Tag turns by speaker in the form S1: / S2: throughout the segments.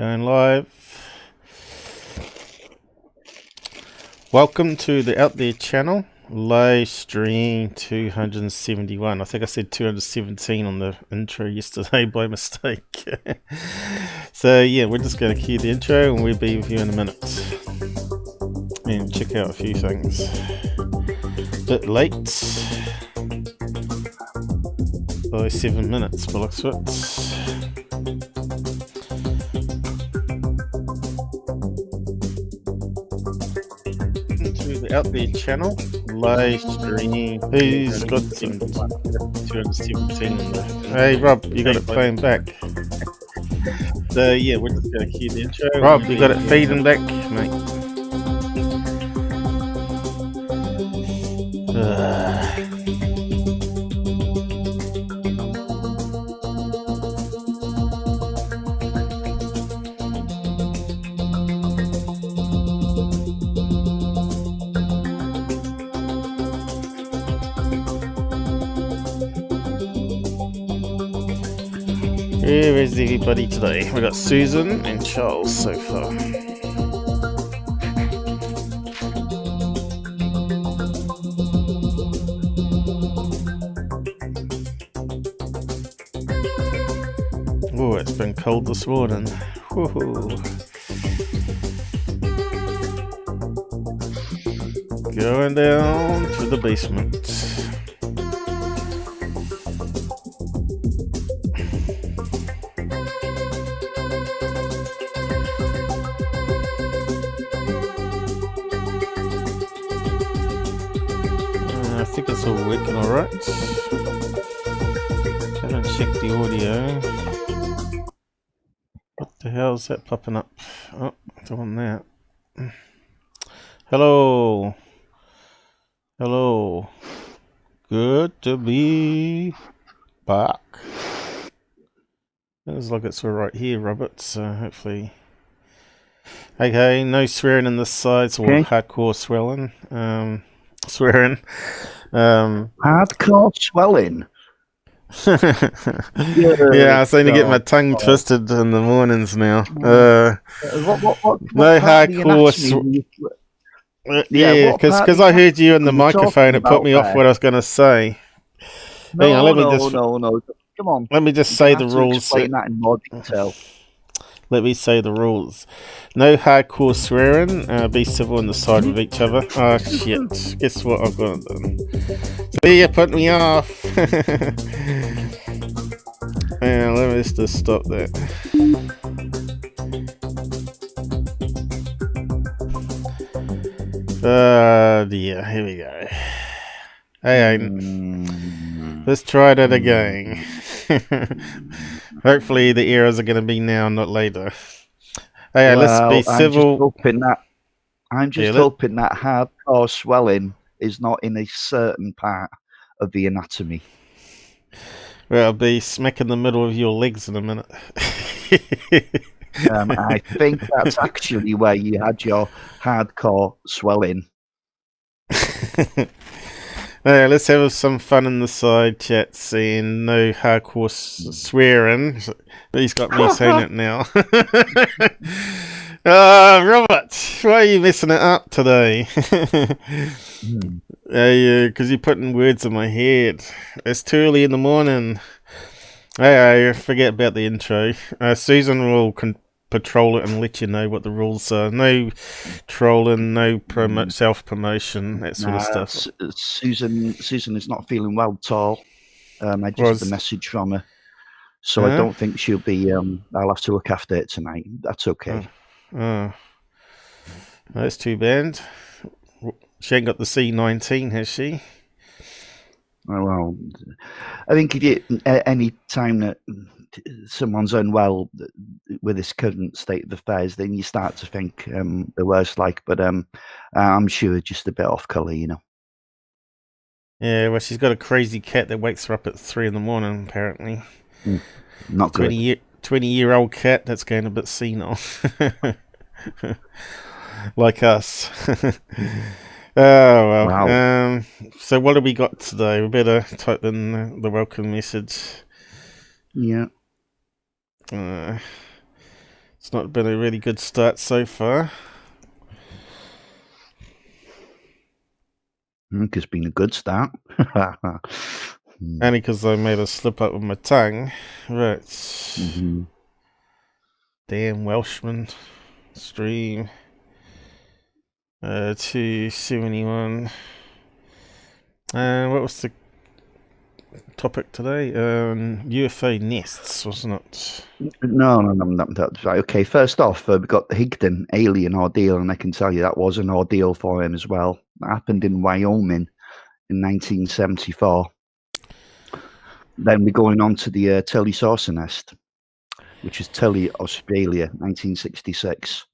S1: Going live. Welcome to the Out There channel. Live stream 271. I think I said 217 on the intro yesterday by mistake. So yeah, we're just going to cue the intro and we'll be with you in a minute. And check out a few things. Bit late. By 7 minutes by looks of it. Out There channel, live streaming. Who's got 217? Hey Rob, you got it playing back. So yeah, we're just gonna cue the intro. Rob, you got it feeding back, mate. Where is everybody today? We got Susan and Charles so far. Oh, it's been cold this morning. Woohoo. Going down to the basement. I think it's all working alright. Haven't checked the audio. What the hell is that popping up? Oh, I don't want that. Hello. Hello. Good to be back. Looks like it's alright here, Robert, so hopefully. Okay, no swearing in this side, so we're hardcore swearing. Swearing.
S2: Hardcore swelling.
S1: Yeah, I was only get my tongue twisted in the mornings now.
S2: What
S1: no hardcore. Yeah, because I heard you in the microphone, it put me off what I was going to say.
S2: No, no. Come on.
S1: Let me just say the rules.
S2: Explain that in more detail.
S1: Let me say the rules. No hardcore swearing. Be civil on the side with each other. Oh shit! Guess what I've got done? See, you put me off. Yeah, let me just stop that. Yeah, here we go. Hey, let's try that again. Hopefully the errors are going to be now, not later. Hey, let's be civil.
S2: I'm just hoping that hardcore swelling is not in a certain part of the anatomy.
S1: Well, I'll be smack in the middle of your legs in a minute.
S2: I think that's actually where you had your hardcore swelling.
S1: Let's have some fun in the side chat, saying no hardcore swearing. He's got me saying it now. Robert, why are you messing it up today? Because you're putting words in my head. It's too early in the morning. Hey, forget about the intro. Susan will patrol it and let you know what the rules are. No trolling, no self-promotion, that sort of stuff.
S2: Susan is not feeling well at all. I just had a message from her. So I don't think she'll be, I'll have to look after it tonight. That's okay.
S1: That's too bad. She ain't got the C19, has she?
S2: Well, I think if you, any time that someone's unwell with this current state of affairs, then you start to think the worst. But I'm sure just a bit off colour, you know.
S1: Yeah, well, she's got a crazy cat that wakes her up at 3 in the morning, apparently.
S2: Not good.
S1: 20-year-old cat that's going a bit senile. Like us. Oh, well. Wow. So what have we got today? We better type in the welcome message.
S2: Yeah.
S1: It's not been a really good start so far.
S2: It's been a good start.
S1: Only because I made a slip up with my tongue. Right.
S2: Mm-hmm.
S1: Damn Welshman. Stream. 271. What was the topic today? UFO nests, wasn't it?
S2: No, that's right. Okay, first off, we've got the Higdon Alien Ordeal, and I can tell you that was an ordeal for him as well. That happened in Wyoming in 1974. Then we're going on to the Tully saucer nest, which is Tully, Australia, 1966.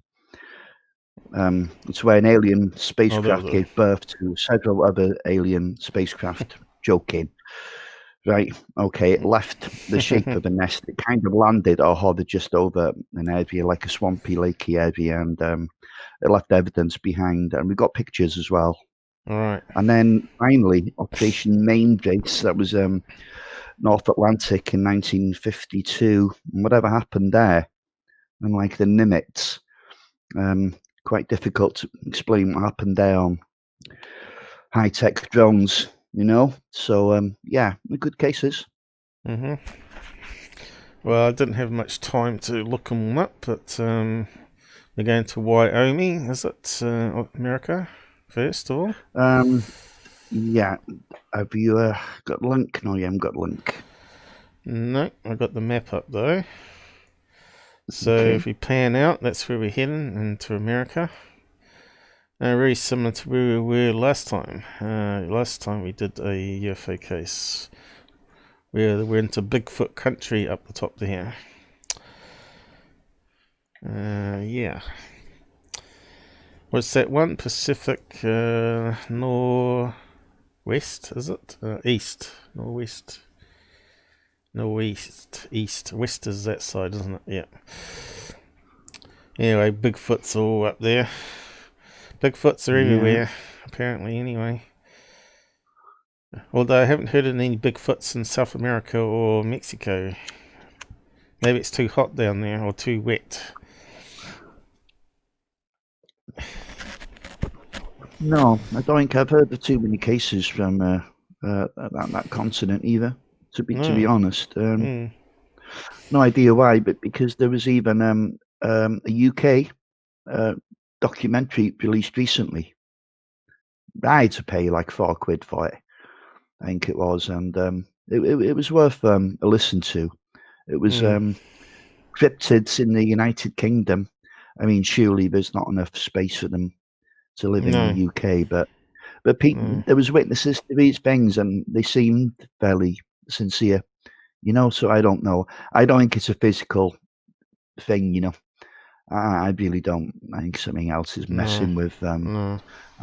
S2: It's where an alien spacecraft gave birth to several other alien spacecraft. Joking. Right, okay, it left the shape of a nest. It kind of landed or hovered just over an area, like a swampy, lakey area, and it left evidence behind. And we got pictures as well.
S1: All right.
S2: And then finally, Operation Mainbrace, that was North Atlantic in 1952. And whatever happened there, and like the Nimitz, quite difficult to explain what happened there on high-tech drones, you know? So, yeah, good cases.
S1: Mm-hmm. Well, I didn't have much time to look them up, but we're going to Wyoming. Is it America first of all?
S2: Yeah. Have you got a link? No, you haven't got a link.
S1: No, I got the map up though. So
S2: Okay.
S1: if we pan out, that's where we're heading, into America. Very similar to where we were last time. Last time we did a UFO case. We're into Bigfoot country up the top there. Yeah. What's that one? Pacific Northwest, is it? East. Northwest. Northeast. East. West is that side, isn't it? Yeah. Anyway, Bigfoot's all up there. Bigfoots are everywhere, apparently, anyway. Although I haven't heard of any Bigfoots in South America or Mexico. Maybe it's too hot down there or too wet.
S2: No, I don't think I've heard of too many cases from that continent either. To be honest, no idea why, but because there was even a UK documentary released recently. I had to pay like £4 for it, I think it was, and it was worth a listen to. It was cryptids in the United Kingdom. I mean, surely there's not enough space for them to live in the UK, but there was witnesses to these things, and they seemed fairly sincere, you know. So I don't know. I don't think it's a physical thing, you know. I really don't. I think something else is messing with our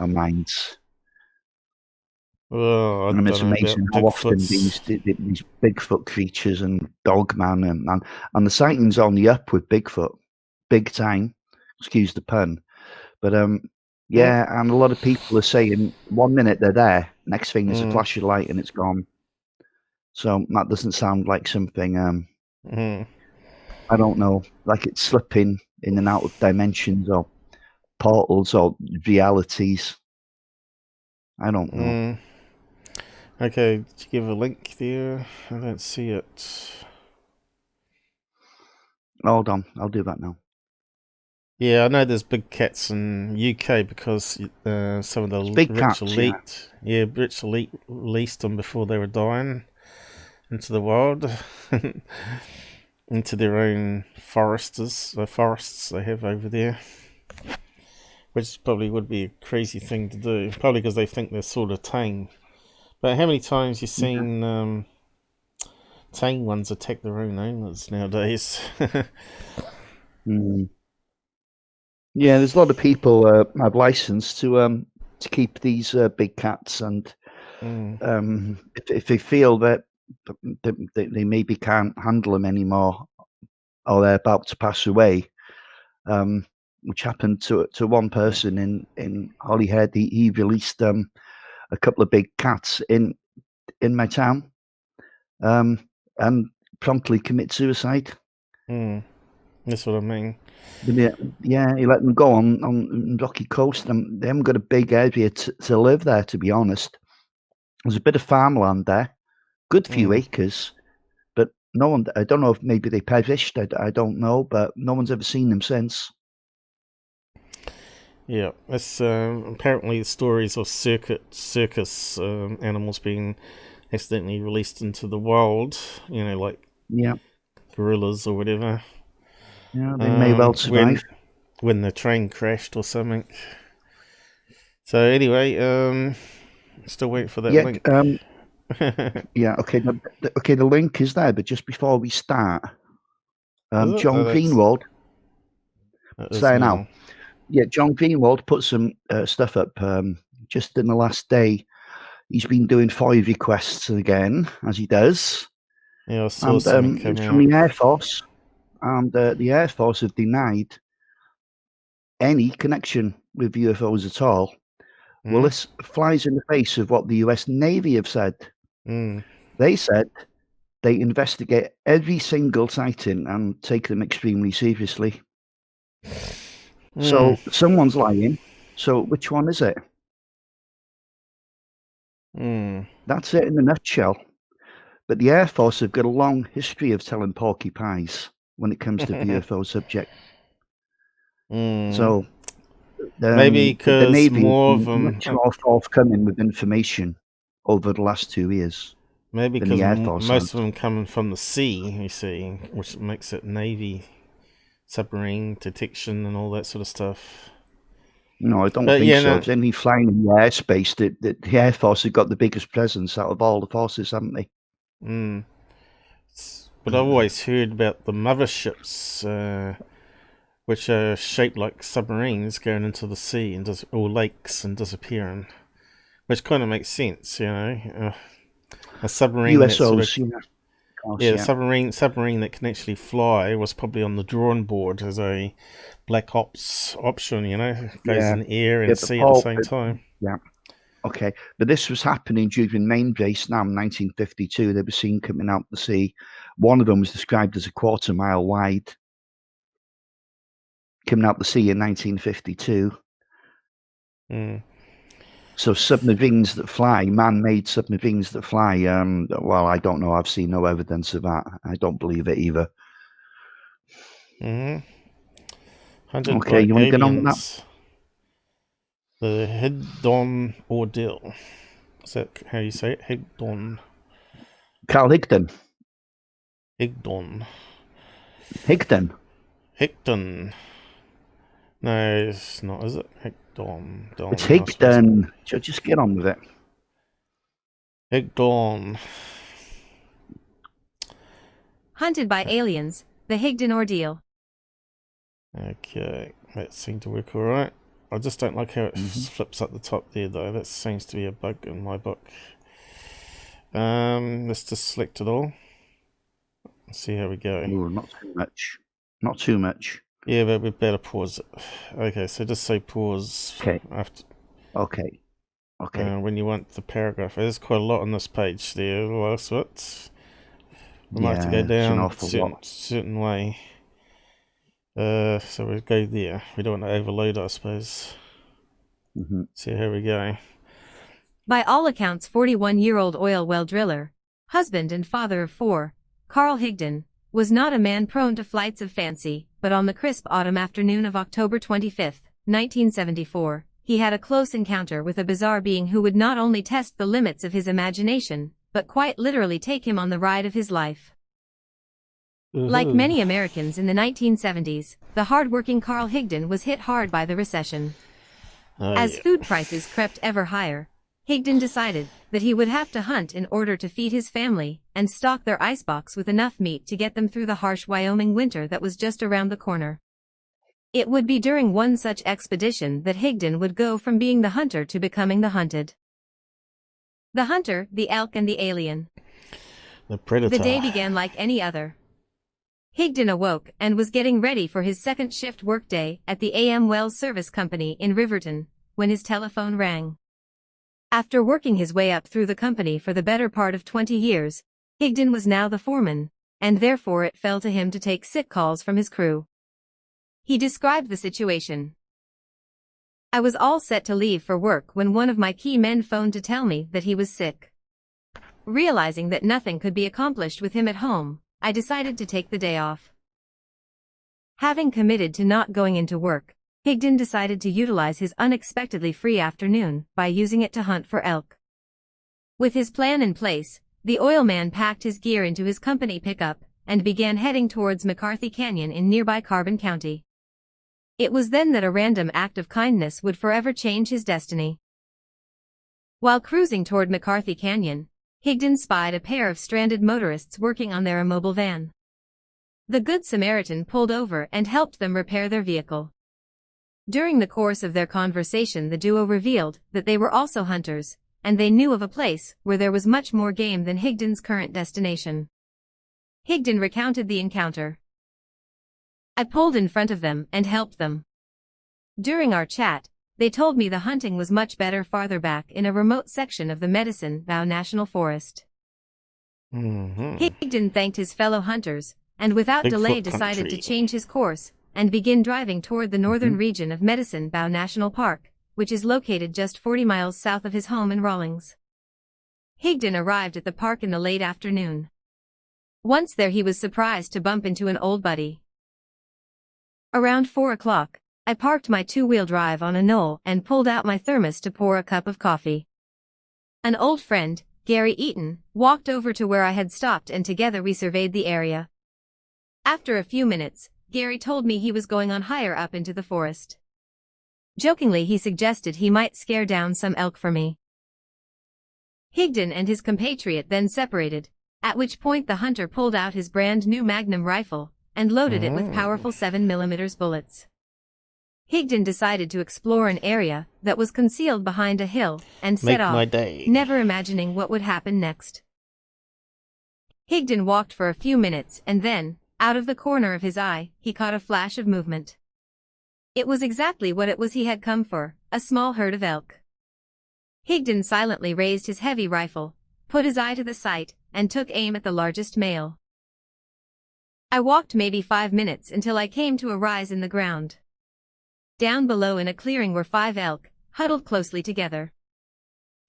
S2: minds.
S1: Oh,
S2: and it's amazing how often these Bigfoot creatures and Dogman and the sightings on the up with Bigfoot, big time. Excuse the pun, but yeah, and a lot of people are saying 1 minute they're there, next thing is a flash of light and it's gone. So that doesn't sound like something I don't know, like it's slipping in and out of dimensions or portals or realities. I don't know.
S1: Okay, did you give a link there? I don't see it.
S2: Hold on, I'll do that now.
S1: Yeah, I know there's big cats in UK because some of the rich elite, rich elite released them before they were dying into the wild, into their own forests they have over there, which probably would be a crazy thing to do. Probably because they think they're sort of tame. But how many times you seen tame ones attack their own owners nowadays?
S2: Yeah, there's a lot of people have license to keep these big cats, and if they feel that they maybe can't handle them anymore, or they're about to pass away, which happened to one person in Holyhead. He released a couple of big cats in my town, and promptly commit suicide.
S1: That's what I mean.
S2: But yeah, he let them go on Rocky Coast, and they haven't got a big area to live there, to be honest. There's a bit of farmland there, good few acres, but no one, I don't know if maybe they perished, I don't know, but no one's ever seen them since.
S1: Yeah, it's apparently the stories of circus animals being accidentally released into the wild, like
S2: Yeah,
S1: gorillas or whatever.
S2: yeah, they may well survive.
S1: When the train crashed or something. So anyway, still waiting for that
S2: Yeah,
S1: link.
S2: yeah, okay, okay, the link is there, but just before we start, John Greenwald, it's there now. Yeah, John Greenwald put some stuff up just in the last day. He's been doing FOIA requests again, as he does.
S1: Yeah, I saw something come
S2: it's
S1: out.
S2: from the Air Force, and the Air Force have denied any connection with UFOs at all. Well, this flies in the face of what the US Navy have said. They said they investigate every single sighting and take them extremely seriously. So someone's lying. So which one is it? That's it in a nutshell. But the Air Force have got a long history of telling porcupines when it comes to the UFO subject. So
S1: maybe
S2: the
S1: because
S2: Navy
S1: more
S2: is
S1: of them,
S2: much more forthcoming with information over the last 2 years.
S1: maybe
S2: than the
S1: because
S2: Air Force
S1: most of them coming from the sea, you see, which makes it Navy submarine detection and all that sort of stuff.
S2: No, I don't think so. If there's anything flying in the airspace, the Air Force have got the biggest presence out of all the forces, haven't they?
S1: But I've always heard about the motherships, which are shaped like submarines going into the sea and or lakes and disappearing, which kind of makes sense, a submarine
S2: USOs,
S1: that sort of,
S2: yeah,
S1: submarine that can actually fly was probably on the drawing board as a black ops option, goes in air and sea at the same time.
S2: Yeah. Okay, but this was happening during Mainbrace now in 1952. They were seen coming out the sea. One of them was described as a 1/4 mile wide, coming out the sea in 1952. So submarines that fly, man-made submarines that fly, well, I don't know. I've seen no evidence of that. I don't believe it either.
S1: Hunted
S2: Okay,
S1: by
S2: you want to get on with
S1: aliens.
S2: that?
S1: The Higdon Ordeal. Is that how you say it? Higdon.
S2: Carl Higdon.
S1: Higdon.
S2: Higdon.
S1: Higdon. No, it's not, is it? Higdon.
S2: It's Higdon. Just get on with it.
S1: Higdon.
S3: Hunted by aliens. The Higdon Ordeal.
S1: Okay, that seemed to work alright. I just don't like how it flips up the top there, though. That seems to be a bug in my book. Let's just select it all. Let's see how we go.
S2: Ooh, not too much. Not too much.
S1: Yeah, but we better pause it. Okay, so just say pause.
S2: Okay.
S1: After.
S2: Okay. Okay.
S1: When you want the paragraph. There's quite a lot on this page there. Well, that's what. We might have to go down a certain way. So we'll go there. We don't want to overload, I suppose. See how we go.
S3: By all accounts, 41-year-old oil well driller, husband and father of 4, Carl Higdon, was not a man prone to flights of fancy, but on the crisp autumn afternoon of October 25, 1974, he had a close encounter with a bizarre being who would not only test the limits of his imagination, but quite literally take him on the ride of his life. Like many Americans in the 1970s, the hard-working Carl Higdon was hit hard by the recession. As food prices crept ever higher, Higdon decided that he would have to hunt in order to feed his family and stock their icebox with enough meat to get them through the harsh Wyoming winter that was just around the corner. It would be during one such expedition that Higdon would go from being the hunter to becoming the hunted. The hunter, the elk, and the alien.
S1: The predator.
S3: The day began like any other. Higdon awoke and was getting ready for his second shift workday at the AM Wells Service Company in Riverton, when his telephone rang. After working his way up through the company for the better part of 20 years, Higdon was now the foreman, and therefore it fell to him to take sick calls from his crew. He described the situation. I was all set to leave for work when one of my key men phoned to tell me that he was sick. Realizing that nothing could be accomplished with him at home, I decided to take the day off. Having committed to not going into work, Higdon decided to utilize his unexpectedly free afternoon by using it to hunt for elk. With his plan in place, the oil man packed his gear into his company pickup and began heading towards McCarthy Canyon in nearby Carbon County. It was then that a random act of kindness would forever change his destiny. While cruising toward McCarthy Canyon, Higdon spied a pair of stranded motorists working on their immobile van. The Good Samaritan pulled over and helped them repair their vehicle. During the course of their conversation, the duo revealed that they were also hunters, and they knew of a place where there was much more game than Higdon's current destination. Higdon recounted the encounter. I pulled in front of them and helped them. During our chat, they told me the hunting was much better farther back in a remote section of the Medicine Bow National Forest. Higdon thanked his fellow hunters, and without delay decided to change his course and begin driving toward the northern region of Medicine Bow National Park, which is located just 40 miles south of his home in Rawlings. Higdon arrived at the park in the late afternoon. Once there, he was surprised to bump into an old buddy. Around 4 o'clock, I parked my two-wheel drive on a knoll and pulled out my thermos to pour a cup of coffee. An old friend, Gary Eaton, walked over to where I had stopped and together we surveyed the area. After a few minutes, Gary told me he was going on higher up into the forest. Jokingly, he suggested he might scare down some elk for me. Higdon and his compatriot then separated, at which point the hunter pulled out his brand new Magnum rifle and loaded it with powerful 7mm bullets. Higdon decided to explore an area that was concealed behind a hill and set off, never imagining what would happen next. Higdon walked for a few minutes and then, out of the corner of his eye, he caught a flash of movement. It was exactly what it was he had come for, a small herd of elk. Higdon silently raised his heavy rifle, put his eye to the sight, and took aim at the largest male. I walked maybe 5 minutes until I came to a rise in the ground. Down below in a clearing were 5 elk, huddled closely together.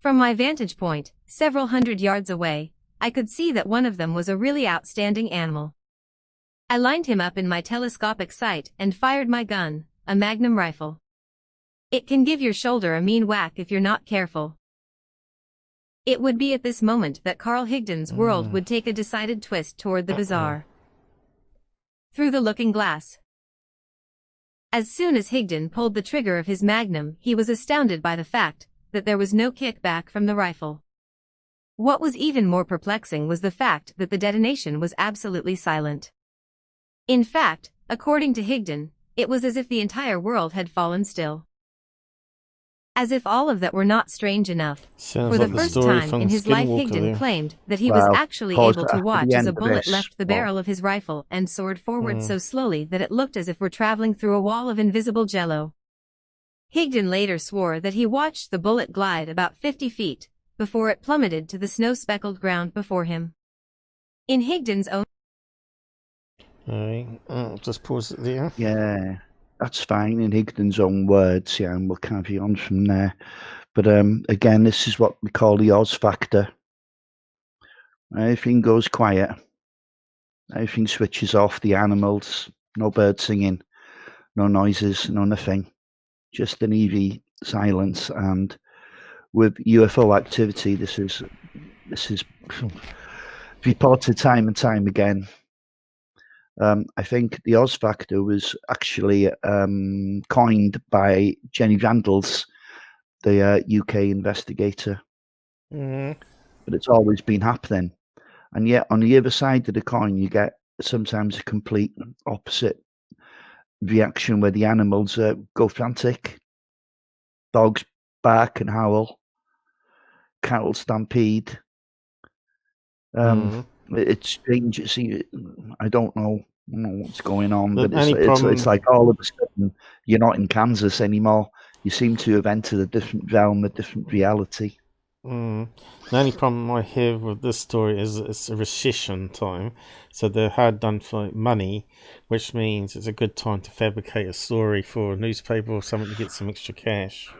S3: From my vantage point, several hundred yards away, I could see that one of them was a really outstanding animal. I lined him up in my telescopic sight and fired my gun, a Magnum rifle. It can give your shoulder a mean whack if you're not careful. It would be at this moment that Carl Higdon's world would take a decided twist toward the bizarre. Through the looking glass. As soon as Higdon pulled the trigger of his Magnum, he was astounded by the fact that there was no kickback from the rifle. What was even more perplexing was the fact that the detonation was absolutely silent. In fact, according to Higdon, it was as if the entire world had fallen still. As if all of that were not strange enough, for the first time in his life Higdon claimed that he was actually able to watch as a bullet left the barrel of his rifle and soared forward so slowly that it looked as if we're traveling through a wall of invisible jello. Higdon later swore that he watched the bullet glide about 50 feet before it plummeted to the snow-speckled ground before him. In Higdon's own...
S1: Alright, I'll just pause it there.
S2: Yeah, that's fine in Higdon's own words, yeah, and we'll carry on from there. But again, this is what we call the Oz factor. Everything goes quiet. Everything switches off, the animals, no bird singing, no noises, no nothing. Just an EV silence. And with UFO activity, this is reported time and time again. I think the Oz factor was actually coined by Jenny Randalls, the UK investigator. But it's always been happening. And yet on the other side of the coin, you get sometimes a complete opposite reaction where the animals go frantic. Dogs bark and howl. Cattle stampede. It's strange. I don't know what's going on, but it's like all of a sudden you're not in Kansas anymore. You seem to have entered a different realm, a different reality.
S1: The only problem I have with this story is it's a recession time, so they're hard done for money, which means it's a good time to fabricate a story for a newspaper or something to get some extra cash.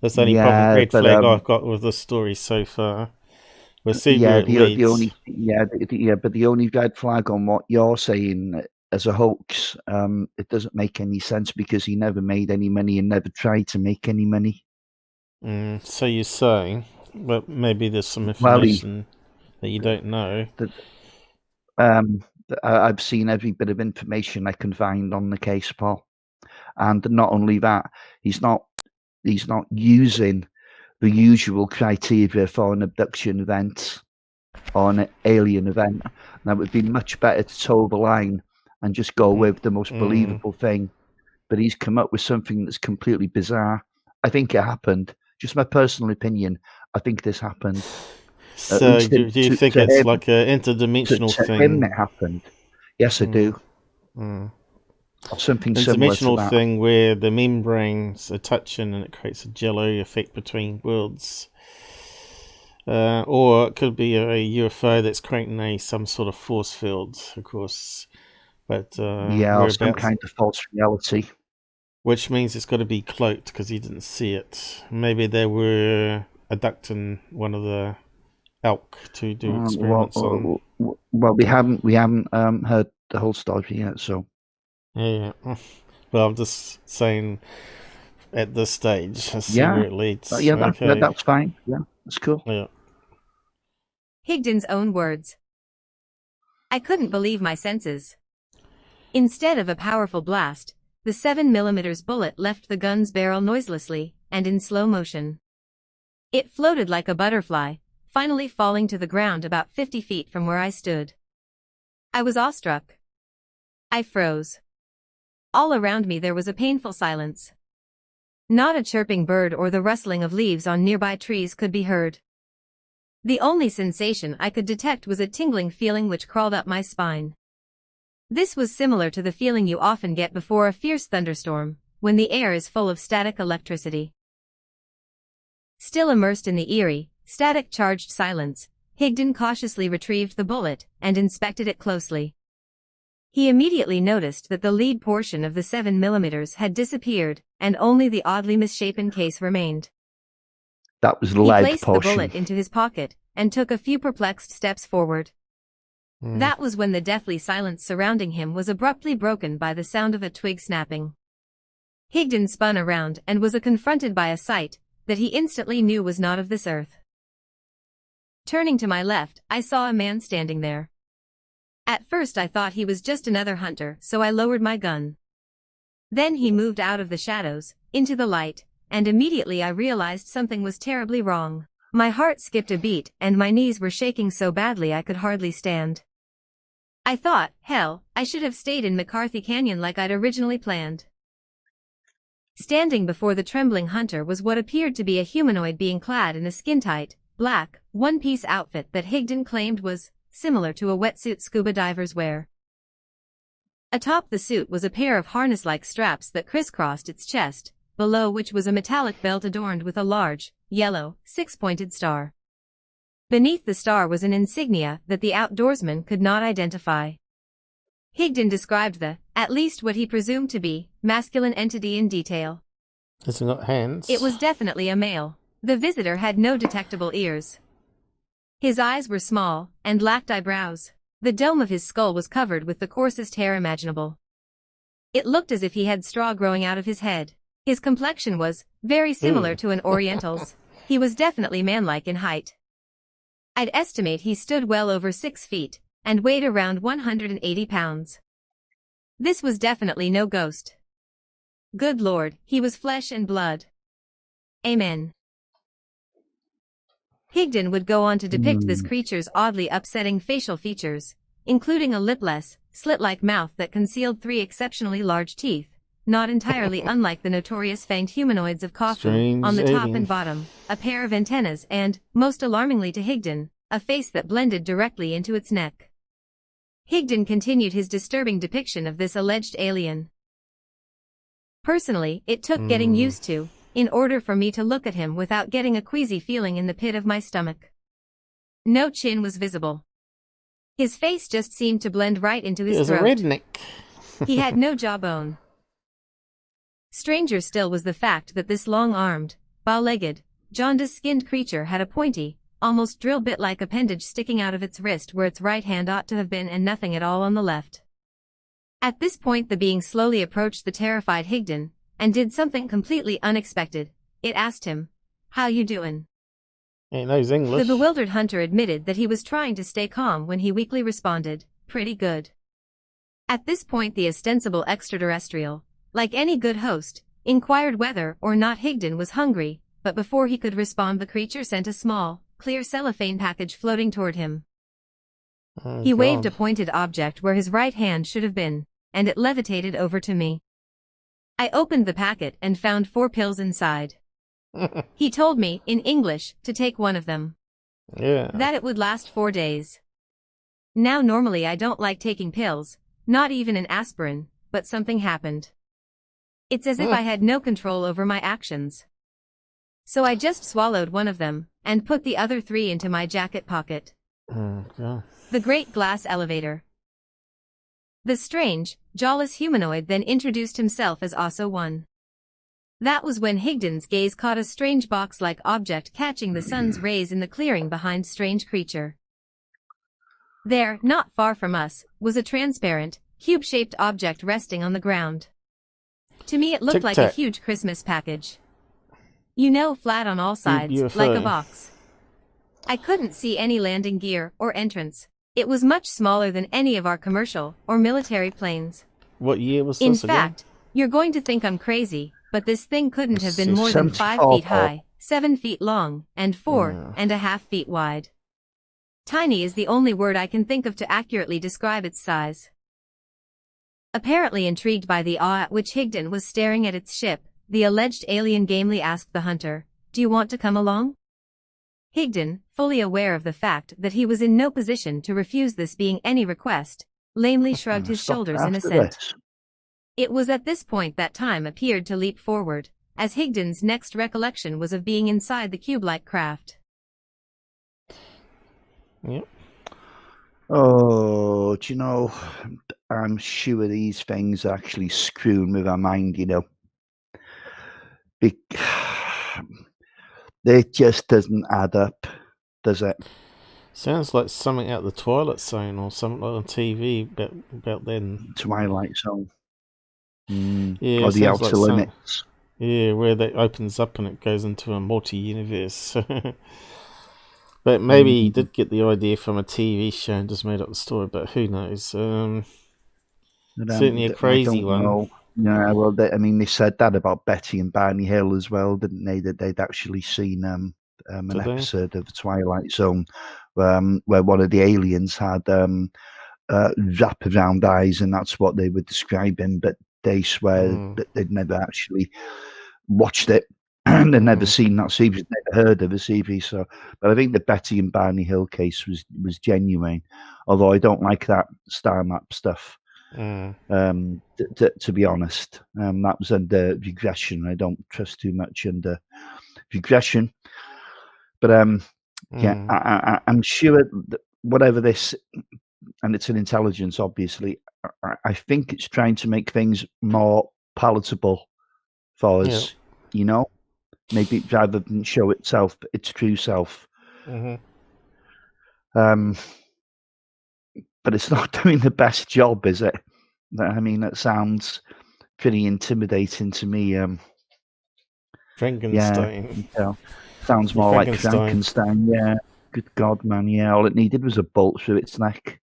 S1: That's the only problem,
S2: Yeah,
S1: red
S2: but
S1: flag I've got with this story so far. We'll see where
S2: yeah,
S1: it
S2: the
S1: leads.
S2: only but the only red flag on what you're saying as a hoax, it doesn't make any sense because he never made any money and never tried to make any money.
S1: So you say, but maybe there's some
S2: Well,
S1: information that you don't know.
S2: I've seen every bit of information I can find on the case, Paul, and not only that, he's not using the usual criteria for an abduction event or an alien event. Now, it would be much better to toe the line and just go with the most believable thing. But he's come up with something that's completely bizarre. I think it happened. Just my personal opinion. I think this happened. At
S1: So
S2: least
S1: do you think it's
S2: him,
S1: like an interdimensional
S2: to him,
S1: thing?
S2: it happened. Yes, I do. Or something similar to
S1: Interdimensional
S2: that.
S1: thing where the membranes are touching and it creates a jello effect between worlds. Or it could be a UFO that's creating some sort of force field, of course. But
S2: Yeah, or some kind of false reality.
S1: which means it's got to be cloaked because he didn't see it. Maybe they were abducting one of the elk to do experiments on.
S2: Well, we haven't heard the whole story yet, so
S1: Yeah. Well, I'm just saying at this stage, let's see
S2: yeah,
S1: where it leads.
S2: yeah,
S1: Okay.
S2: that's fine. Yeah, that's cool.
S1: Yeah.
S3: Higdon's own words. I couldn't believe my senses. Instead of a powerful blast, the 7mm bullet left the gun's barrel noiselessly and in slow motion. It floated like a butterfly, finally falling to the ground about 50 feet from where I stood. I was awestruck. I froze. All around me there was a painful silence. Not a chirping bird or the rustling of leaves on nearby trees could be heard. The only sensation I could detect was a tingling feeling which crawled up my spine. This was similar to the feeling you often get before a fierce thunderstorm, when the air is full of static electricity. Still immersed in the eerie, static-charged silence, Higdon cautiously retrieved the bullet and inspected it closely. He immediately noticed that the lead portion of the 7mm had disappeared, and only the oddly misshapen case remained.
S2: That was the
S3: He
S2: lead
S3: placed
S2: portion.
S3: the bullet into his pocket and took a few perplexed steps forward. That was when the deathly silence surrounding him was abruptly broken by the sound of a twig snapping. Higdon spun around and was confronted by a sight that he instantly knew was not of this earth. Turning to my left, I saw a man standing there. At first I thought he was just another hunter, so I lowered my gun. Then he moved out of the shadows, into the light, and immediately I realized something was terribly wrong. My heart skipped a beat and my knees were shaking so badly I could hardly stand. I thought, hell, I should have stayed in McCarthy Canyon like I'd originally planned. Standing before the trembling hunter was what appeared to be a humanoid being clad in a skin-tight, black, one-piece outfit that Higdon claimed was similar to a wetsuit scuba divers wear. Atop the suit was a pair of harness-like straps that crisscrossed its chest, below which was a metallic belt adorned with a large, yellow, six-pointed star. Beneath the star was an insignia that the outdoorsman could not identify. Higdon described at least what he presumed to be, masculine entity in detail.
S1: Has it got hands?
S3: It was definitely a male. The visitor had no detectable ears. His eyes were small and lacked eyebrows. The dome of his skull was covered with the coarsest hair imaginable. It looked as if he had straw growing out of his head. His complexion was very similar to an Oriental's. He was definitely manlike in height. I'd estimate he stood well over 6 feet and weighed around 180 pounds. This was definitely no ghost. Good Lord, he was flesh and blood. Amen. Higdon would go on to depict this creature's oddly upsetting facial features, including a lipless, slit-like mouth that concealed 3 exceptionally large teeth, not entirely unlike the notorious fanged humanoids of Khufu, on the top and bottom, a pair of antennas and, most alarmingly to Higdon, a face that blended directly into its neck. Higdon continued his disturbing depiction of this alleged alien. Personally, it took getting used to, in order for me to look at him without getting a queasy feeling in the pit of my stomach. No chin was visible. His face just seemed to blend right into his throat.
S1: He was a redneck.
S3: He had no jawbone. Stranger still was the fact that this long-armed, bow-legged, jaundice-skinned creature had a pointy, almost drill bit-like appendage sticking out of its wrist where its right hand ought to have been and nothing at all on the left. At this point the being slowly approached the terrified Higdon, and did something completely unexpected. It asked him, "How you doin'?"
S1: He knows English.
S3: The bewildered hunter admitted that he was trying to stay calm when he weakly responded, "Pretty good." At this point the ostensible extraterrestrial, like any good host, inquired whether or not Higdon was hungry, but before he could respond the creature sent a small, clear cellophane package floating toward him. He waved a pointed object where his right hand should have been, and it levitated over to me. I opened the packet and found 4 pills inside. He told me, in English, to take one of them.
S1: Yeah.
S3: That it would last 4 days. Now normally I don't like taking pills, not even an aspirin, but something happened. It's as if I had no control over my actions. So I just swallowed one of them, and put the other 3 into my jacket pocket.
S1: God.
S3: The Great Glass Elevator. The strange, jawless humanoid then introduced himself as also one. That was when Higdon's gaze caught a strange box-like object catching the sun's rays in the clearing behind strange creature. There, not far from us, was a transparent, cube-shaped object resting on the ground. To me it looked like a huge Christmas package. You know, flat on all sides,
S1: UFO.
S3: like a box. I couldn't see any landing gear or entrance. It was much smaller than any of our commercial or military planes.
S1: What year was
S3: In
S1: this again?
S3: fact, you're going to think I'm crazy, but this thing couldn't have been more than 5
S2: 74.
S3: feet high, 7 feet long, and 4.5 feet wide. Tiny is the only word I can think of to accurately describe its size. Apparently intrigued by the awe at which Higdon was staring at its ship, the alleged alien gamely asked the hunter, "Do you want to come along?" Higdon, fully aware of the fact that he was in no position to refuse this being any request, lamely shrugged his shoulders in assent. It was at this point that time appeared to leap forward, as Higdon's next recollection was of being inside the cube-like craft.
S1: Yep.
S2: Oh, do you know, I'm sure these things are actually screwing with our mind, you know. It just doesn't add up, does it?
S1: Sounds like something out of the Twilight Zone or something like on TV about then.
S2: Twilight Zone.
S1: Yeah,
S2: Or the
S1: sounds
S2: Outer
S1: like
S2: Limits.
S1: Yeah, where that opens up and it goes into a multi-universe. But maybe he did get the idea from a TV show and just made up the story, but who knows? Certainly a crazy one.
S2: Know. Yeah, well, they said that about Betty and Barney Hill as well, didn't they? That they'd actually seen an episode of the Twilight Zone where one of the aliens had wraparound eyes, and that's what they were describing. But they swear that they'd never actually watched it and they'd never seen that series, never heard of the series. So, but I think the Betty and Barney Hill case was genuine. Although I don't like that star map stuff. To be honest, that was under regression. I don't trust too much under regression. But I'm sure that whatever this, and it's an intelligence, obviously. I think it's trying to make things more palatable for us. You know, maybe rather than show itself, its true self. But it's not doing the best job, is it? I mean, that sounds pretty intimidating to me.
S1: Frankenstein.
S2: Yeah, sounds more like Frankenstein. Yeah, good God, man. Yeah, all it needed was a bolt through its neck.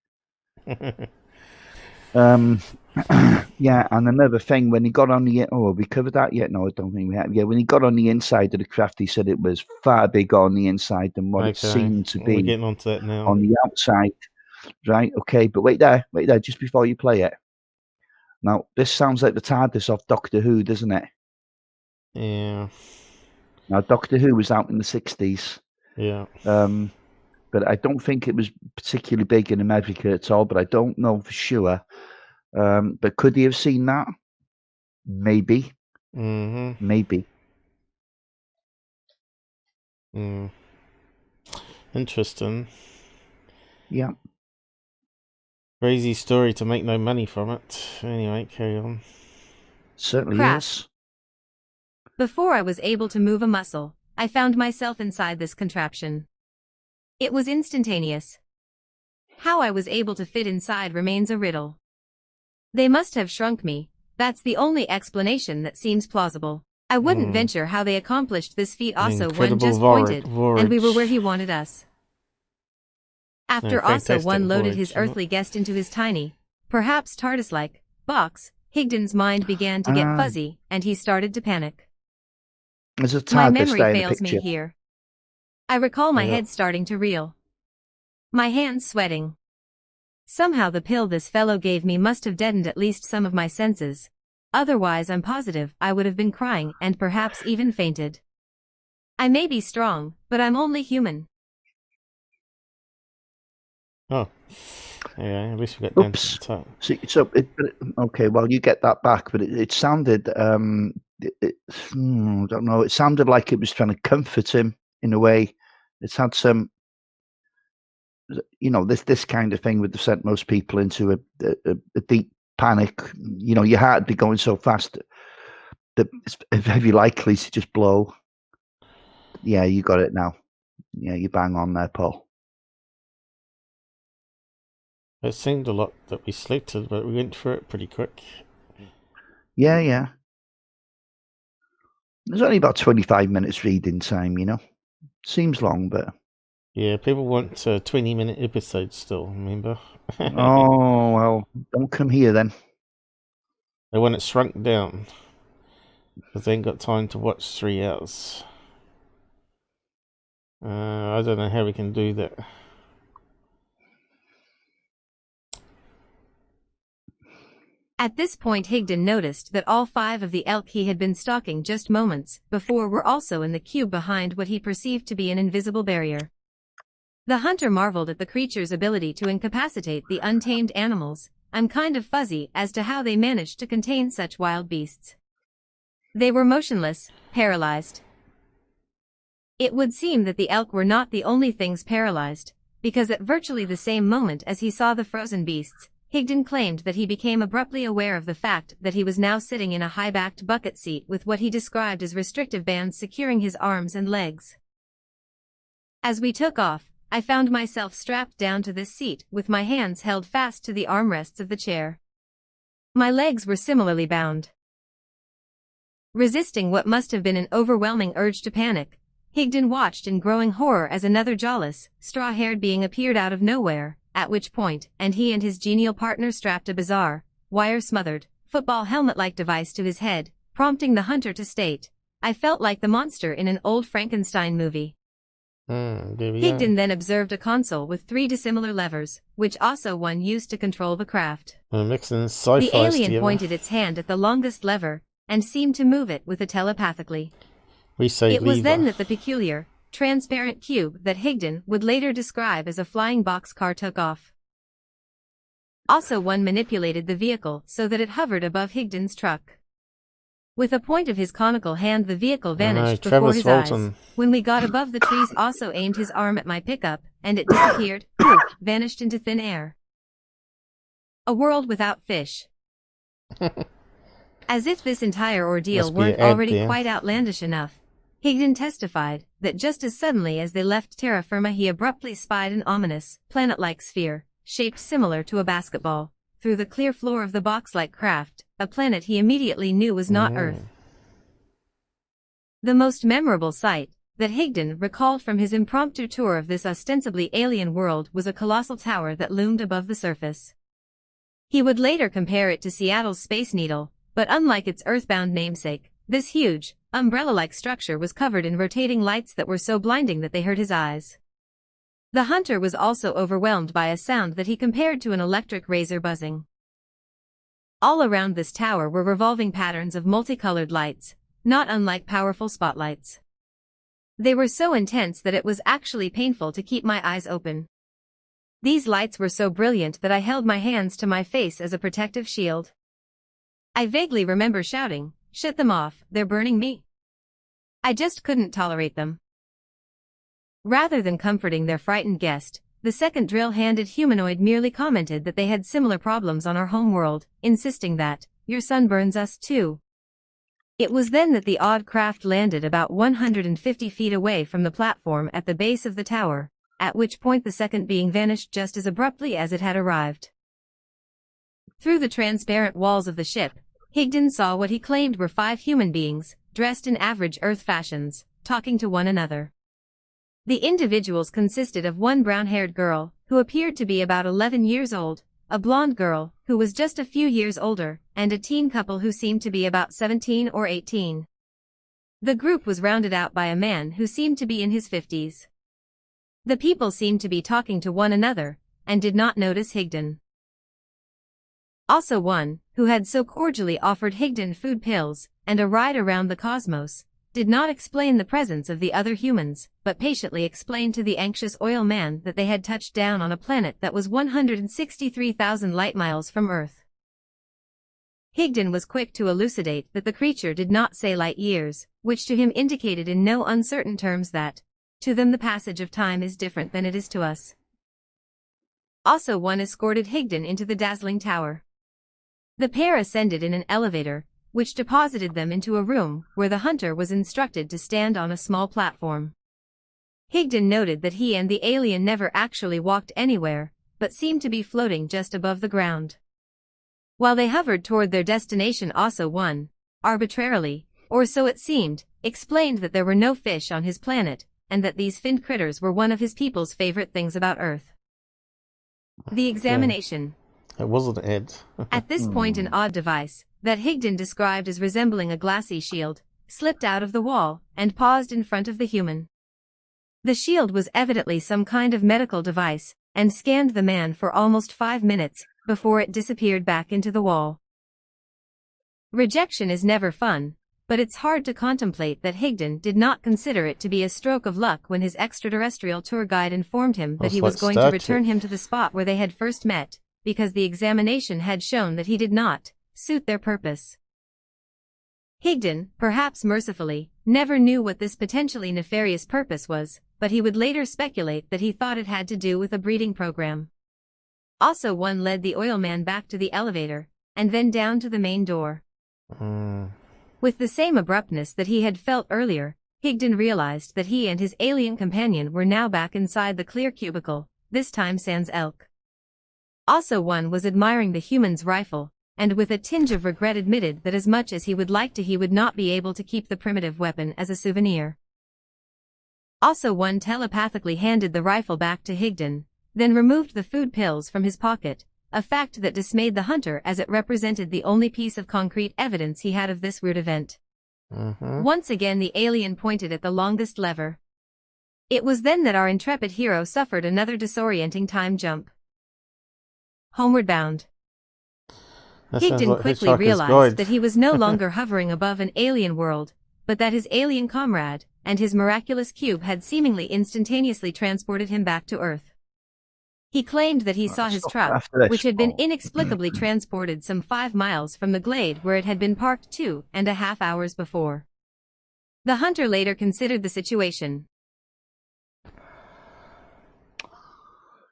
S2: Yeah, and another thing, when he got on the have we covered that yet? No, I don't think we have. Yeah, when he got on the inside of the craft, he said it was far bigger on the inside than what it seemed to be.
S1: We're getting onto that now.
S2: On the outside, right? Okay, but wait there, just before you play it. Now, this sounds like the TARDIS of Doctor Who, doesn't it?
S1: Yeah.
S2: Now, Doctor Who was out in the 60s.
S1: Yeah.
S2: But I don't think it was particularly big in America at all, but I don't know for sure. But could he have seen that? Maybe. Maybe.
S1: Hmm. Interesting.
S2: Yeah,
S1: Crazy story to make no money from it. Anyway, carry on.
S2: certainly
S3: Craft.
S2: is.
S3: Before I was able to move a muscle, I found myself inside this contraption. It was instantaneous. How I was able to fit inside remains a riddle. They must have shrunk me. That's the only explanation that seems plausible. I wouldn't venture how they accomplished this feat. Also, one
S1: Incredible
S3: just pointed, and we were
S1: voyage.
S3: where he wanted us. After
S1: No,
S3: also
S1: fantastic
S3: one loaded
S1: voyage,
S3: his
S1: isn't it?
S3: earthly guest into his tiny, perhaps TARDIS-like, box, Higdon's mind began to get fuzzy, and he started to panic.
S2: There's a
S3: My
S2: TARDIS
S3: memory
S2: there in the
S3: fails me
S2: picture.
S3: here. I recall my
S1: Yeah.
S3: head starting to reel. My hands sweating. Somehow the pill this fellow gave me must have deadened at least some of my senses. Otherwise I'm positive I would have been crying and perhaps even fainted. I may be strong, but I'm only human.
S1: Oh. Yeah, at least we got down to
S2: Oops.
S1: the top.
S2: Okay, well, you get that back, but it sounded, I don't know, it sounded like it was trying to comfort him in a way. It's had some, this kind of thing would have sent most people into a deep panic. Your heart would be going so fast that it's very likely to just blow. Yeah, you got it now. Yeah, you bang on there, Paul.
S1: It seemed a lot that we selected, but we went through it pretty quick.
S2: Yeah. There's only about 25 minutes reading time, Seems long, but...
S1: Yeah, people want 20-minute episodes still, remember?
S2: Oh, well, don't come here then.
S1: They want it shrunk down, because they ain't got time to watch 3 hours. I don't know how we can do that.
S3: At this point Higdon noticed that all 5 of the elk he had been stalking just moments before were also in the cube behind what he perceived to be an invisible barrier. The hunter marveled at the creature's ability to incapacitate the untamed animals. I'm kind of fuzzy as to how they managed to contain such wild beasts. They were motionless, paralyzed. It would seem that the elk were not the only things paralyzed, because at virtually the same moment as he saw the frozen beasts, Higdon claimed that he became abruptly aware of the fact that he was now sitting in a high-backed bucket seat with what he described as restrictive bands securing his arms and legs. As we took off, I found myself strapped down to this seat with my hands held fast to the armrests of the chair. My legs were similarly bound. Resisting what must have been an overwhelming urge to panic, Higdon watched in growing horror as another jawless, straw-haired being appeared out of nowhere, at which point, and he and his genial partner strapped a bizarre, wire-smothered, football helmet-like device to his head, prompting the hunter to state, "I felt like the monster in an old Frankenstein movie."
S1: There we
S3: Higdon
S1: are.
S3: then observed a console with 3 dissimilar levers, which also one used to control the craft.
S1: We're mixing sci-fi
S3: The alien
S1: together.
S3: pointed its hand at the longest lever, and seemed to move it with it telepathically.
S1: We say
S3: It was
S1: lever.
S3: then that the peculiar, transparent cube that Higdon would later describe as a flying boxcar took off. Also one manipulated the vehicle so that it hovered above Higdon's truck. With a point of his conical hand the vehicle vanished before
S1: Travis
S3: his
S1: Walton.
S3: eyes. When we got above the trees also aimed his arm at my pickup, and it disappeared, poof, vanished into thin air. A world without fish. As if this entire ordeal
S1: Must be
S3: weren't
S1: an ad
S3: already
S1: there.
S3: quite outlandish enough, Higdon testified that just as suddenly as they left terra firma he abruptly spied an ominous, planet-like sphere, shaped similar to a basketball, through the clear floor of the box-like craft, a planet he immediately knew was not Earth. The most memorable sight that Higdon recalled from his impromptu tour of this ostensibly alien world was a colossal tower that loomed above the surface. He would later compare it to Seattle's Space Needle, but unlike its earthbound namesake, this huge, umbrella-like structure was covered in rotating lights that were so blinding that they hurt his eyes. The hunter was also overwhelmed by a sound that he compared to an electric razor buzzing. All around this tower were revolving patterns of multicolored lights, not unlike powerful spotlights. They were so intense that it was actually painful to keep my eyes open. These lights were so brilliant that I held my hands to my face as a protective shield. I vaguely remember shouting, "Shut them off, they're burning me." I just couldn't tolerate them. Rather than comforting their frightened guest, the second drill-handed humanoid merely commented that they had similar problems on our homeworld, insisting that, "Your sun burns us too." It was then that the odd craft landed about 150 feet away from the platform at the base of the tower, at which point the second being vanished just as abruptly as it had arrived. Through the transparent walls of the ship, Higdon saw what he claimed were 5 human beings, dressed in average Earth fashions, talking to one another. The individuals consisted of one brown-haired girl, who appeared to be about 11 years old, a blonde girl, who was just a few years older, and a teen couple who seemed to be about 17 or 18. The group was rounded out by a man who seemed to be in his 50s. The people seemed to be talking to one another, and did not notice Higdon. Also one, who had so cordially offered Higdon food pills, and a ride around the cosmos, did not explain the presence of the other humans, but patiently explained to the anxious oil man that they had touched down on a planet that was 163,000 light-miles from Earth. Higdon was quick to elucidate that the creature did not say light years, which to him indicated in no uncertain terms that, to them the passage of time is different than it is to us. Also one escorted Higdon into the dazzling tower. The pair ascended in an elevator, which deposited them into a room where the hunter was instructed to stand on a small platform. Higdon noted that he and the alien never actually walked anywhere, but seemed to be floating just above the ground. While they hovered toward their destination, also one, arbitrarily, or so it seemed, explained that there were no fish on his planet, and that these finned critters were one of his people's favorite things about Earth. The examination.
S1: It wasn't Ed.
S3: At this point an odd device, that Higdon described as resembling a glassy shield, slipped out of the wall, and paused in front of the human. The shield was evidently some kind of medical device, and scanned the man for almost 5 minutes, before it disappeared back into the wall. Rejection is never fun, but it's hard to contemplate that Higdon did not consider it to be a stroke of luck when his extraterrestrial tour guide informed him that he was going to return him to the spot where they had first met, because the examination had shown that he did not suit their purpose. Higdon, perhaps mercifully, never knew what this potentially nefarious purpose was, but he would later speculate that he thought it had to do with a breeding program. Also one led the oilman back to the elevator, and then down to the main door. With the same abruptness that he had felt earlier, Higdon realized that he and his alien companion were now back inside the clear cubicle, this time sans elk. Also one was admiring the human's rifle, and with a tinge of regret admitted that as much as he would like to, he would not be able to keep the primitive weapon as a souvenir. Also one telepathically handed the rifle back to Higdon, then removed the food pills from his pocket, a fact that dismayed the hunter as it represented the only piece of concrete evidence he had of this weird event. Once again the alien pointed at the longest lever. It was then that our intrepid hero suffered another disorienting time jump. Homeward bound. Higdon quickly realized that he was no longer hovering above an alien world, but that his alien comrade and his miraculous cube had seemingly instantaneously transported him back to Earth. He claimed that he saw his truck, which had been inexplicably transported some 5 miles from the glade where it had been parked 2.5 hours before. The hunter later considered the situation.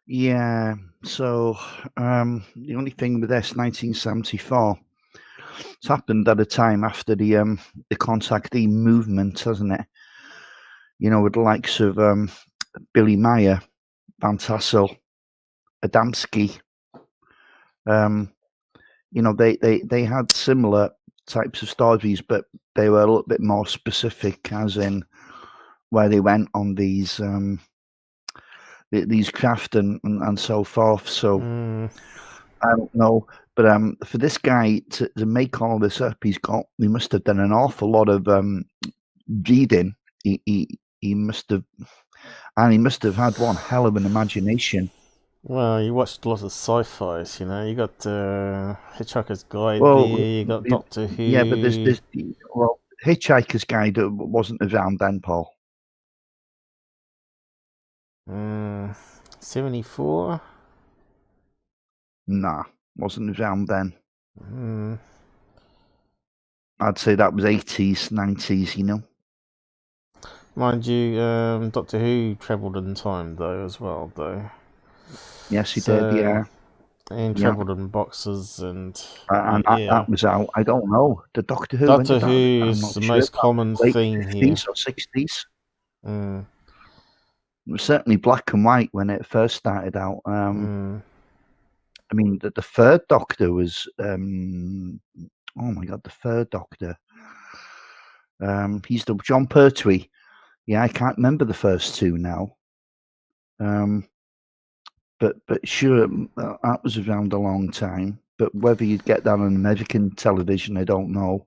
S2: Yeah, so the only thing with this, 1974, it's happened at a time after the contactee movement, hasn't it? You know, with the likes of Billy Meyer, Van Tassel, Adamski. You know, they had similar types of stories, but they were a little bit more specific, as in where they went on these craft and so forth. So I don't know, but for this guy to make all this up, he must have done an awful lot of reading. He must have, and he must have had one hell of an imagination.
S1: Well, you watched a lot of sci-fis, you know. You got Hitchhiker's Guide
S2: Well,
S1: there, you got Doctor Who.
S2: Yeah, but there's Hitchhiker's Guide wasn't around then, Paul.
S1: 74?
S2: Nah, wasn't around then. I'd say that was 80s, 90s, you know.
S1: Mind you, Doctor Who travelled in time though as well though.
S2: Yes, he did. Yeah,
S1: and
S2: yeah.
S1: travelled in boxes and
S2: And
S1: yeah.
S2: that was out. I don't know. The Doctor Who. When
S1: Doctor
S2: did that?
S1: Who
S2: I'm
S1: is
S2: not
S1: the
S2: sure.
S1: most common
S2: Late
S1: theme here.
S2: 50s or 60s.
S1: Mm.
S2: It was certainly black and white when it first started out. I mean, the third Doctor was. Oh my God, the third Doctor. He's the John Pertwee. Yeah, I can't remember the first two now. But sure, that was around a long time. But whether you'd get that on American television, I don't know.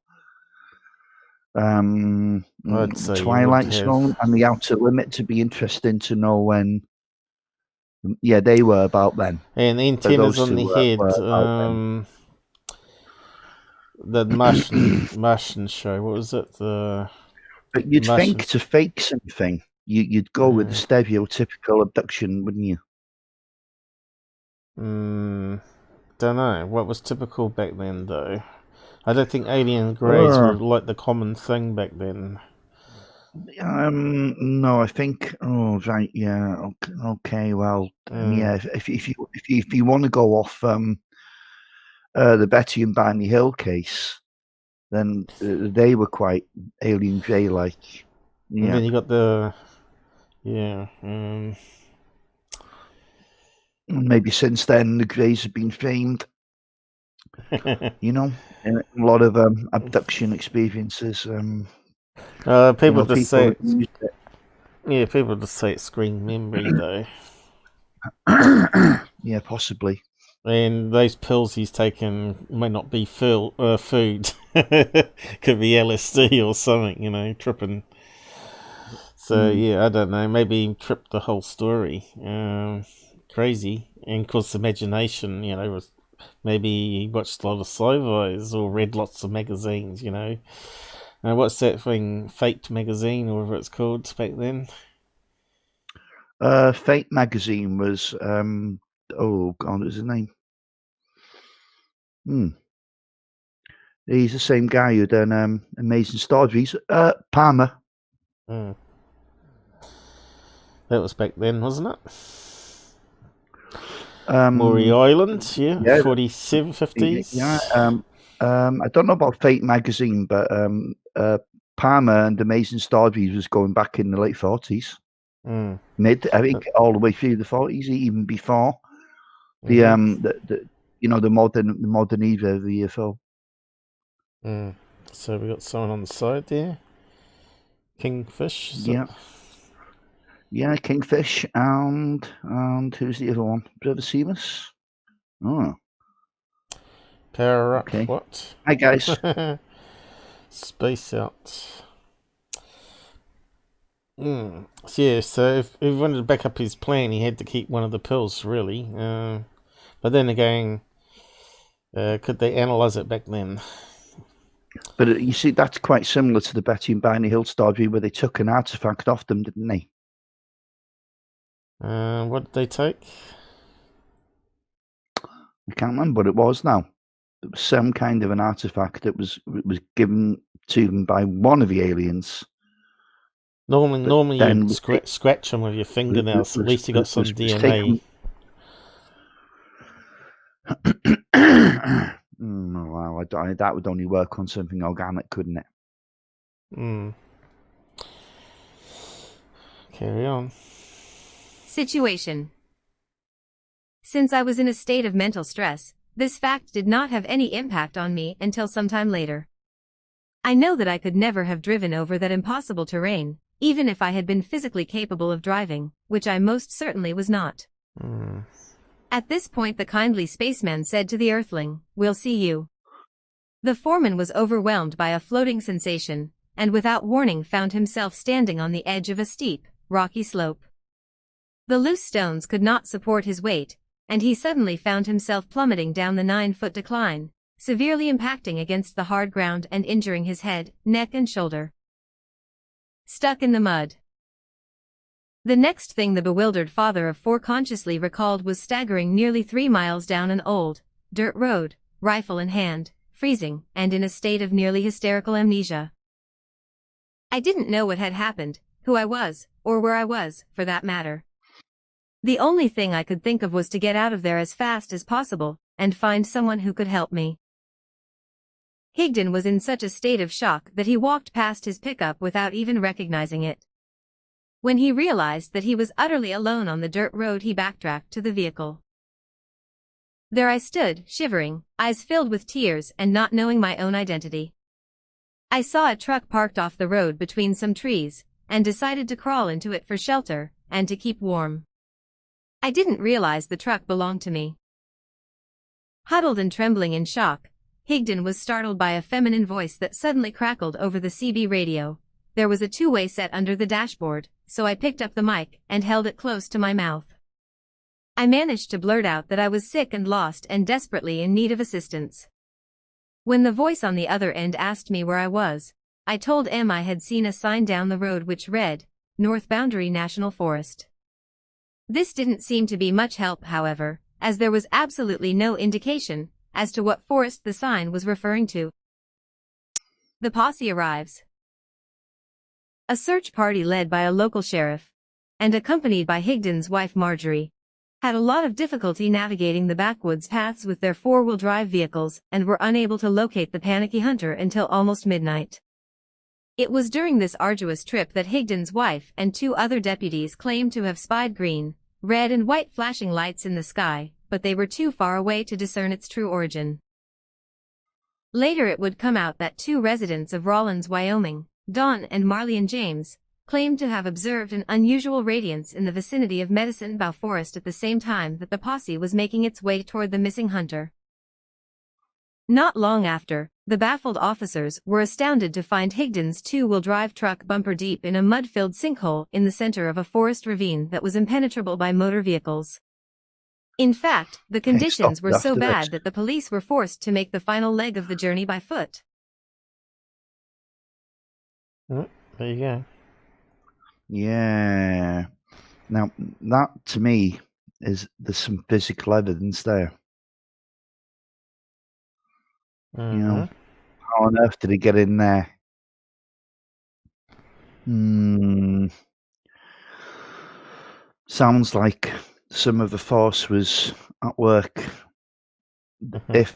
S1: I'd say
S2: Twilight
S1: you would
S2: Zone
S1: have.
S2: and The Outer Limits to be interesting to know when. Yeah, they were about then.
S1: And the antennas on the head. The Martian show. What was it?
S2: But you'd
S1: Martian.
S2: think to fake something, you'd go with the stereotypical abduction, wouldn't you?
S1: Don't know. What was typical back then, though? I don't think alien greys were like the common thing back then.
S2: No, I think. Oh, right, yeah. Okay, well, yeah. If you want to go off the Betty and Barney Hill case, then they were quite alien grey like. Yeah.
S1: And then you got the
S2: Maybe since then the greys have been framed. You know, in a lot of abduction experiences.
S1: People just say people just say it's screen memory though.
S2: Yeah, possibly.
S1: And those pills he's taken may not be food. Could be LSD or something, you know, tripping. So yeah, I don't know. Maybe he tripped the whole story. Crazy. And of course, imagination, you know, was maybe he watched a lot of sci-fis or read lots of magazines, you know. What's that thing, Fate magazine or whatever it's called back then?
S2: Fate magazine was oh god, what was his name? He's the same guy who done Amazing Stories. Palmer.
S1: That was back then, wasn't it? Maury Island, yeah, 47, 50s.
S2: Yeah. I don't know about Fate magazine, but Palmer and Amazing Stories was going back in the late 40s. Mid, I think, all the way through the 40s, even before the modern era of the UFO.
S1: So we got someone on the side there. Kingfish.
S2: Yeah, Kingfish, and who's the other one? Brother Seamus. Oh.
S1: Power up. Okay. What?
S2: Hi guys.
S1: Space out. So yeah, so if he wanted to back up his plan, he had to keep one of the pills, really. But then again, could they analyze it back then?
S2: But you see, that's quite similar to the Betty and Barney Hill story where they took an artifact off them, didn't they?
S1: What did they take?
S2: I can't remember what it was now. It was some kind of an artifact that was given to them by one of the aliens.
S1: Normally you scratch them with your fingernails. At least you got some DNA.
S2: Wow, that would only work on something organic, couldn't it?
S1: Carry on.
S3: Situation. Since I was in a state of mental stress, this fact did not have any impact on me until sometime later. I know that I could never have driven over that impossible terrain, even if I had been physically capable of driving, which I most certainly was not. At this point the kindly spaceman said to the Earthling, "We'll see you." The foreman was overwhelmed by a floating sensation, and without warning found himself standing on the edge of a steep, rocky slope. The loose stones could not support his weight, and he suddenly found himself plummeting down the 9-foot decline, severely impacting against the hard ground and injuring his head, neck and shoulder. Stuck in the mud. The next thing the bewildered father of 4 consciously recalled was staggering nearly 3 miles down an old, dirt road, rifle in hand, freezing, and in a state of nearly hysterical amnesia. I didn't know what had happened, who I was, or where I was, for that matter. The only thing I could think of was to get out of there as fast as possible, and find someone who could help me. Higdon was in such a state of shock that he walked past his pickup without even recognizing it. When he realized that he was utterly alone on the dirt road, he backtracked to the vehicle. There I stood, shivering, eyes filled with tears and not knowing my own identity. I saw a truck parked off the road between some trees, and decided to crawl into it for shelter, and to keep warm. I didn't realize the truck belonged to me. Huddled and trembling in shock, Higdon was startled by a feminine voice that suddenly crackled over the CB radio. There was a two-way set under the dashboard, so I picked up the mic and held it close to my mouth. I managed to blurt out that I was sick and lost and desperately in need of assistance. When the voice on the other end asked me where I was, I told him I had seen a sign down the road which read, North Boundary National Forest. This didn't seem to be much help, however, as there was absolutely no indication as to what forest the sign was referring to. The posse arrives. A search party led by a local sheriff, and accompanied by Higdon's wife Marjorie, had a lot of difficulty navigating the backwoods paths with their four-wheel drive vehicles and were unable to locate the panicky hunter until almost midnight. It was during this arduous trip that Higdon's wife and two other deputies claimed to have spied green, red and white flashing lights in the sky, but they were too far away to discern its true origin. Later it would come out that two residents of Rawlins, Wyoming, Don and Marlene James, claimed to have observed an unusual radiance in the vicinity of Medicine Bow Forest at the same time that the posse was making its way toward the missing hunter. Not long after, the baffled officers were astounded to find Higdon's two-wheel drive truck bumper deep in a mud-filled sinkhole in the center of a forest ravine that was impenetrable by motor vehicles. In fact, the conditions were so bad that the police were forced to make the final leg of the journey by foot.
S1: Oh, there you go.
S2: Yeah. Now, that to me there's some physical evidence there. You know, how on earth did he get in there? Sounds like some of the force was at work. If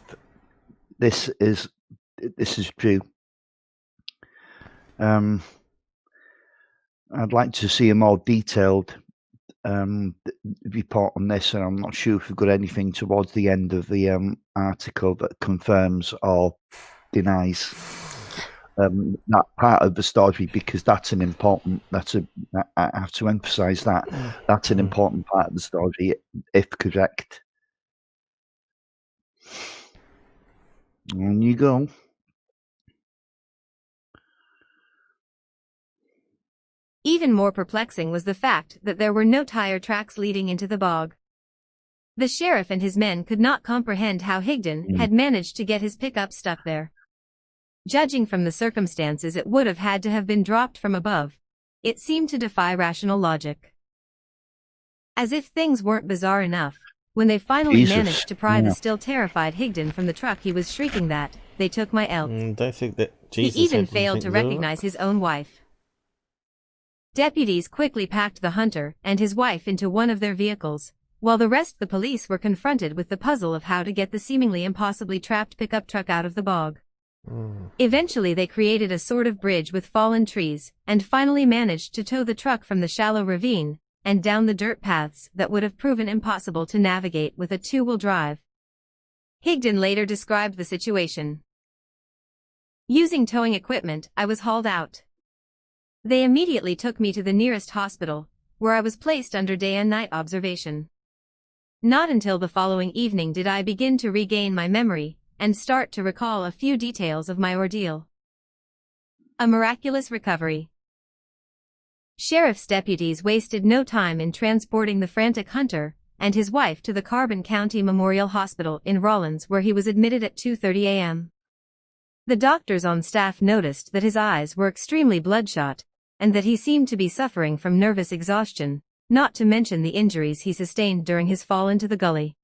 S2: this is true, I'd like to see a more detailed report on this, and I'm not sure if we've got anything towards the end of the article that confirms or denies that part of the story, because that's an important. I have to emphasise that that's an important part of the story, if correct. On you go.
S3: Even more perplexing was the fact that there were no tire tracks leading into the bog. The sheriff and his men could not comprehend how Higdon had managed to get his pickup stuck there. Judging from the circumstances, it would have had to have been dropped from above. It seemed to defy rational logic. As if things weren't bizarre enough, when they finally managed to pry the still terrified Higdon from the truck, he was shrieking that they took my elk.
S1: Don't think that
S3: Jesus he even failed to recognize his own wife. Deputies quickly packed the hunter and his wife into one of their vehicles, while the rest of the police were confronted with the puzzle of how to get the seemingly impossibly trapped pickup truck out of the bog. Eventually they created a sort of bridge with fallen trees, and finally managed to tow the truck from the shallow ravine and down the dirt paths that would have proven impossible to navigate with a two-wheel drive. Higdon later described the situation. Using towing equipment, I was hauled out. They immediately took me to the nearest hospital, where I was placed under day and night observation. Not until the following evening did I begin to regain my memory and start to recall a few details of my ordeal. A miraculous recovery. Sheriff's deputies wasted no time in transporting the frantic hunter and his wife to the Carbon County Memorial Hospital in Rawlins, where he was admitted at 2:30 a.m. The doctors on staff noticed that his eyes were extremely bloodshot, and that he seemed to be suffering from nervous exhaustion, not to mention the injuries he sustained during his fall into the gully.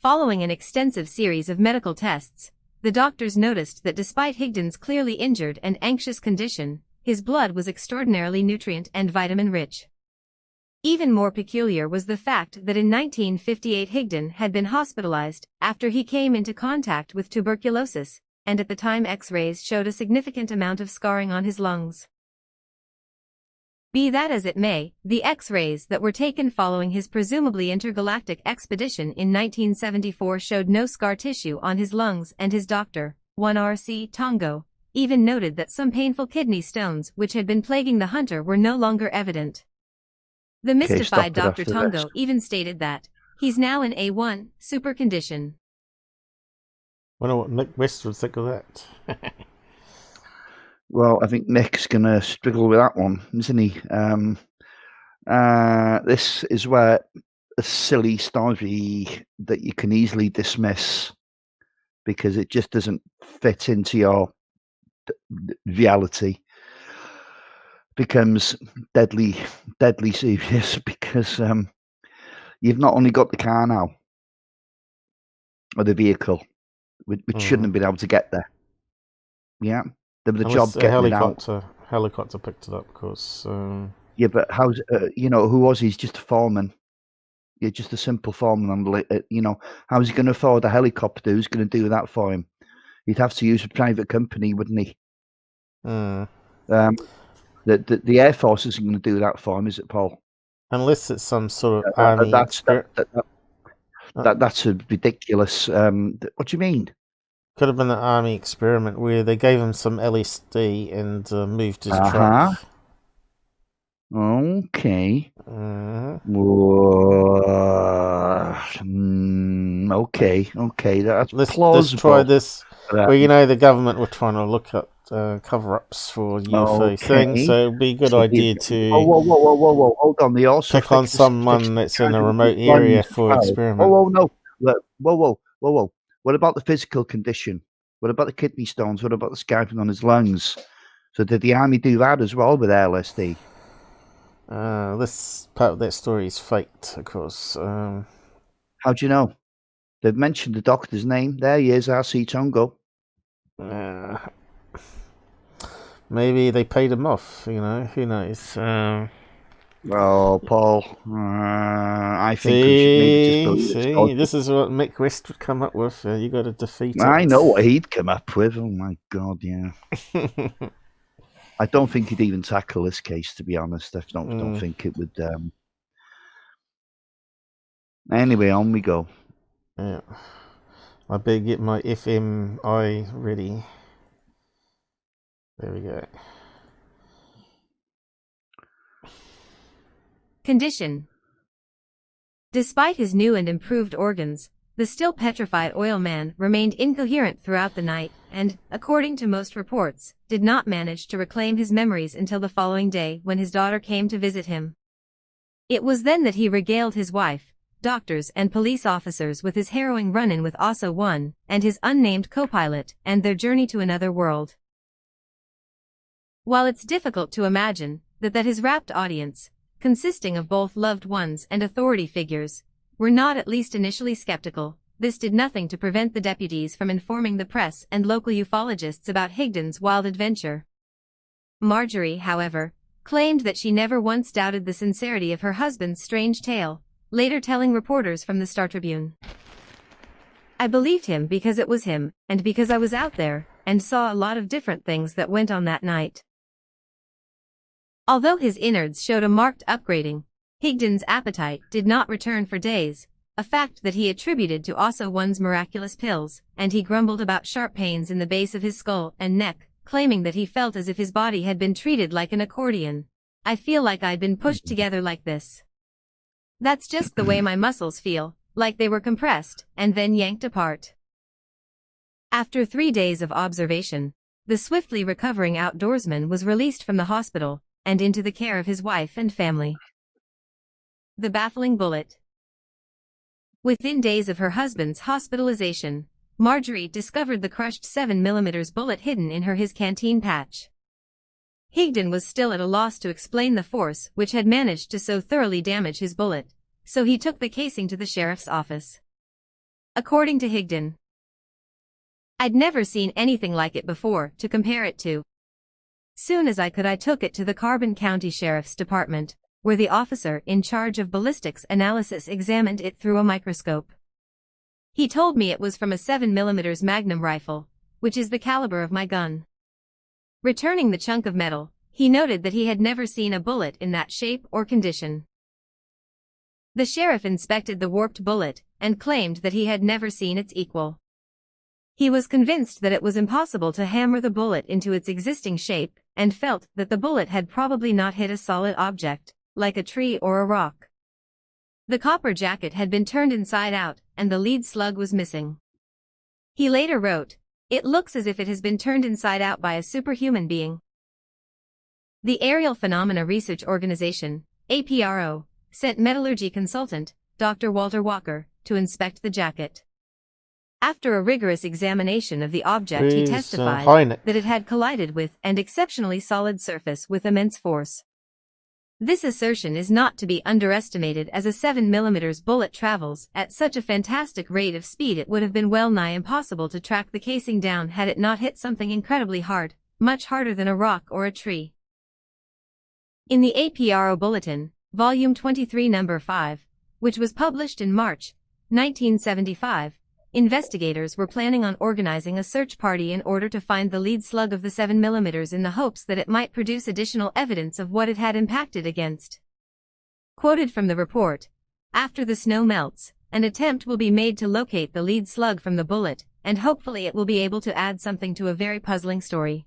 S3: Following an extensive series of medical tests, the doctors noticed that despite Higdon's clearly injured and anxious condition, his blood was extraordinarily nutrient and vitamin-rich. Even more peculiar was the fact that in 1958 Higdon had been hospitalized after he came into contact with tuberculosis, and at the time X-rays showed a significant amount of scarring on his lungs. Be that as it may, the X-rays that were taken following his presumably intergalactic expedition in 1974 showed no scar tissue on his lungs, and his doctor, RC Tongo, even noted that some painful kidney stones which had been plaguing the hunter were no longer evident. The mystified Dr. Tongo even stated that he's now in A1 super condition.
S1: Wonder what Nick West would think of that.
S2: Well, I think Nick's going to struggle with that one, isn't he? This is where a silly story that you can easily dismiss because it just doesn't fit into your reality becomes deadly serious because you've not only got the car now or the vehicle which shouldn't have been able to get there. Yeah, the job getting it out.
S1: Helicopter picked it up, of course.
S2: Yeah, but how's who was he? He's just a foreman. Yeah, just a simple foreman. How's he going to afford a helicopter? Who's going to do that for him? He'd have to use a private company, wouldn't he? The Air Force isn't going to do that for him, is it, Paul?
S1: Unless it's some sort of army.
S2: That's a ridiculous. What do you mean?
S1: Could have been an army experiment where they gave him some LSD and moved his truck.
S2: Okay. Okay. That's plausible.
S1: Let's try this. Well, the government were trying to look at cover-ups for UFO things, so it'd be a good idea to.
S2: Whoa! Hold on. They also
S1: pick on someone that's in a remote area for experiment.
S2: No! Whoa! What about the physical condition? What about the kidney stones? What about the scarring on his lungs? So did the army do that as well with LSD?
S1: This part of that story is faked, of course.
S2: How do you know? They've mentioned the doctor's name. There he is, RC Tongo.
S1: Maybe they paid him off, who knows?
S2: Well, Paul, I think we should maybe just believe
S1: this is what Mick West would come up with. You got to defeat it.
S2: I know what he'd come up with. Oh my God, yeah. I don't think he'd even tackle this case, to be honest. I don't think it would. Anyway, on we go.
S1: Yeah, I better get my FMI ready. There we go.
S3: Condition. Despite his new and improved organs, the still petrified oil man remained incoherent throughout the night and, according to most reports, did not manage to reclaim his memories until the following day when his daughter came to visit him. It was then that he regaled his wife, doctors and police officers with his harrowing run-in with OSO-1 and his unnamed co-pilot and their journey to another world. While it's difficult to imagine that his rapt audience, consisting of both loved ones and authority figures, were not at least initially skeptical, this did nothing to prevent the deputies from informing the press and local ufologists about Higdon's wild adventure. Marjorie, however, claimed that she never once doubted the sincerity of her husband's strange tale, later telling reporters from the Star Tribune, "I believed him because it was him, and because I was out there, and saw a lot of different things that went on that night." Although his innards showed a marked upgrading, Higdon's appetite did not return for days, a fact that he attributed to OSO-1's miraculous pills, and he grumbled about sharp pains in the base of his skull and neck, claiming that he felt as if his body had been treated like an accordion. "I feel like I'd been pushed together like this. That's just the way my muscles feel, like they were compressed, and then yanked apart." After 3 days of observation, the swiftly recovering outdoorsman was released from the hospital and into the care of his wife and family. The baffling bullet. Within days of her husband's hospitalization, Marjorie discovered the crushed 7mm bullet hidden in his canteen patch. Higdon was still at a loss to explain the force which had managed to so thoroughly damage his bullet, so he took the casing to the sheriff's office. According to Higdon, "I'd never seen anything like it before to compare it to. Soon as I could, I took it to the Carbon County Sheriff's Department, where the officer in charge of ballistics analysis examined it through a microscope. He told me it was from a 7mm Magnum rifle, which is the caliber of my gun. Returning the chunk of metal, he noted that he had never seen a bullet in that shape or condition. The sheriff inspected the warped bullet and claimed that he had never seen its equal. He was convinced that it was impossible to hammer the bullet into its existing shape and felt that the bullet had probably not hit a solid object, like a tree or a rock. The copper jacket had been turned inside out and the lead slug was missing. He later wrote, "It looks as if it has been turned inside out by a superhuman being." The Aerial Phenomena Research Organization, APRO, sent metallurgy consultant, Dr. Walter Walker, to inspect the jacket. After a rigorous examination of the object, he testified that it had collided with an exceptionally solid surface with immense force. This assertion is not to be underestimated, as a 7mm bullet travels at such a fantastic rate of speed it would have been well nigh impossible to track the casing down had it not hit something incredibly hard, much harder than a rock or a tree. In the APRO Bulletin, Volume 23 No. 5, which was published in March 1975, investigators were planning on organizing a search party in order to find the lead slug of the 7mm in the hopes that it might produce additional evidence of what it had impacted against. Quoted from the report, "After the snow melts, an attempt will be made to locate the lead slug from the bullet, and hopefully it will be able to add something to a very puzzling story."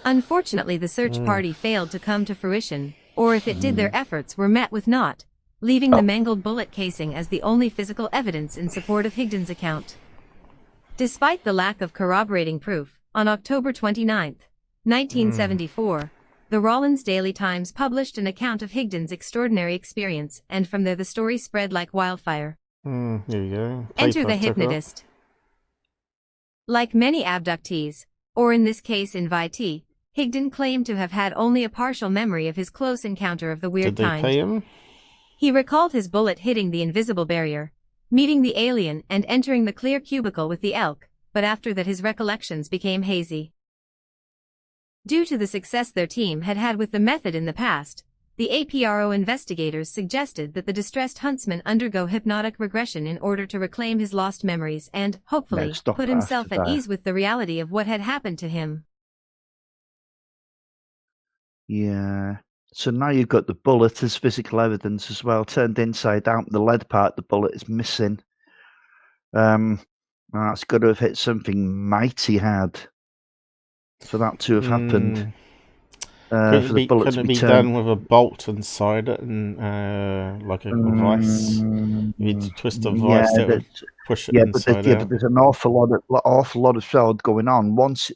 S3: Unfortunately, the search party failed to come to fruition, or if it did, their efforts were met with naught, leaving the mangled bullet casing as the only physical evidence in support of Higdon's account. Despite the lack of corroborating proof, on October 29, 1974, the Rawlins Daily Times published an account of Higdon's extraordinary experience, and from there the story spread like wildfire.
S1: Here you go.
S3: Enter the hypnotist. Like many abductees, or in this case invitee, Higdon claimed to have had only a partial memory of his close encounter of the weird kind.
S1: Did they pay him?
S3: He recalled his bullet hitting the invisible barrier, meeting the alien and entering the clear cubicle with the elk, but after that his recollections became hazy. Due to the success their team had had with the method in the past, the APRO investigators suggested that the distressed huntsman undergo hypnotic regression in order to reclaim his lost memories and, hopefully, put himself at ease with the reality of what had happened to him.
S2: Yeah. So now you've got the bullet as physical evidence as well, turned inside out. The lead part of the bullet is missing. That's got to have hit something mighty hard for that to have happened.
S1: Couldn't it be done with a bolt inside it and like a vice? You twist a vice that would push it inside out.
S2: But there's an awful lot of fraud going on. Once,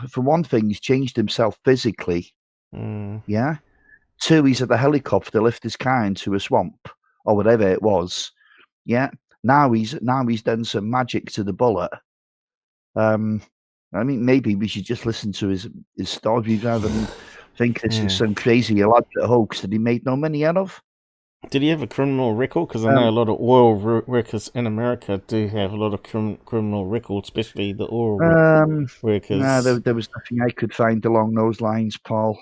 S2: for one thing, he's changed himself physically. Yeah. Two, he's at the helicopter lift his car into a swamp or whatever it was. Yeah. Now he's done some magic to the bullet. I mean, maybe we should just listen to his story rather than think this is some crazy elaborate hoax that he made no money out of.
S1: Did he have a criminal record? Because I know a lot of oil workers in America do have a lot of criminal records, especially the oil workers.
S2: No, there was nothing I could find along those lines, Paul.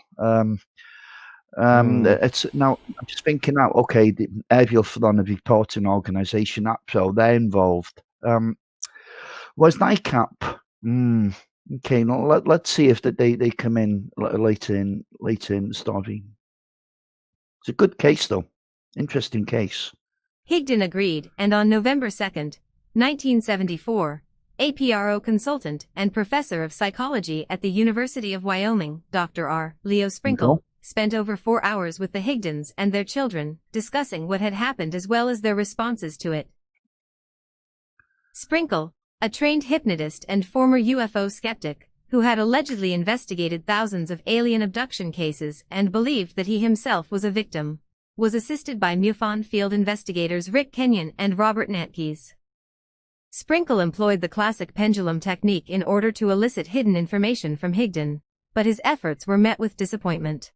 S2: It's now I'm just thinking out. Okay, the Aerial Phenomena Reporting Organization, APRO, they're involved. Where's NICAP? Okay, let's see if they come in later in the story. It's a good case, though. Interesting case.
S3: Higdon agreed, and on November 2, 1974, APRO consultant and professor of psychology at the University of Wyoming, Dr. R. Leo Sprinkle, spent over 4 hours with the Higdons and their children, discussing what had happened as well as their responses to it. Sprinkle, a trained hypnotist and former UFO skeptic, who had allegedly investigated thousands of alien abduction cases and believed that he himself was a victim, was assisted by MUFON field investigators Rick Kenyon and Robert Natkees. Sprinkle employed the classic pendulum technique in order to elicit hidden information from Higdon, but his efforts were met with disappointment.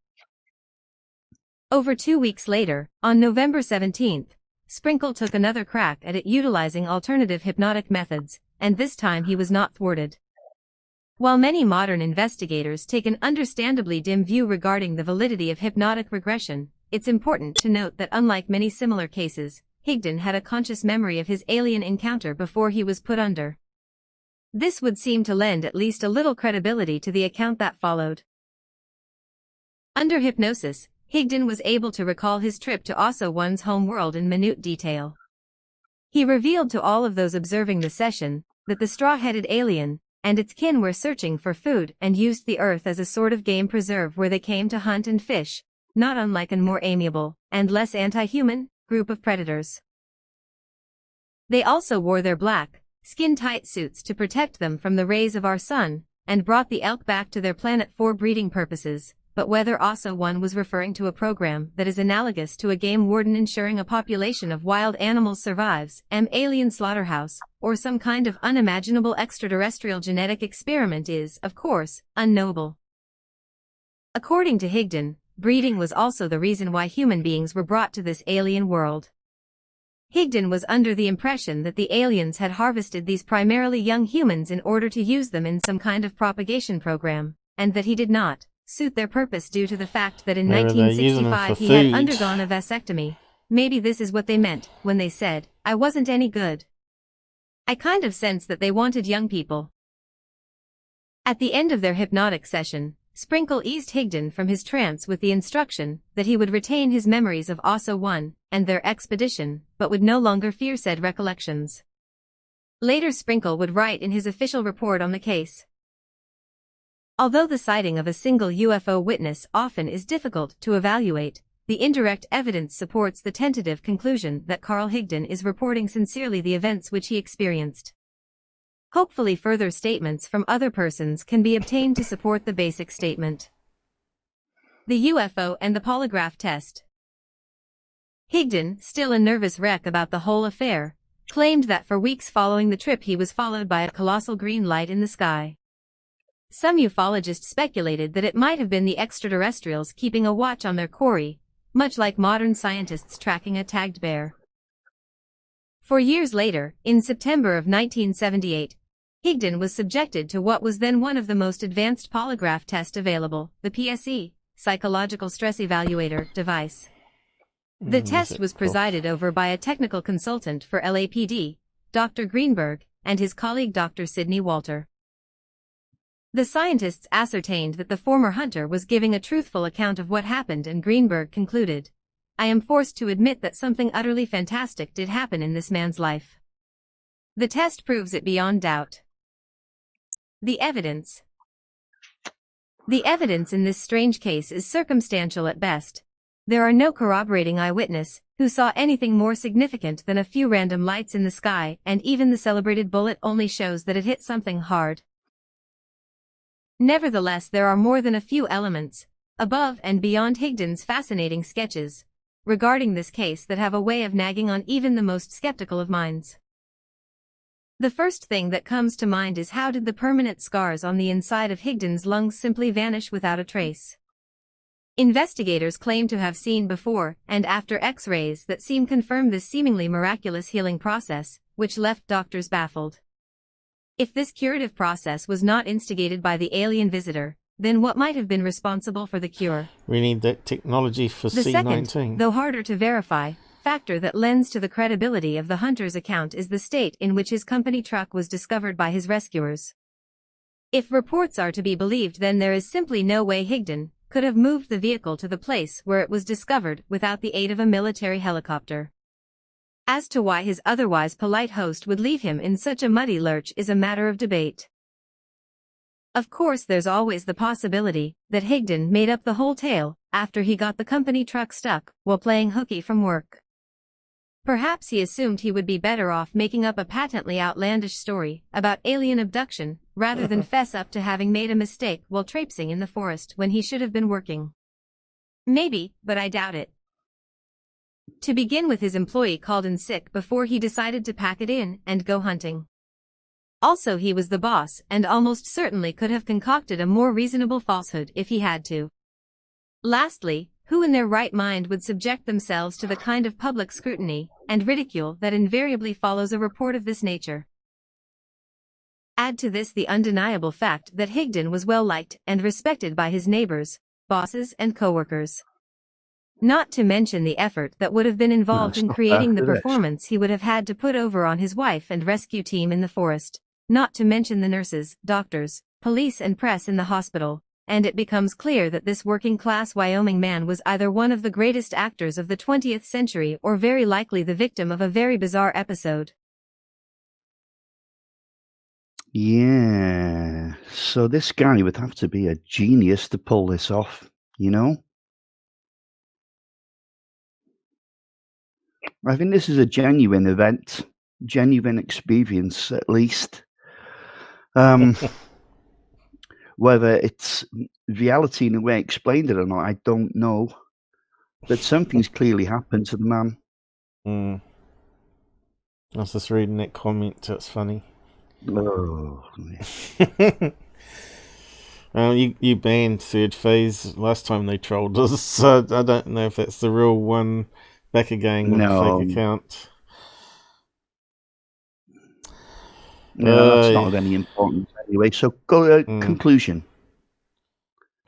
S3: Over 2 weeks later, on November 17th, Sprinkle took another crack at it utilizing alternative hypnotic methods, and this time he was not thwarted. While many modern investigators take an understandably dim view regarding the validity of hypnotic regression, it's important to note that unlike many similar cases, Higdon had a conscious memory of his alien encounter before he was put under. This would seem to lend at least a little credibility to the account that followed. Under hypnosis, Higdon was able to recall his trip to OSO-1's homeworld in minute detail. He revealed to all of those observing the session that the straw-headed alien and its kin were searching for food and used the earth as a sort of game preserve where they came to hunt and fish, not unlike a more amiable and less anti-human group of predators. They also wore their black, skin-tight suits to protect them from the rays of our sun, and brought the elk back to their planet for breeding purposes, but whether OSO-1 was referring to a program that is analogous to a game warden ensuring a population of wild animals survives, alien slaughterhouse, or some kind of unimaginable extraterrestrial genetic experiment is, of course, unknowable. According to Higdon, breeding was also the reason why human beings were brought to this alien world. Higdon was under the impression that the aliens had harvested these primarily young humans in order to use them in some kind of propagation program, and that he did not suit their purpose due to the fact that in
S1: Maybe they're using
S3: 1965
S1: them
S3: he
S1: for
S3: had
S1: food.
S3: undergone a vasectomy. Maybe this is what they meant when they said, "I wasn't any good." I kind of sense that they wanted young people. At the end of their hypnotic session, Sprinkle eased Higdon from his trance with the instruction that he would retain his memories of OSO-1 and their expedition, but would no longer fear said recollections. Later Sprinkle would write in his official report on the case. Although the sighting of a single UFO witness often is difficult to evaluate, the indirect evidence supports the tentative conclusion that Carl Higdon is reporting sincerely the events which he experienced. Hopefully further statements from other persons can be obtained to support the basic statement. The UFO and the polygraph test. Higdon, still a nervous wreck about the whole affair, claimed that for weeks following the trip he was followed by a colossal green light in the sky. Some ufologists speculated that it might have been the extraterrestrials keeping a watch on their quarry, much like modern scientists tracking a tagged bear. 4 years later, in September of 1978, Higdon was subjected to what was then one of the most advanced polygraph tests available, the PSE, Psychological Stress Evaluator, device. The test was presided over by a technical consultant for LAPD, Dr. Greenberg, and his colleague Dr. Sidney Walter. The scientists ascertained that the former hunter was giving a truthful account of what happened, and Greenberg concluded, "I am forced to admit that something utterly fantastic did happen in this man's life." The test proves it beyond doubt. The evidence. The evidence in this strange case is circumstantial at best. There are no corroborating eyewitness who saw anything more significant than a few random lights in the sky, and even the celebrated bullet only shows that it hit something hard. Nevertheless, there are more than a few elements, above and beyond Higdon's fascinating sketches, regarding this case that have a way of nagging on even the most skeptical of minds. The first thing that comes to mind is how did the permanent scars on the inside of Higdon's lungs simply vanish without a trace? Investigators claim to have seen before and after X-rays that seem confirm this seemingly miraculous healing process, which left doctors baffled. If this curative process was not instigated by the alien visitor, then what might have been responsible for the cure?
S1: We need that technology for
S3: The
S1: C-19.
S3: second, though harder to verify, factor that lends to the credibility of the hunter's account is the state in which his company truck was discovered by his rescuers. If reports are to be believed, then there is simply no way Higdon could have moved the vehicle to the place where it was discovered without the aid of a military helicopter. As to why his otherwise polite host would leave him in such a muddy lurch is a matter of debate. Of course, there's always the possibility that Higdon made up the whole tale after he got the company truck stuck while playing hooky from work. Perhaps he assumed he would be better off making up a patently outlandish story about alien abduction rather than fess up to having made a mistake while traipsing in the forest when he should have been working. Maybe, but I doubt it. To begin with, his employee called in sick before he decided to pack it in and go hunting. Also, he was the boss and almost certainly could have concocted a more reasonable falsehood if he had to. Lastly, who in their right mind would subject themselves to the kind of public scrutiny and ridicule that invariably follows a report of this nature? Add to this the undeniable fact that Higdon was well liked and respected by his neighbors, bosses, and coworkers. Not to mention the effort that would have been involved in creating the performance he would have had to put over on his wife and rescue team in the forest. Not to mention the nurses, doctors, police, and press in the hospital. And it becomes clear that this working-class Wyoming man was either one of the greatest actors of the 20th century or very likely the victim of a very bizarre episode.
S2: Yeah, so this guy would have to be a genius to pull this off, you know? I think this is a genuine event, genuine experience at least. Whether it's reality in the way I explained it or not, I don't know. But something's clearly happened to the man.
S1: I was just reading that comment, it's funny.
S2: Oh.
S1: You banned Third Phase last time they trolled us, so I don't know if that's the real one back again with a fake account.
S2: No, that's not of any importance anyway. So go conclusion.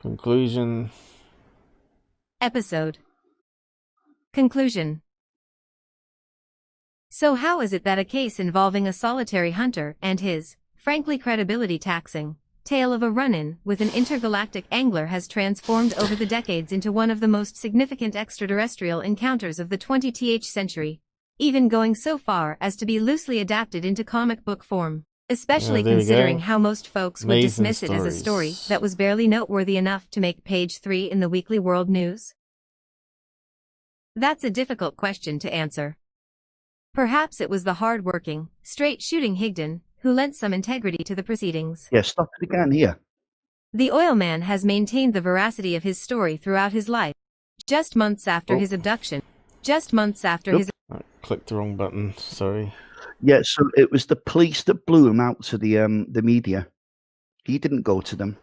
S1: Conclusion.
S3: Episode. Conclusion. So how is it that a case involving a solitary hunter and his, frankly credibility-taxing, tale of a run-in with an intergalactic angler has transformed over the decades into one of the most significant extraterrestrial encounters of the 20th century, even going so far as to be loosely adapted into comic book form, especially considering how most folks would dismiss it as a story that was barely noteworthy enough to make page 3 in the Weekly World News? That's a difficult question to answer. Perhaps it was the hard-working, straight-shooting Higdon who lent some integrity to the proceedings.
S2: Yeah, stop it again here.
S3: The oil man has maintained the veracity of his story throughout his life. Just months after his abduction. Just months after his...
S1: I clicked the wrong button, sorry.
S2: Yeah, so it was the police that blew him out to the media. He didn't go to them.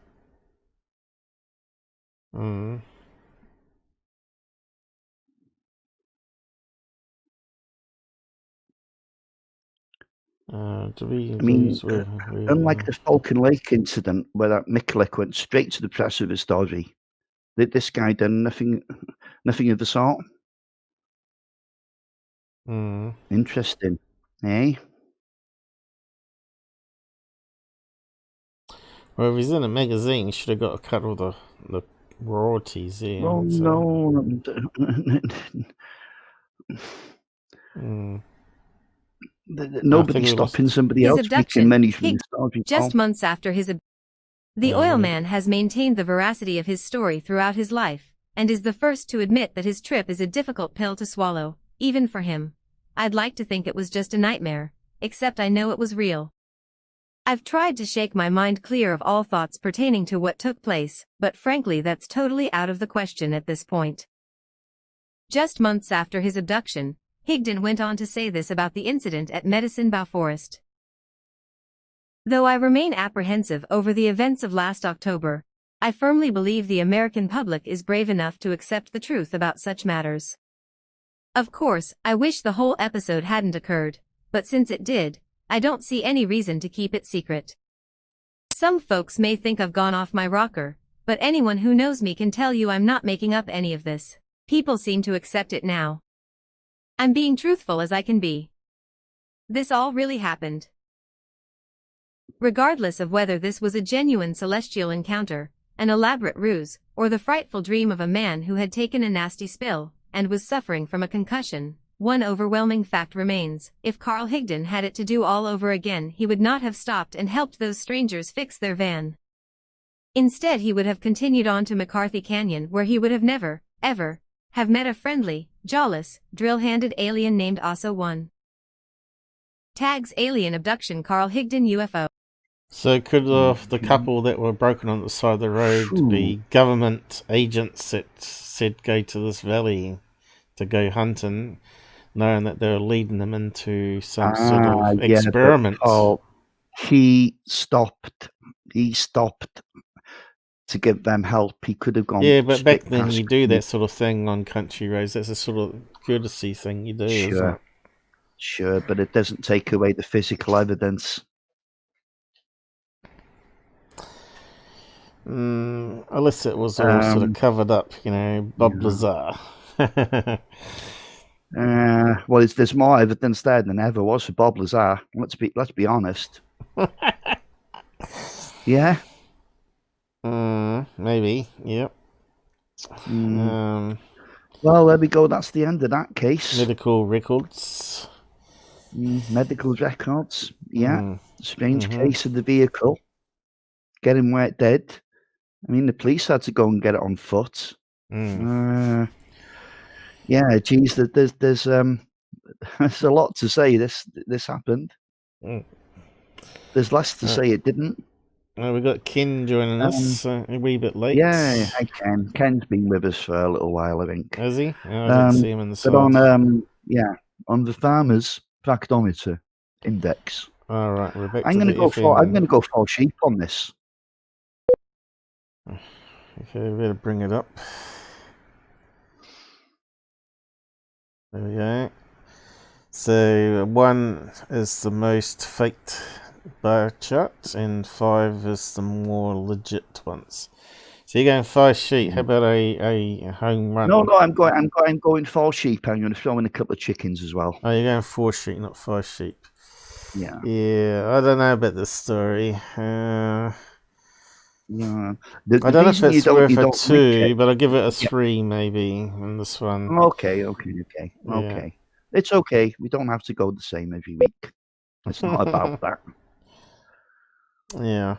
S2: Unlike the Falcon Lake incident where that Mikulek went straight to the press with his story, this guy done nothing of the sort. Interesting, eh?
S1: Well, if he's in a magazine, he should have got a cut of the royalties there.
S2: Oh, no. Nobody's stopping somebody else making money from the story.
S3: Just months after his the oil man has maintained the veracity of his story throughout his life, and is the first to admit that his trip is a difficult pill to swallow, even for him. I'd like to think it was just a nightmare, except I know it was real. I've tried to shake my mind clear of all thoughts pertaining to what took place, but frankly that's totally out of the question at this point. Just months after his abduction, Higdon went on to say this about the incident at Medicine Bow Forest. Though I remain apprehensive over the events of last October, I firmly believe the American public is brave enough to accept the truth about such matters. Of course, I wish the whole episode hadn't occurred, but since it did, I don't see any reason to keep it secret. Some folks may think I've gone off my rocker, but anyone who knows me can tell you I'm not making up any of this. People seem to accept it now. I'm being truthful as I can be. This all really happened. Regardless of whether this was a genuine celestial encounter, an elaborate ruse, or the frightful dream of a man who had taken a nasty spill and was suffering from a concussion, one overwhelming fact remains: if Carl Higdon had it to do all over again, he would not have stopped and helped those strangers fix their van. Instead, he would have continued on to McCarthy Canyon, where he would have never, ever, have met a friendly, jawless, drill-handed alien named OSO-1. Tags alien abduction Carl Higdon UFO.
S1: So could the couple that were broken on the side of the road be government agents that said go to this valley to go hunting, knowing that they were leading them into some sort of experiment?
S2: He stopped to give them help. He could have gone.
S1: Yeah, but back then you do that sort of thing on country roads. That's a sort of courtesy thing you do, isn't it?
S2: Sure, but it doesn't take away the physical evidence.
S1: Unless it was all sort of covered up, you know, Bob Lazar.
S2: Well, there's more evidence there than ever was for Bob Lazar. Let's be honest. Yeah.
S1: Maybe. Yep.
S2: Well, there we go. That's the end of that case.
S1: Medical records.
S2: Medical records. Yeah. Strange case of the vehicle. Getting where it did. I mean, the police had to go and get it on foot. Yeah, geez, there's there's a lot to say. This happened. There's less to say it didn't.
S1: We've got Ken joining us a wee bit late.
S2: Yeah, hi Ken. Ken's been with us for a little while, I think.
S1: Has he? I didn't see him in the side.
S2: But on the farmer's factometer index.
S1: All right, we're back.
S2: I'm going to go for sheep on this.
S1: Okay, we better bring it up. There we go. So 1 is the most faked bar chart, and 5 is the more legit ones. So you're going 5 sheep. How about a home run?
S2: No, I'm going 4 sheep. I'm going to throw in a couple of chickens as well.
S1: Oh, you're going 4 sheep, not 5 sheep.
S2: Yeah.
S1: Yeah, I don't know about this story.
S2: Yeah.
S1: I don't know if it's worth a 2, but I'll give it a 3 maybe in this one.
S2: Okay. It's okay. We don't have to go the same every week. It's not about that.
S1: Yeah.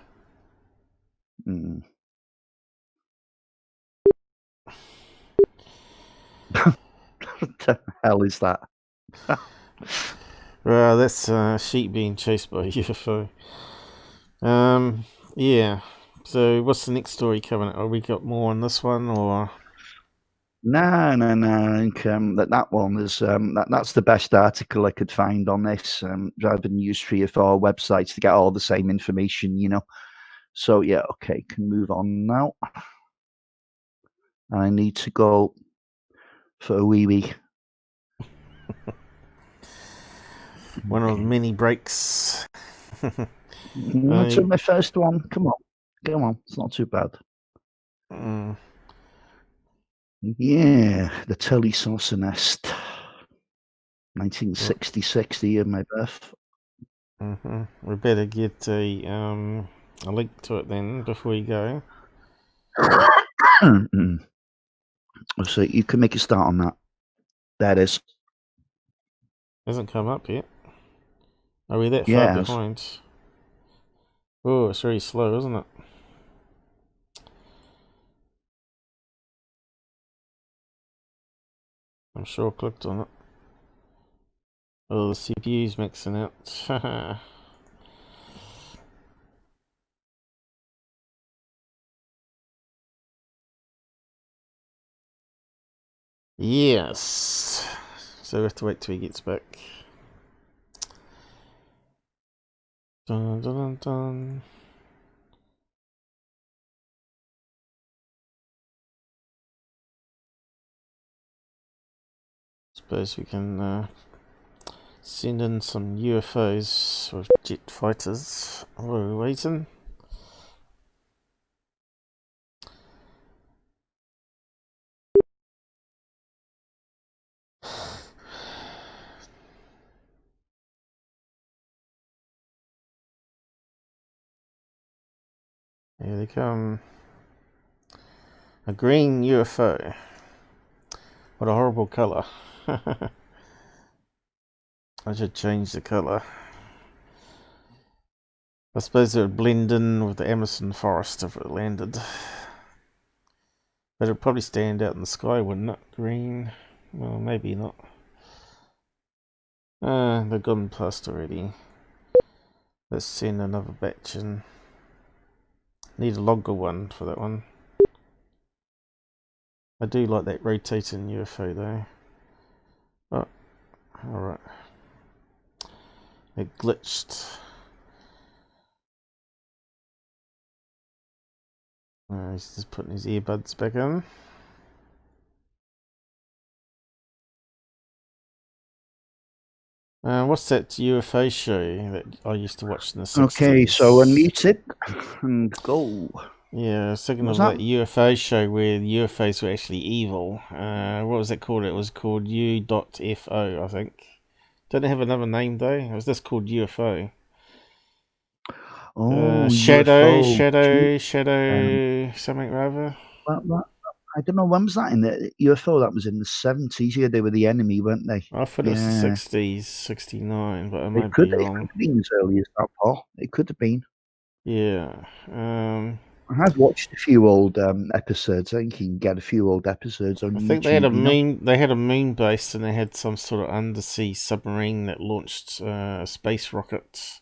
S2: What the hell is that?
S1: Well, that's sheep being chased by a UFO. Yeah. So what's the next story coming up? Have we got more on this one, or?
S2: No. I think that one is that's the best article I could find on this. Rather than use 3 or 4 websites to get all the same information, you know. So yeah, okay, can move on now. I need to go for a wee.
S1: One of the many breaks.
S2: That's my first one. Come on, it's not too bad. Yeah, the Tully saucer nest, 1966, the year of my birth.
S1: We better get a link to it then before you go.
S2: So you can make a start on that. There it is.
S1: Hasn't come up yet. Are we that far behind? Oh, it's very slow, isn't it? I'm sure I clicked on it. Oh, the CPU's mixing out. Yes. So we have to wait till he gets back. Dun, dun, dun, dun. Suppose we can send in some UFOs with jet fighters while we're waiting. Here they come. A green UFO. What a horrible colour. I should change the colour. I suppose it would blend in with the Amazon forest if it landed. But it would probably stand out in the sky, wouldn't it? Green. Well, maybe not. They've gone past already. Let's send another batch in. Need a longer one for that one. I do like that rotating UFO though. Oh, alright. It glitched. He's just putting his earbuds back in. What's that UFO show that I used to watch in the 60s?
S2: Okay, so unmute it and go.
S1: Yeah, I was thinking
S2: What's
S1: of
S2: that?
S1: that UFO show where UFOs were actually evil. What was it called? It was called U.FO, I think. Don't they have another name though? It was just called UFO.
S2: Oh, UFO. Um,
S1: Shadow, something rather.
S2: that, I don't know, when was that in the UFO? That was in the 70s. Yeah, they were the enemy, weren't they?
S1: I thought it was the
S2: Yeah.
S1: 60s, 69, but I
S2: It
S1: might
S2: could,
S1: be
S2: it could
S1: wrong.
S2: have been as early as that, Paul. It could have been.
S1: Yeah.
S2: I have watched a few old episodes. I think you can get a few old episodes on
S1: I think they had
S2: YouTube,
S1: a moon. They had a moon base, and they had some sort of undersea submarine that launched space rockets.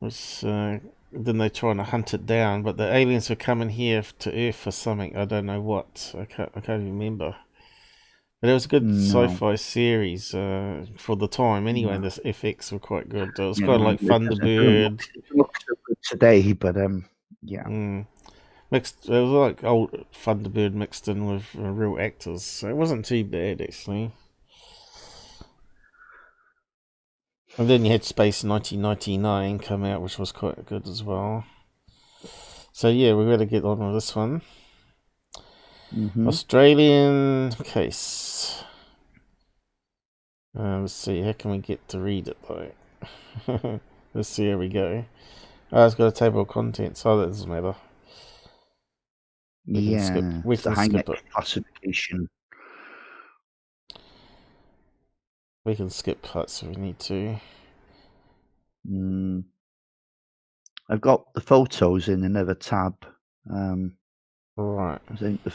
S1: Was then they trying to hunt it down, but the aliens were coming here to Earth for something. I don't know what. I can't remember. But it was a good
S2: No.
S1: sci-fi series for the time. Anyway,
S2: No.
S1: the FX were quite good. It was
S2: Yeah,
S1: kind of like Thunderbird.
S2: it doesn't look so good today, but yeah.
S1: Mixed. It was like old Thunderbird mixed in with real actors. So it wasn't too bad actually. And then you had Space 1999 come out, which was quite good as well. So yeah, we better get on with this one. Australian case. Let's see, how can we get to read it though? Let's see, here we go. Oh, it's got a table of contents. Oh, that doesn't matter. We can skip. We
S2: It's the
S1: can skip
S2: Higdon
S1: it.
S2: classification.
S1: We can skip parts if we need to.
S2: I've got the photos in another tab.
S1: Right.
S2: I think the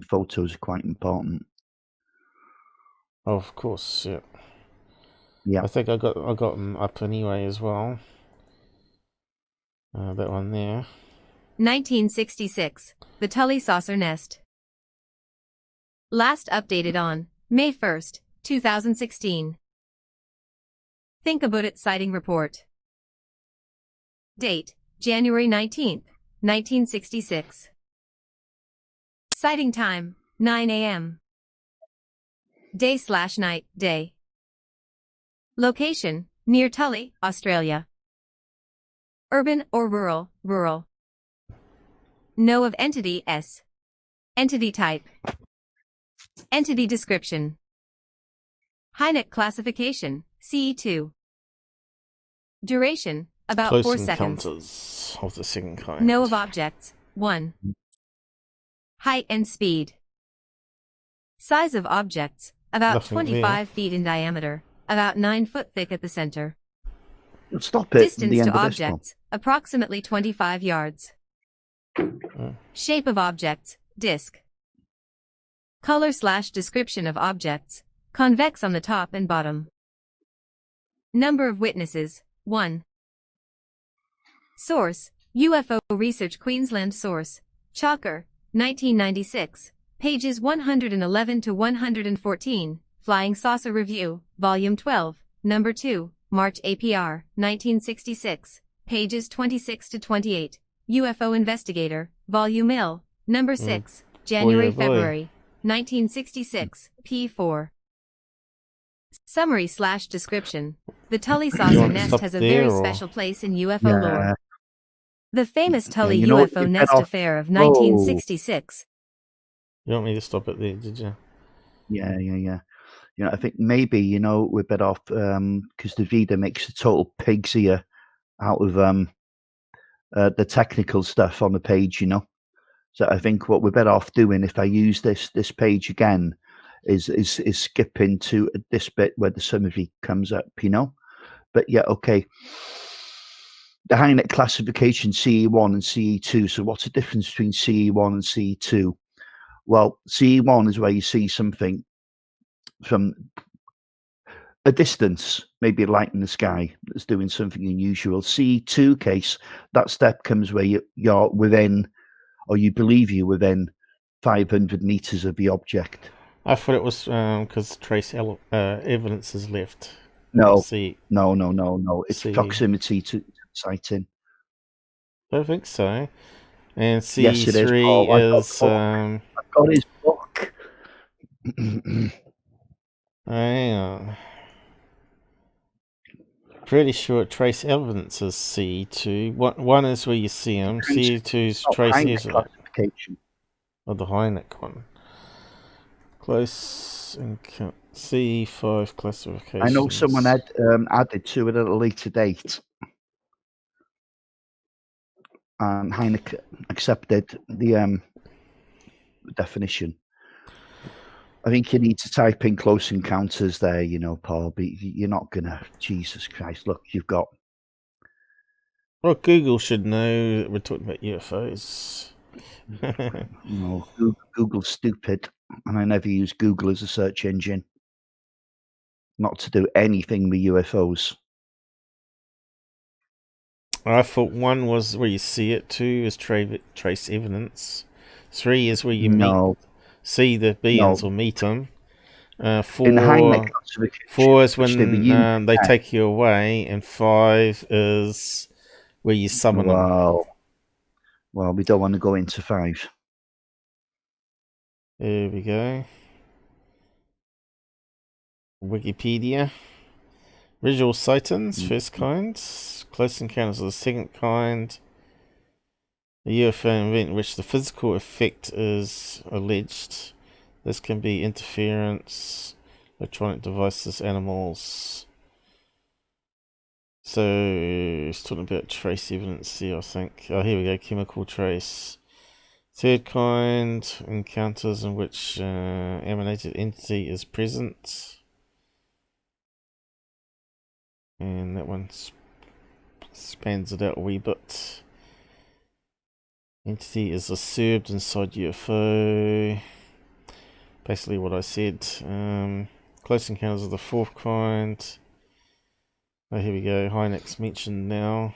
S2: photos are quite important.
S1: Oh, of course, yeah.
S2: Yeah.
S1: I think I got them up anyway as well. That one there.
S3: 1966. The Tully saucer nest. Last updated on May 1st, 2016. Think About It sighting report. Date, January 19th, 1966. Sighting time, 9 a.m. Day/night, day. Location, near Tully, Australia. Urban or rural, rural. Know of entity S. Entity type. Entity description. Higdon classification, CE2. Duration, about
S1: Close
S3: 4 seconds.
S1: encounters of the second kind.
S3: Know of objects, 1. Height and speed. Size of objects, about
S1: Nothing
S3: 25 feet in diameter, about 9 foot thick at the center.
S2: Stop it.
S3: Distance
S2: the end
S3: to
S2: of this one.
S3: objects, approximately 25 yards. Shape of objects, disc. Color/description of objects, convex on the top and bottom. Number of witnesses, 1. Source, UFO Research Queensland. Source, Chalker, 1996, pages 111 to 114, Flying Saucer Review, Volume 12, Number 2, March APR, 1966, pages 26 to 28, UFO Investigator, Volume L, Number 6, January-February, 1966, P4. Summary/description. The Tully saucer nest has a very special place in UFO lore. The famous Tully UFO nest affair of 1966.
S1: You want me to stop it there, did you?
S2: Yeah. You know, I think maybe, we're better off, because the Vida makes a total pig's ear out of the technical stuff on the page, So I think what we're better off doing, if I use this page again, is skipping to this bit where the summary comes up, But yeah, okay. The Higdon classification, CE1 and CE2. So what's the difference between CE1 and CE2? Well, CE1 is where you see something from a distance, maybe a light in the sky that's doing something unusual. CE2 case, that step comes where you're within, or you believe you're within 500 meters of the object.
S1: I thought it was because trace evidence is left.
S2: No.
S1: See.
S2: No. It's proximity to sighting.
S1: I don't think so. And C3
S2: yes, it is. Paul.
S1: I've
S2: got his book.
S1: Hang on. Pretty sure trace evidence is C2. One is where you see them. C2 is trace evidence.
S2: Classification.
S1: Or the Hynek one. Close encounter. C5 classification.
S2: I know someone had added to it at a later date. And Hynek accepted the definition. I think you need to type in close encounters there, you know, Paul. But you're not gonna. Jesus Christ! Look, you've got.
S1: Well, Google should know that we're talking about UFOs.
S2: No, Google's stupid, and I never use Google as a search engine. Not to do anything with UFOs.
S1: I thought 1 was where you see it, 2 is trace evidence, 3 is where you see the beings or meet them. 4 is when they take you away, and 5 is where you summon them.
S2: Well, we don't want to go into 5.
S1: There we go. Wikipedia. Visual sightings, first kind. Close encounters of the second kind. A UFO event in which the physical effect is alleged. This can be interference, electronic devices, animals. So, it's talking about trace evidence here, I think. Oh, here we go, chemical trace. Third kind, encounters in which emanated entity is present. And that one spans it out a wee bit. Entity is observed inside UFO. Basically what I said. Close encounters of the fourth kind. Oh, here we go. Hynek's mentioned now.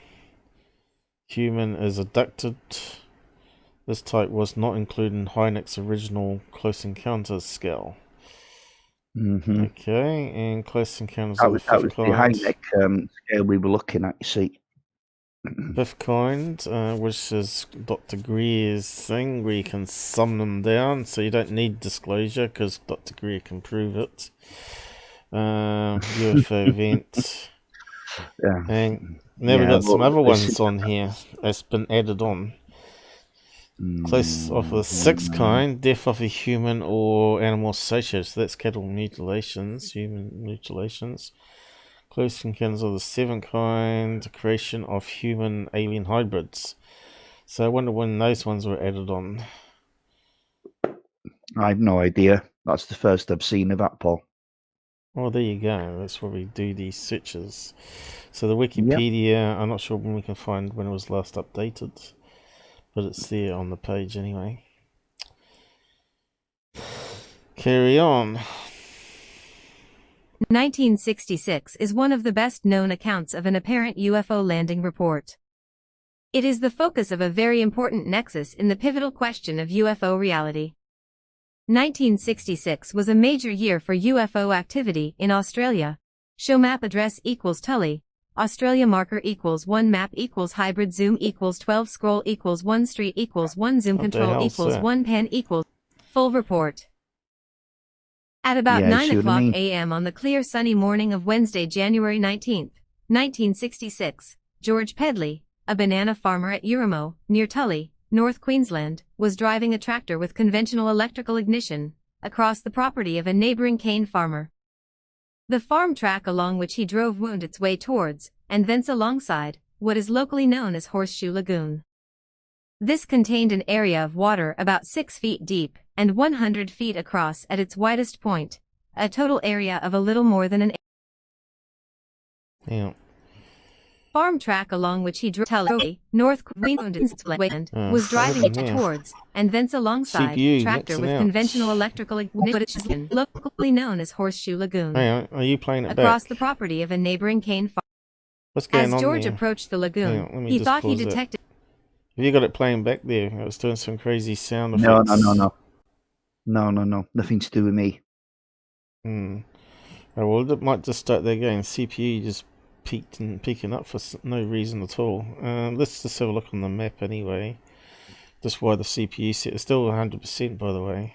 S1: Human is abducted. This type was not included in Hynek's original Close Encounters scale.
S2: Mm-hmm.
S1: Okay, and Close Encounters of the fifth kind.
S2: That was the Hynek scale we were looking at, you see.
S1: Fifth kind, which is Dr. Greer's thing, where you can sum them down, so you don't need disclosure, because Dr. Greer can prove it. UFO event.
S2: Yeah.
S1: And now we've got some other ones on here that's been added on. Close of the sixth kind, death of a human or animal associated. So that's cattle mutilations, human mutilations. Close encounters of the seventh kind, creation of human alien hybrids. So I wonder when those ones were added on.
S2: I have no idea. That's the first I've seen of that, Paul.
S1: Well, there you go. That's where we do these searches. So the Wikipedia, I'm not sure when we can find when it was last updated. But it's there on the page anyway. Carry on.
S3: 1966 is one of the best known accounts of an apparent UFO landing report. It is the focus of a very important nexus in the pivotal question of UFO reality. 1966 was a major year for UFO activity in Australia. Show map address equals Tully. Australia marker equals 1 map equals hybrid zoom equals 12 scroll equals 1 street equals 1 zoom control equals 1 pen equals full report. At about 9 o'clock a.m. on the clear sunny morning of Wednesday, January 19, 1966, George Pedley, a banana farmer at Uramo, near Tully, North Queensland, was driving a tractor with conventional electrical ignition across the property of a neighboring cane farmer. The farm track along which he drove wound its way towards, and thence alongside, what is locally known as Horseshoe Lagoon. This contained an area of water about 6 feet deep and 100 feet across at its widest point, a total area of a little more than an farm track along which he drove North Queensland was driving towards, and thence alongside, tractor with conventional electrical ignition, locally known as Horseshoe Lagoon.
S1: Hang on, are you playing it
S3: across
S1: back?
S3: The property of a neighboring cane farm.
S1: What's going
S3: As
S1: on
S3: George
S1: there?
S3: approached the lagoon, he thought he detected.
S1: Have you got it playing back there? I was doing some crazy sound effects.
S2: No. Nothing to do with me.
S1: Oh, well, it might just start there again. CPU just peaking up for no reason at all. Let's just have a look on the map anyway. Just why the CPU set is still 100%, by the way.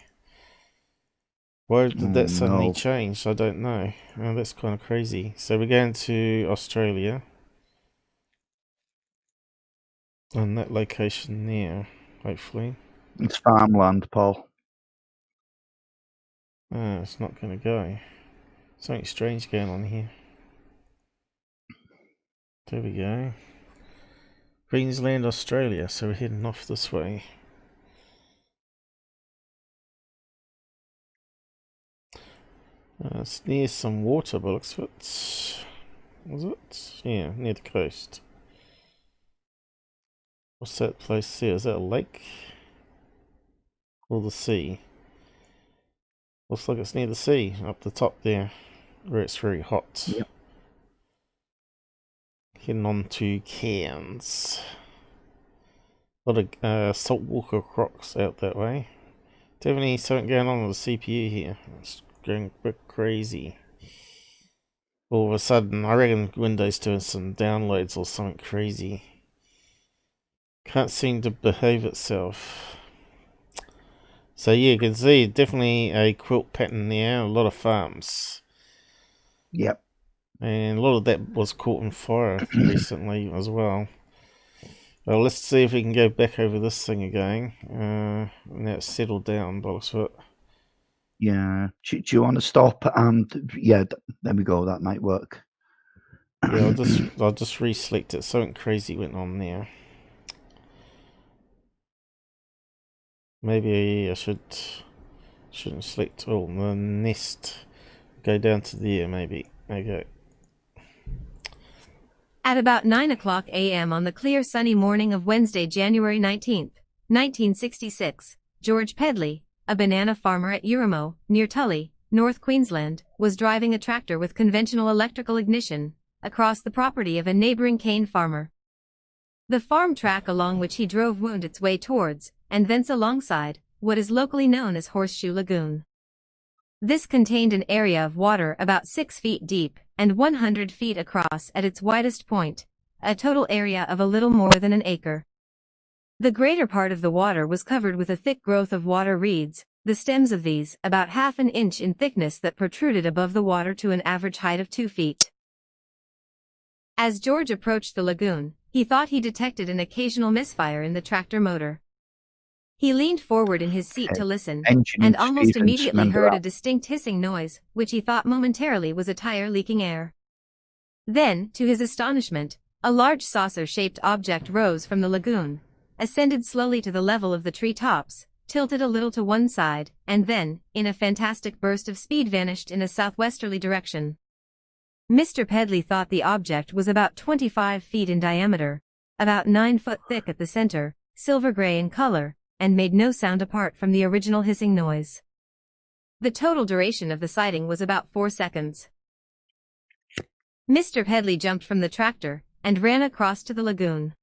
S1: Why did that suddenly
S2: No.
S1: change? I don't know. Oh, that's kind of crazy. So we're going to Australia. On that location there, hopefully.
S2: It's farmland, Paul.
S1: Oh, it's not going to go. Something strange going on here. There we go. Queensland, Australia. So we're heading off this way. It's near some water, but looks like it. Was it? Yeah, near the coast. What's that place there? Is that a lake? Or the sea? Looks like it's near the sea, up the top there, where it's very hot.
S2: Yep.
S1: Heading on to Cairns. A lot of saltwater crocs out that way. Definitely something going on with the CPU here. It's going a bit crazy. All of a sudden, I reckon Windows doing some downloads or something crazy. Can't seem to behave itself. So yeah, you can see definitely a quilt pattern there, a lot of farms.
S2: Yep.
S1: And a lot of that was caught on fire recently as well. Well, let's see if we can go back over this thing again. Now it's settled down by the looks of it.
S2: Yeah. Do you want to stop? And yeah, there we go. That might work.
S1: Yeah, I'll just reselect it. Something crazy went on there. Maybe I shouldn't select all the nest. Go down to there maybe. Okay.
S3: At about 9 o'clock a.m. on the clear sunny morning of Wednesday, January 19, 1966, George Pedley, a banana farmer at Uramo, near Tully, North Queensland, was driving a tractor with conventional electrical ignition across the property of a neighboring cane farmer. The farm track along which he drove wound its way towards, and thence alongside, what is locally known as Horseshoe Lagoon. This contained an area of water about 6 feet deep and 100 feet across at its widest point, a total area of a little more than an acre. The greater part of the water was covered with a thick growth of water reeds, the stems of these about half an inch in thickness that protruded above the water to an average height of 2 feet. As George approached the lagoon, he thought he detected an occasional misfire in the tractor motor. He leaned forward in his seat to listen, and almost immediately heard a distinct hissing noise, which he thought momentarily was a tire leaking air. Then, to his astonishment, a large saucer-shaped object rose from the lagoon, ascended slowly to the level of the tree tops, tilted a little to one side, and then, in a fantastic burst of speed vanished in a southwesterly direction. Mr. Pedley thought the object was about 25 feet in diameter, about 9 foot thick at the center, silver gray in color, and made no sound apart from the original hissing noise. The total duration of the sighting was about 4 seconds. Mr. Pedley jumped from the tractor and ran across to the lagoon.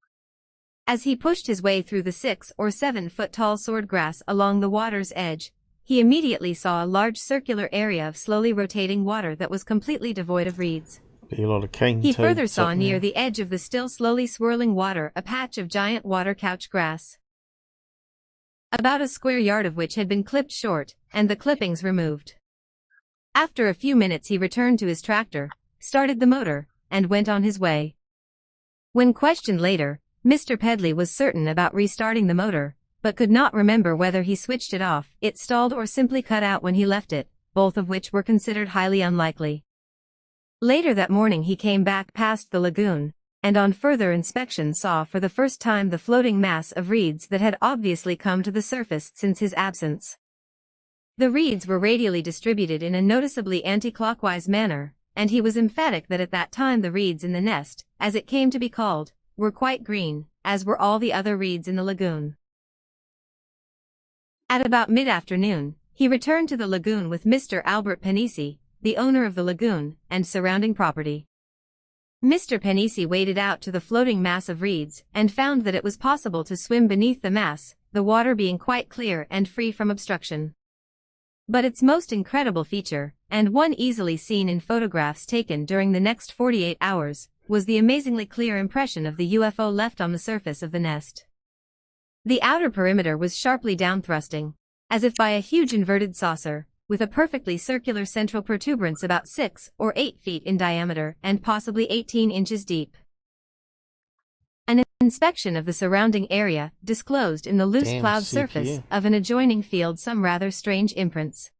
S3: As he pushed his way through the 6 or 7 foot tall swordgrass along the water's edge, he immediately saw a large circular area of slowly rotating water that was completely devoid of reeds.
S1: Be a lot of cane
S3: He further
S1: toads
S3: saw
S1: up
S3: near
S1: there.
S3: the edge of the still slowly swirling water a patch of giant water couch grass, about a square yard of which had been clipped short, and the clippings removed. After a few minutes he returned to his tractor, started the motor, and went on his way. When questioned later, Mr. Pedley was certain about restarting the motor, but could not remember whether he switched it off, it stalled or simply cut out when he left it, both of which were considered highly unlikely. Later that morning he came back past the lagoon, and on further inspection saw for the first time the floating mass of reeds that had obviously come to the surface since his absence. The reeds were radially distributed in a noticeably anti-clockwise manner, and he was emphatic that at that time the reeds in the nest, as it came to be called, were quite green, as were all the other reeds in the lagoon. At about mid-afternoon, he returned to the lagoon with Mr. Albert Panisi, the owner of the lagoon and surrounding property. Mr. Panisi waded out to the floating mass of reeds and found that it was possible to swim beneath the mass, the water being quite clear and free from obstruction. But its most incredible feature, and one easily seen in photographs taken during the next 48 hours, was the amazingly clear impression of the UFO left on the surface of the nest. The outer perimeter was sharply downthrusting, as if by a huge inverted saucer, with a perfectly circular central protuberance about 6 or 8 feet in diameter and possibly 18 inches deep. An inspection of the surrounding area disclosed in the loose
S1: Damn
S3: plowed
S1: CPU.
S3: surface of an adjoining field some rather strange imprints.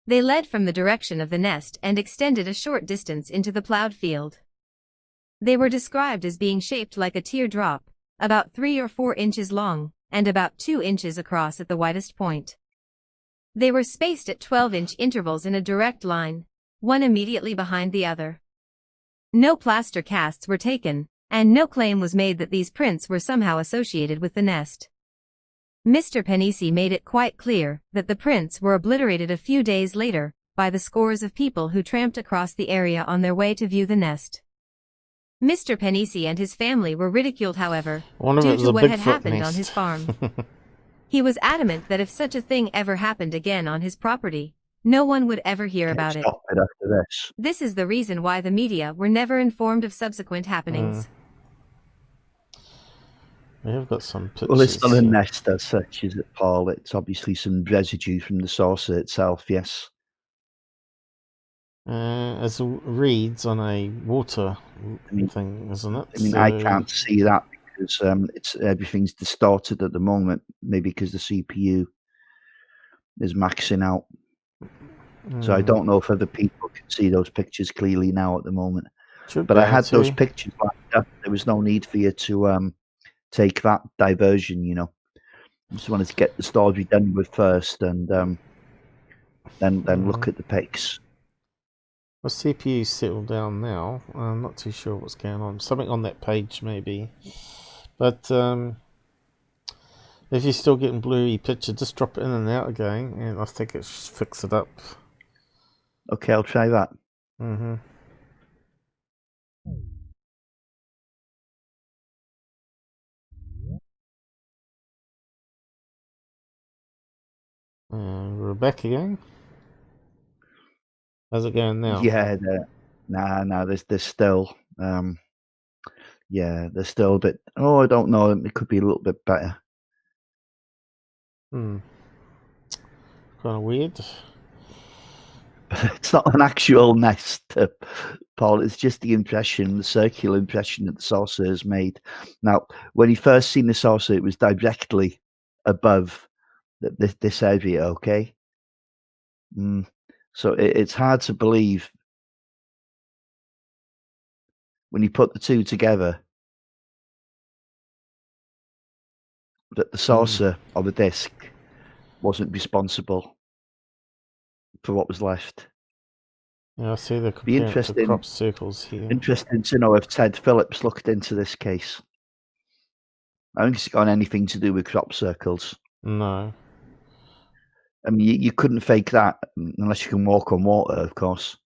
S3: They led from the direction of the nest and extended a short distance into the plowed field. They were described as being shaped like a teardrop, about 3 or 4 inches long, and about 2 inches across at the widest point. They were spaced at 12-inch intervals in a direct line, one immediately behind the other. No plaster casts were taken, and no claim was made that these prints were somehow associated with the nest. Mr. Pennisi made it quite clear that the prints were obliterated a few days later by the scores of people who tramped across the area on their way to view the nest. Mr. Pennisi and his family were ridiculed, however, due to what had happened on his farm. He was adamant that if such a thing ever happened again on his property, no one would ever hear about it.
S2: Stop it after this.
S3: This is the reason why the media were never informed of subsequent happenings.
S1: We have got some pictures.
S2: Well, it's not a
S1: here.
S2: nest as such, is it, Paul? It's obviously some residue from the saucer itself, yes.
S1: As reads on a water thing, isn't it?
S2: I mean, I can't see that because everything's distorted at the moment, maybe because the CPU is maxing out. So I don't know if other people can see those pictures clearly now at the moment. But I had those pictures lined up. There was no need for you to take that diversion, you know. I just wanted to get the story done with first and then look at the pics.
S1: Well, CPU settled down now. I'm not too sure what's going on. Something on that page, maybe. But if you're still getting blurry picture, just drop it in and out again, and I think it should fix it up.
S2: Okay, I'll try that.
S1: We're back again. How's it going now?
S2: Yeah, nah. There's still, there's still a bit. Oh, I don't know. It could be a little bit better.
S1: Kind of weird.
S2: It's not an actual nest, Paul. It's just the impression, the circular impression that the saucer has made. Now, when you first seen the saucer, it was directly above this area. Okay. So it's hard to believe when you put the two together that the saucer or the disc wasn't responsible for what was left.
S1: Yeah, I see the comparing crop circles here.
S2: Interesting to know if Ted Phillips looked into this case. I don't think it's got anything to do with crop circles.
S1: No.
S2: I mean, you couldn't fake that unless you can walk on water, of course.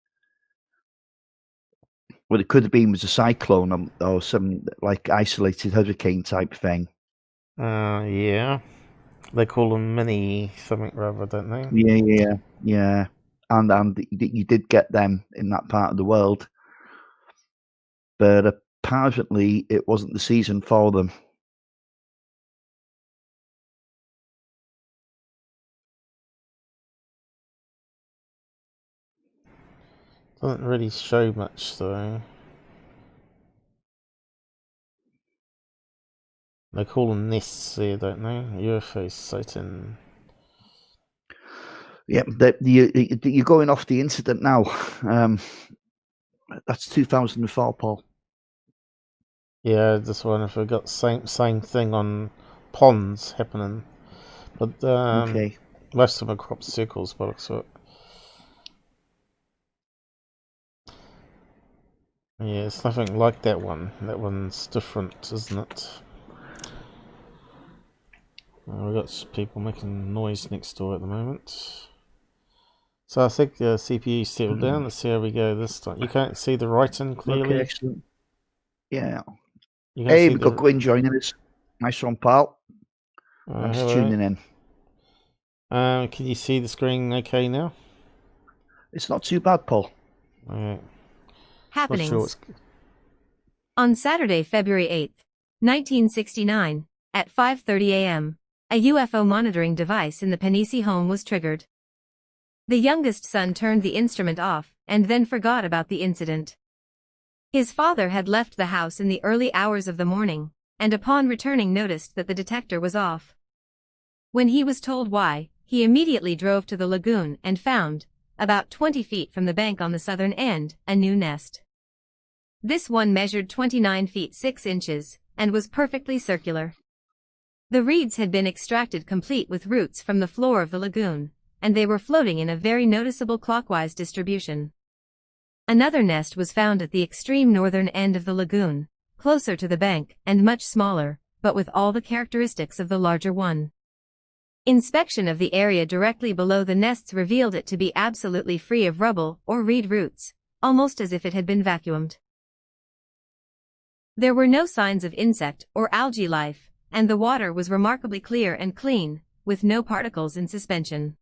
S2: What it could have been was a cyclone or some like isolated hurricane type thing.
S1: Yeah. They call them mini something rather, don't they?
S2: Yeah. And you did get them in that part of the world. But apparently it wasn't the season for them.
S1: Doesn't really show much though. They call them nests here, don't they? UFO sighting.
S2: Yeah, you're going off the incident now. That's 2004, Paul.
S1: Yeah, just wonder if we got same thing on ponds happening, but
S2: Okay.
S1: most of them are crop circles, by the looks of it. Yeah, it's nothing like that one. That one's different, isn't it? We've got people making noise next door at the moment. So I think the CPU settled down. Let's see how we go this time. You can't see the writing clearly?
S2: Okay, excellent. Yeah.
S1: Hey,
S2: we've got Gwyn joining us. Nice one, pal. Thanks for tuning in.
S1: Can you see the screen okay now?
S2: It's not too bad, Paul.
S3: Happenings. On Saturday, February 8th, 1969, at 5:30 a.m., a UFO monitoring device in the Pennisi home was triggered. The youngest son turned the instrument off, and then forgot about the incident. His father had left the house in the early hours of the morning, and upon returning noticed that the detector was off. When he was told why, he immediately drove to the lagoon and found, about 20 feet from the bank on the southern end, a new nest. This one measured 29 feet 6 inches, and was perfectly circular. The reeds had been extracted complete with roots from the floor of the lagoon, and they were floating in a very noticeable clockwise distribution. Another nest was found at the extreme northern end of the lagoon, closer to the bank and much smaller, but with all the characteristics of the larger one. Inspection of the area directly below the nests revealed it to be absolutely free of rubble or reed roots, almost as if it had been vacuumed. There were no signs of insect or algae life, and the water was remarkably clear and clean, with no particles in suspension.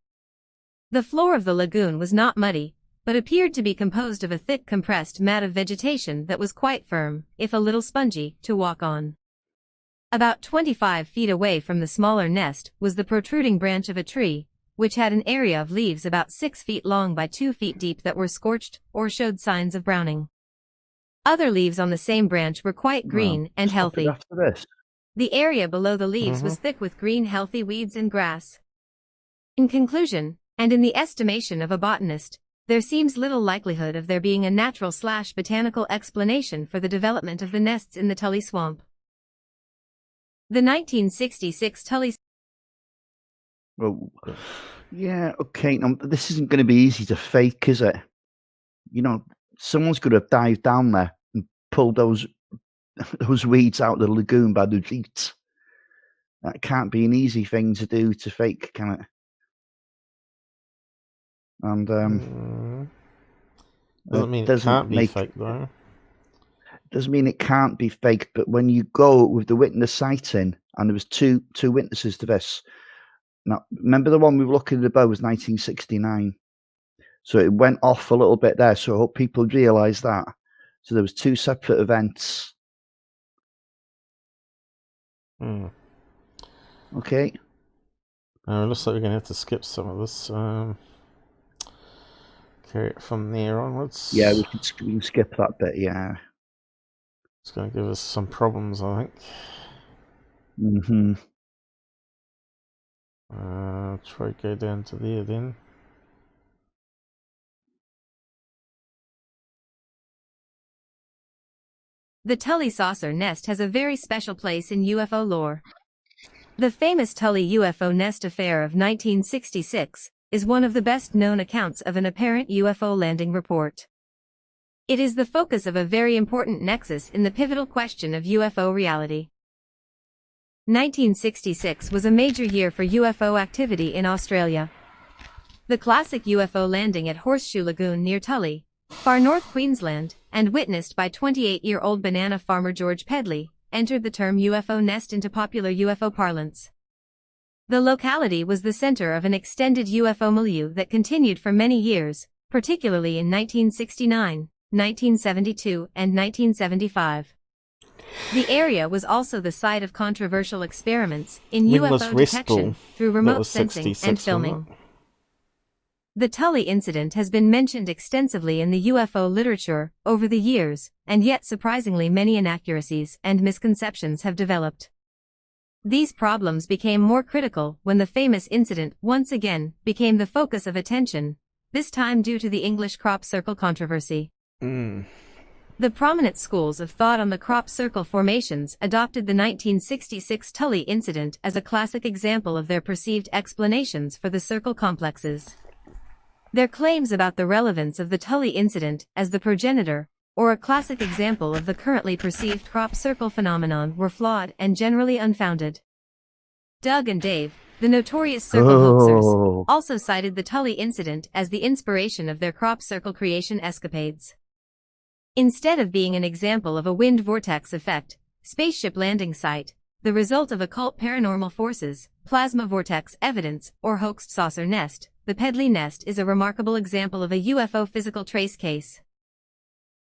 S3: The floor of the lagoon was not muddy, but appeared to be composed of a thick compressed mat of vegetation that was quite firm, if a little spongy, to walk on. About 25 feet away from the smaller nest was the protruding branch of a tree, which had an area of leaves about 6 feet long by 2 feet deep that were scorched or showed signs of browning. Other leaves on the same branch were quite green and healthy.
S2: After this.
S3: The area below the leaves was thick with green healthy weeds and grass. In conclusion, and in the estimation of a botanist, there seems little likelihood of there being a natural/botanical explanation for the development of the nests in the Tully swamp. The 1966 Tully.
S2: Well, yeah, okay. Now, this isn't going to be easy to fake, is it? You know, someone's going to dive down there and pull those weeds out of the lagoon by the roots. That can't be an easy thing to do to fake, can it? And
S1: doesn't mean it can't be fake, though.
S2: Doesn't mean it can't be faked, but when you go with the witness sighting, and there was two witnesses to this. Now, remember the one we were looking at above was 1969. So it went off a little bit there, so I hope people realise that. So there was 2 separate events. Okay.
S1: Looks like we're going to have to skip some of this. Carry it from there onwards.
S2: Yeah, we can skip that bit, yeah.
S1: It's going to give us some problems, I think. Try to go down to there then.
S3: The Tully saucer nest has a very special place in UFO lore. The famous Tully UFO nest affair of 1966 is one of the best-known accounts of an apparent UFO landing report. It is the focus of a very important nexus in the pivotal question of UFO reality. 1966 was a major year for UFO activity in Australia. The classic UFO landing at Horseshoe Lagoon near Tully, far north Queensland, and witnessed by 28-year-old banana farmer George Pedley, entered the term UFO nest into popular UFO parlance. The locality was the center of an extended UFO milieu that continued for many years, particularly in 1969, 1972, and 1975. The area was also the site of controversial experiments in UFO detection through remote sensing and filming. The Tully incident has been mentioned extensively in the UFO literature over the years, and yet surprisingly many inaccuracies and misconceptions have developed. These problems became more critical when the famous incident once again became the focus of attention, this time due to the English crop circle controversy. The prominent schools of thought on the crop circle formations adopted the 1966 Tully incident as a classic example of their perceived explanations for the circle complexes. Their claims about the relevance of the Tully incident as the progenitor, or a classic example of the currently perceived crop circle phenomenon, were flawed and generally unfounded. Doug and Dave, the notorious circle hoaxers, also cited the Tully incident as the inspiration of their crop circle creation escapades. Instead of being an example of a wind vortex effect, spaceship landing site, the result of occult paranormal forces, plasma vortex evidence, or hoaxed saucer nest, the Pedley nest is a remarkable example of a UFO physical trace case.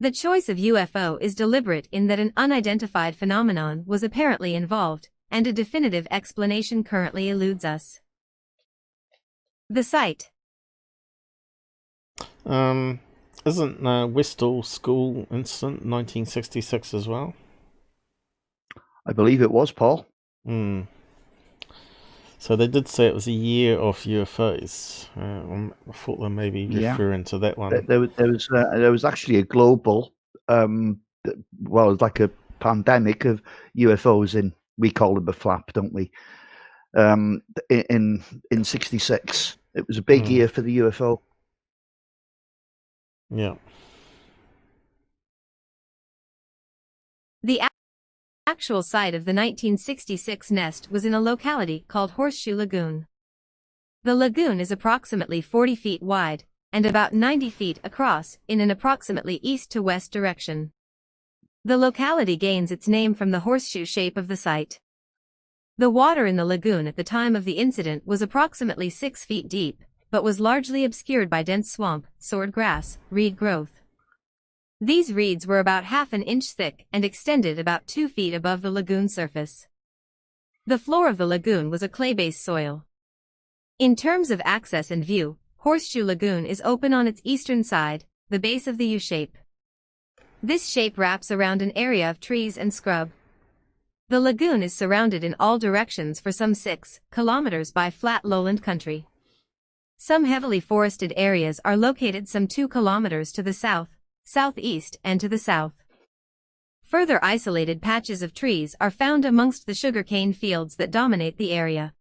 S3: The choice of UFO is deliberate in that an unidentified phenomenon was apparently involved, and a definitive explanation currently eludes us. The site.
S1: Isn't Westall School incident 1966 as well?
S2: I believe it was, Paul.
S1: Hmm. So they did say it was a year of UFOs. I thought they may be referring to that one.
S2: There was actually a global, well, it's like a pandemic of UFOs we call them a flap, don't we? In '66, it was a big year for the UFO.
S1: Yeah.
S3: The actual site of the 1966 nest was in a locality called Horseshoe Lagoon. The lagoon is approximately 40 feet wide and about 90 feet across in an approximately east to west direction. The locality gains its name from the horseshoe shape of the site. The water in the lagoon at the time of the incident was approximately 6 feet deep, but was largely obscured by dense swamp, sword grass, reed growth. These reeds were about half an inch thick and extended about 2 feet above the lagoon surface. The floor of the lagoon was a clay-based soil. In terms of access and view, Horseshoe Lagoon is open on its eastern side, the base of the U-shape. This shape wraps around an area of trees and scrub. The lagoon is surrounded in all directions for some 6 kilometers by flat lowland country. Some heavily forested areas are located some 2 kilometers to the south, southeast, and to the south. Further isolated patches of trees are found amongst the sugarcane fields that dominate the area.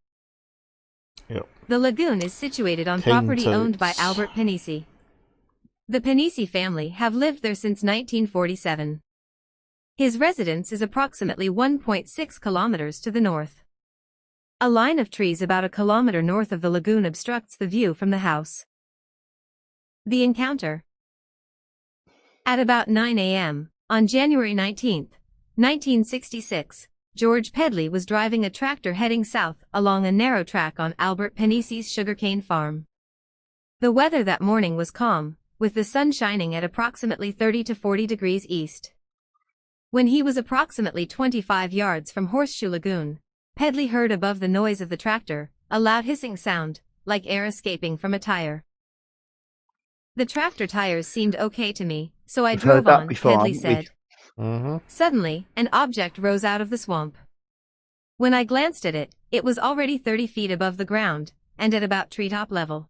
S1: Yep.
S3: The lagoon is situated on property owned by Albert Panisi. The Panisi family have lived there since 1947. His residence is approximately 1.6 kilometers to the north. A line of trees about a kilometer north of the lagoon obstructs the view from the house. The encounter. At about 9 a.m., on January 19, 1966, George Pedley was driving a tractor heading south along a narrow track on Albert Panisi's sugarcane farm. The weather that morning was calm, with the sun shining at approximately 30 to 40 degrees east. When he was approximately 25 yards from Horseshoe Lagoon, Pedley heard above the noise of the tractor a loud hissing sound, like air escaping from a tire. The tractor tires seemed okay to me, so I drove on, Pedley said. Suddenly, an object rose out of the swamp. When I glanced at it, it was already 30 feet above the ground, and at about treetop level.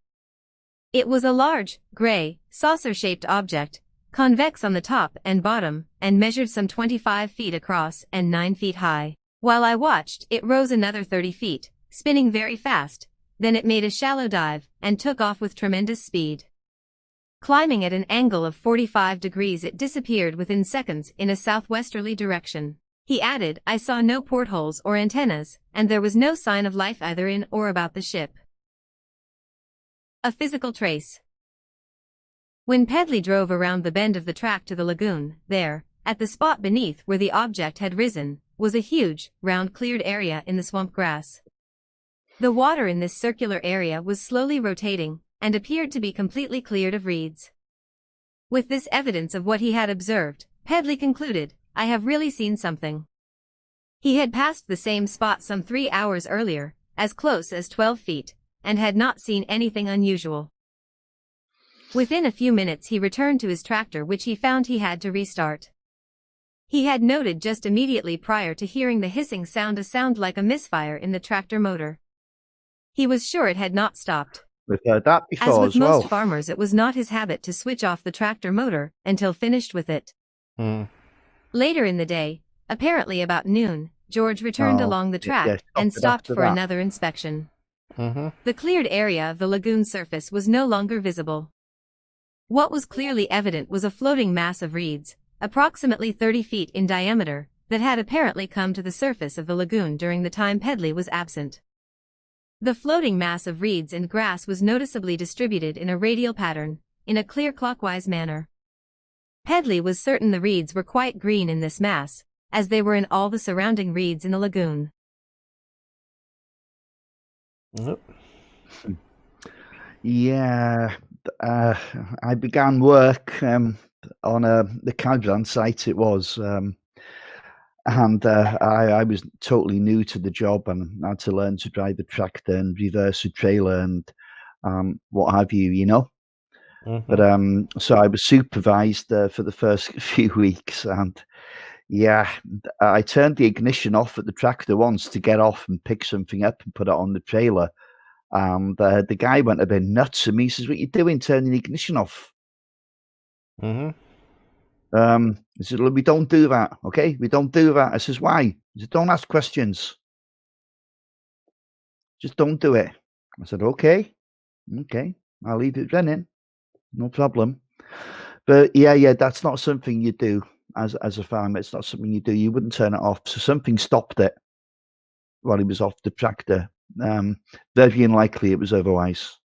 S3: It was a large, gray, saucer-shaped object, convex on the top and bottom, and measured some 25 feet across and 9 feet high. While I watched, it rose another 30 feet, spinning very fast, then it made a shallow dive, and took off with tremendous speed. Climbing at an angle of 45 degrees, it disappeared within seconds in a southwesterly direction. He added, I saw no portholes or antennas, and there was no sign of life either in or about the ship. A physical trace. When Pedley drove around the bend of the track to the lagoon, there, at the spot beneath where the object had risen, was a huge, round cleared area in the swamp grass. The water in this circular area was slowly rotating, and appeared to be completely cleared of reeds. With this evidence of what he had observed, Pedley concluded, I have really seen something. He had passed the same spot some 3 hours earlier, as close as 12 feet, and had not seen anything unusual. Within a few minutes he returned to his tractor, which he found he had to restart. He had noted just immediately prior to hearing the hissing sound a sound like a misfire in the tractor motor. He was sure it had not stopped.
S2: We've heard that before
S3: as with
S2: as well.
S3: most farmers, it was not his habit to switch off the tractor motor until finished with it. Later in the day, apparently about noon, George returned along the track and stopped for another inspection. The cleared area of the lagoon surface was no longer visible. What was clearly evident was a floating mass of reeds, approximately 30 feet in diameter, that had apparently come to the surface of the lagoon during the time Pedley was absent. The floating mass of reeds and grass was noticeably distributed in a radial pattern, in a clear clockwise manner. Pedley was certain the reeds were quite green in this mass, as they were in all the surrounding reeds in the lagoon.
S2: Yeah, I began work on the Higdon site. It was, and I was totally new to the job and had to learn to drive the tractor and reverse a trailer and what have you, you know. But so I was supervised for the first few weeks, and yeah, I turned the ignition off at the tractor once to get off and pick something up and put it on the trailer. And the guy went a bit nuts at me. He says, "What you doing, turning the ignition off?" I said, "Look, we don't do that, okay? We don't do that." I says, "Why?" He said, "Don't ask questions. Just don't do it." I said, okay, I'll leave it running. No problem. But yeah, that's not something you do as a farmer. It's not something you do. You wouldn't turn it off. So something stopped it while he was off the tractor. Very unlikely it was otherwise.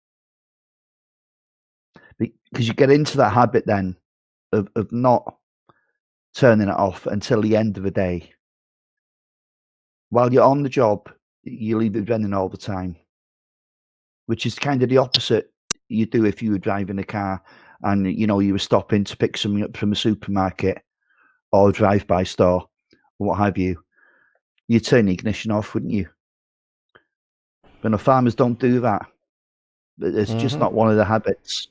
S2: Because you get into that habit then of not turning it off until the end of the day. While you're on the job, you leave it running all the time, which is kind of the opposite you do if you were driving a car and you were stopping to pick something up from a supermarket or a drive-by store or what have you. You'd turn the ignition off, wouldn't you? But no, farmers don't do that. It's just not one of the habits.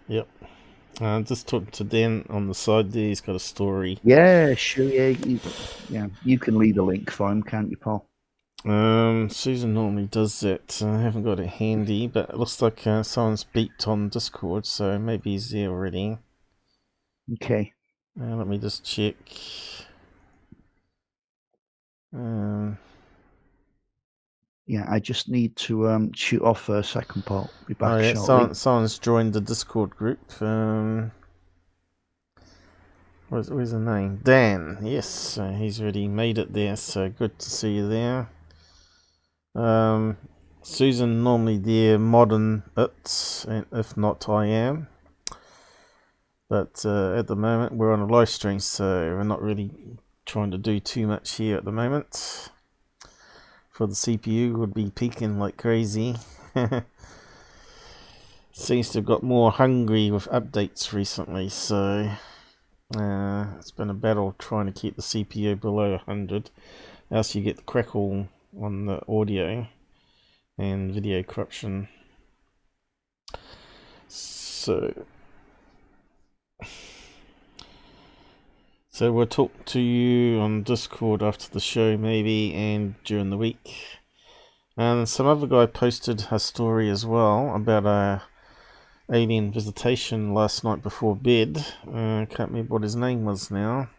S1: Yep. Just talking to Dan on the side there. He's got a story.
S2: Yeah, sure. Yeah, you can leave a link for him, can't you, Paul?
S1: Susan normally does that. I haven't got it handy, but it looks like someone's beeped on Discord, so maybe he's there already.
S2: Okay.
S1: Let me just check.
S2: Yeah, I just need to shoot off for a second, Paul. Be back shortly.
S1: Someone's joined the Discord group. Where's the name? Dan. Yes, he's already made it there, so good to see you there. Susan normally there modding it, and if not, I am. But at the moment, we're on a live stream, so we're not really trying to do too much here at the moment. For the CPU, would be peaking like crazy. Seems to have got more hungry with updates recently, so it's been a battle trying to keep the CPU below 100, else you get the crackle on the audio and video corruption. So we'll talk to you on Discord after the show maybe, and during the week. And some other guy posted a story as well about a alien visitation last night before bed. I can't remember what his name was now,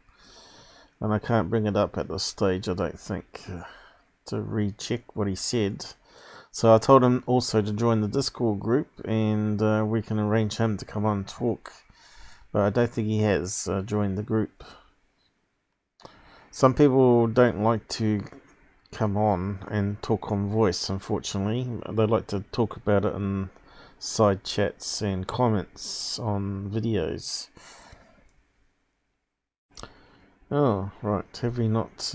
S1: and I can't bring it up at this stage, I don't think, to recheck what he said. So I told him also to join the Discord group, and we can arrange him to come on and talk, but I don't think he has joined the group. Some people don't like to come on and talk on voice, unfortunately. They like to talk about it in side chats and comments on videos. Oh, right. Have we not...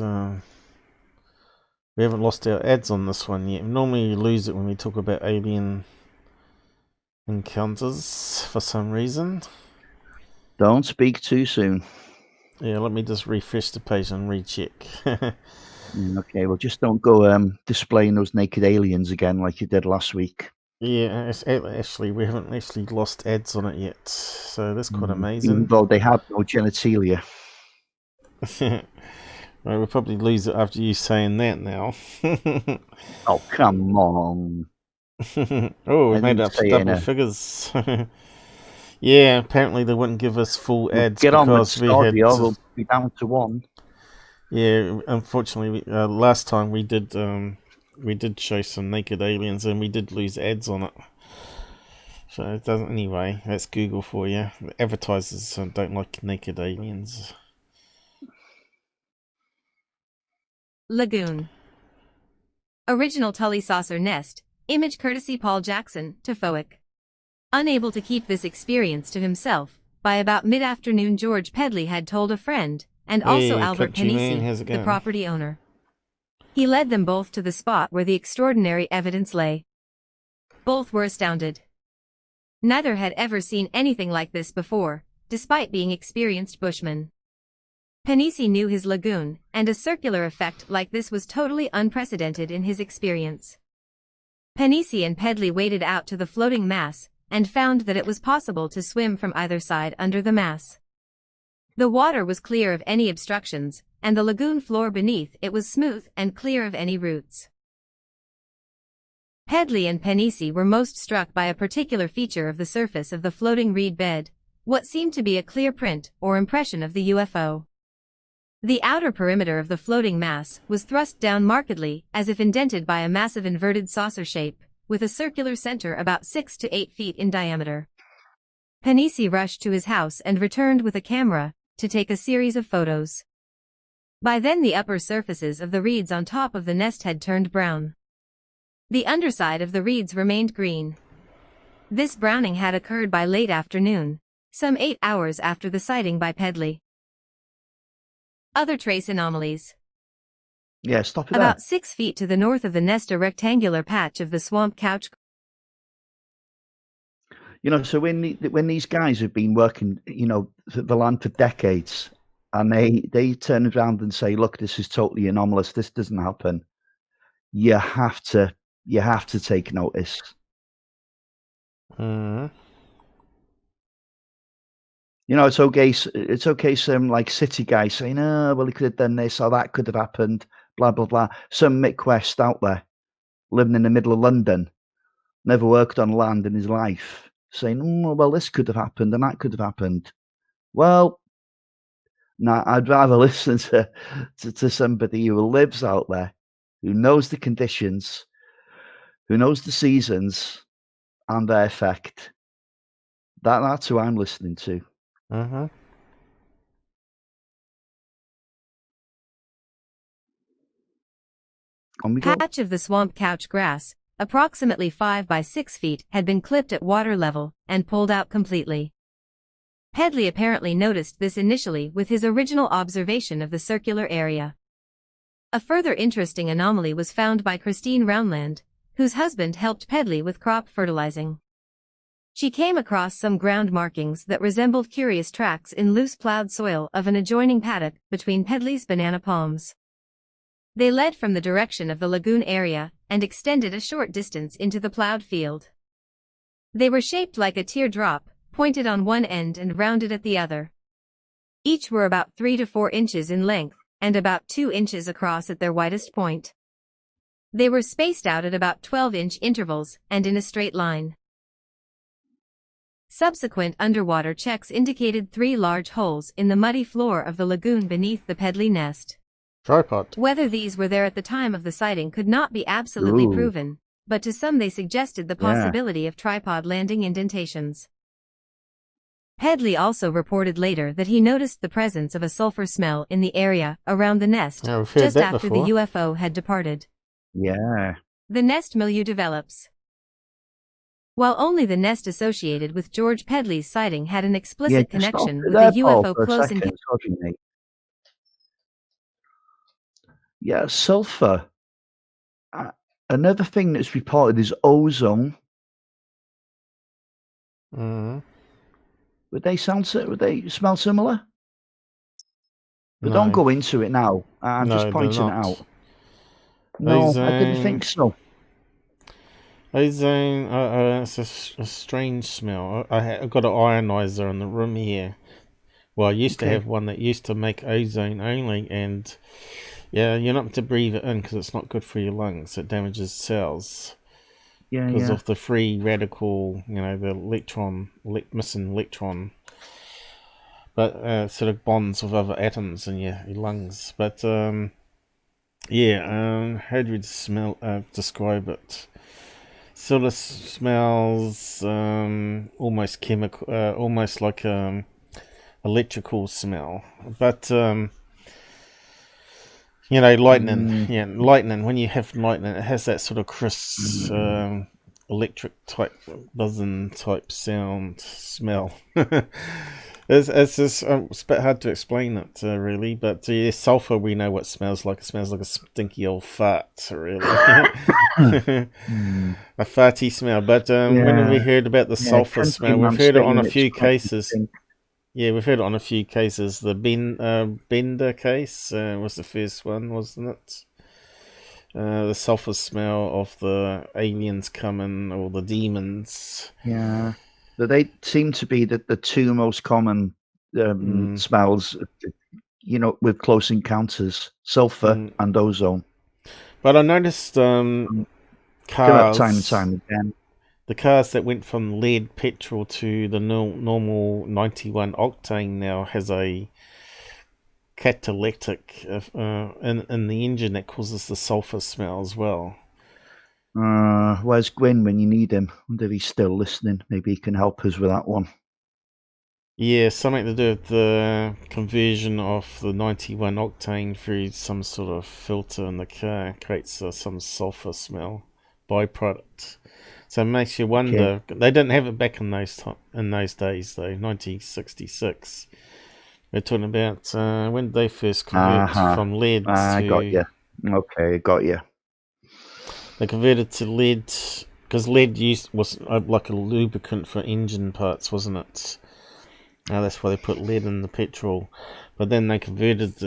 S1: we haven't lost our ads on this one yet. Normally you lose it when we talk about alien encounters for some reason.
S2: Don't speak too soon.
S1: Yeah, let me just refresh the page and recheck.
S2: Okay, well, just don't go displaying those naked aliens again like you did last week.
S1: Yeah, actually, we haven't actually lost ads on it yet, so that's quite amazing.
S2: Even though they have no genitalia.
S1: Right, we'll probably lose it after you saying that now.
S2: Oh, come on.
S1: Oh, we made it up to double figures. Yeah, apparently they wouldn't give us full ads
S2: Get on with
S1: because we had...
S2: we'll be down to one.
S1: Yeah, unfortunately, last time we did show some naked aliens and we did lose ads on it. So it doesn't... Anyway, that's Google for you. Advertisers don't like naked aliens.
S3: Lagoon. Original Tully saucer nest. Image courtesy Paul Jackson, Tofoic. Unable to keep this experience to himself, by about mid-afternoon George Pedley had told a friend, and also Albert Panisi, the property owner. He led them both to the spot where the extraordinary evidence lay. Both were astounded. Neither had ever seen anything like this before, despite being experienced bushmen. Panisi knew his lagoon, and a circular effect like this was totally unprecedented in his experience. Panisi and Pedley waded out to the floating mass and found that it was possible to swim from either side under the mass. The water was clear of any obstructions, and the lagoon floor beneath it was smooth and clear of any roots. Pedley and Panisi were most struck by a particular feature of the surface of the floating reed bed, what seemed to be a clear print or impression of the UFO. The outer perimeter of the floating mass was thrust down markedly, as if indented by a massive inverted saucer shape, with a circular center about 6 to 8 feet in diameter. Panisi rushed to his house and returned with a camera to take a series of photos. By then the upper surfaces of the reeds on top of the nest had turned brown. The underside of the reeds remained green. This browning had occurred by late afternoon, some 8 hours after the sighting by Pedley. Other trace anomalies.
S2: Yeah, stop it
S3: About
S2: there.
S3: 6 feet to the north of the nest, a rectangular patch of the swamp couch.
S2: So when these guys have been working, the land for decades, and they turn around and say, "Look, this is totally anomalous. This doesn't happen." You have to take notice. It's okay. Some like city guys saying, "Oh, well, he could have done this or that could have happened." Blah blah blah. Some Mick West out there, living in the middle of London, never worked on land in his life, saying, "Oh, well, this could have happened and that could have happened." Well, no, I'd rather listen to somebody who lives out there, who knows the conditions, who knows the seasons and their effect. That's who I'm listening to. On we go.
S3: Patch of the swamp couch grass, approximately 5 by 6 feet, had been clipped at water level and pulled out completely. Pedley apparently noticed this initially with his original observation of the circular area. A further interesting anomaly was found by Christine Roundland, whose husband helped Pedley with crop fertilizing. She came across some ground markings that resembled curious tracks in loose plowed soil of an adjoining paddock between Pedley's banana palms. They led from the direction of the lagoon area and extended a short distance into the plowed field. They were shaped like a teardrop, pointed on one end and rounded at the other. Each were about 3 to 4 inches in length and about 2 inches across at their widest point. They were spaced out at about 12-inch intervals and in a straight line. Subsequent underwater checks indicated 3 large holes in the muddy floor of the lagoon beneath the Pedley nest.
S1: Tripod.
S3: Whether these were there at the time of the sighting could not be absolutely proven, but to some they suggested the possibility of tripod landing indentations. Pedley also reported later that he noticed the presence of a sulfur smell in the area around the nest just after the UFO had departed.
S2: Yeah.
S3: The nest milieu develops. While only the nest associated with George Pedley's sighting had an explicit connection with the UFO close encounter.
S2: Yeah, sulfur. Another thing that's reported is ozone. Would they smell similar? But
S1: No.
S2: don't go into it now. I'm just pointing it out. No, ozone, I didn't think so.
S1: Ozone, it's a strange smell. I've got an ionizer in the room here. Well, I used to have one that used to make ozone only, and yeah, you're not to breathe it in because it's not good for your lungs. It damages cells. Because of the free radical, the missing electron. But sort of bonds with other atoms in your lungs. But how do we describe it? Sort of smells almost chemical, almost like electrical smell. But lightning. Lightning. When you have lightning, it has that sort of crisp, electric type, buzzing type smell. It's just it's a bit hard to explain it, really. But sulfur, we know what it smells like. It smells like a stinky old fart, really. A farty smell. But when we heard about the sulfur smell, we've heard it on a few cases. Yeah, we've heard it on a few cases. The Bender case was the first one, wasn't it? the sulfur smell of the aliens coming, or the demons.
S2: Yeah. But they seem to be the two most common smells, with close encounters: sulfur and ozone.
S1: But I noticed
S2: Come up time and time again.
S1: the cars that went from lead petrol to the normal 91 octane now has a catalytic in the engine that causes the sulfur smell as well.
S2: Where's Gwyn when you need him? I wonder if he's still listening. Maybe he can help us with that one.
S1: Yeah, something to do with the conversion of the 91 octane through some sort of filter in the car creates some sulfur smell byproduct. So it makes you wonder. Okay. They didn't have it back in those days though. 1966. We're talking about when did they first convert from lead to...
S2: I got you. Okay, got you.
S1: They converted to lead because lead was like a lubricant for engine parts, wasn't it? That's why they put lead in the petrol. But then they converted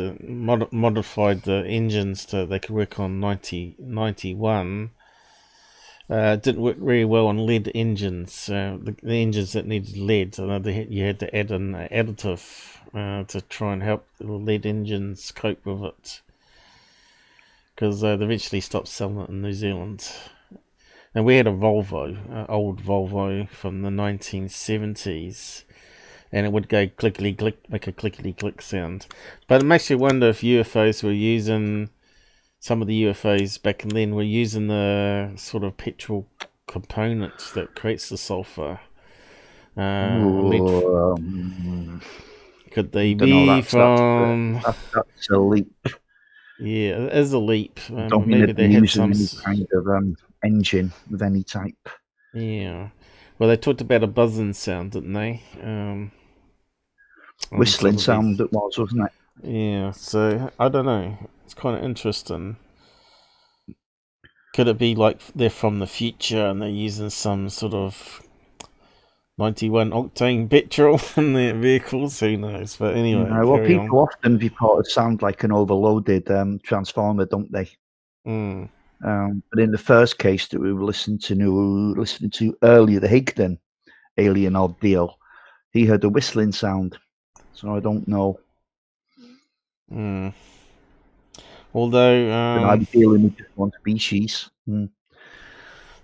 S1: modified the engines to they could work on 91. Didn't work very well on lead engines. The engines that needed lead, you had to add an additive to try and help the lead engines cope with it. Because they eventually stopped selling it in New Zealand. And we had a Volvo, old Volvo from the 1970s. And it would go clickety-click, make a clickety-click sound. But it makes you wonder if UFOs were using... Some of the UFOs back then were using the sort of petrol component that creates the sulfur. Could they be from...
S2: That's a leap.
S1: Yeah, it is a leap.
S2: Don't maybe they had some kind of engine of any type.
S1: Yeah. Well, they talked about a buzzing sound, didn't they?
S2: Whistling sound it was, wasn't it?
S1: Yeah, so I don't know. It's kind of interesting. Could it be like they're from the future and they're using some sort of 91 octane petrol in their vehicles? Who knows? But anyway,
S2: people often report it sound like an overloaded transformer, don't they? But in the first case that we were listening to earlier, the Higdon Alien Ordeal, he heard a whistling sound. So I don't know.
S1: Although
S2: I'm dealing with just one species.
S1: The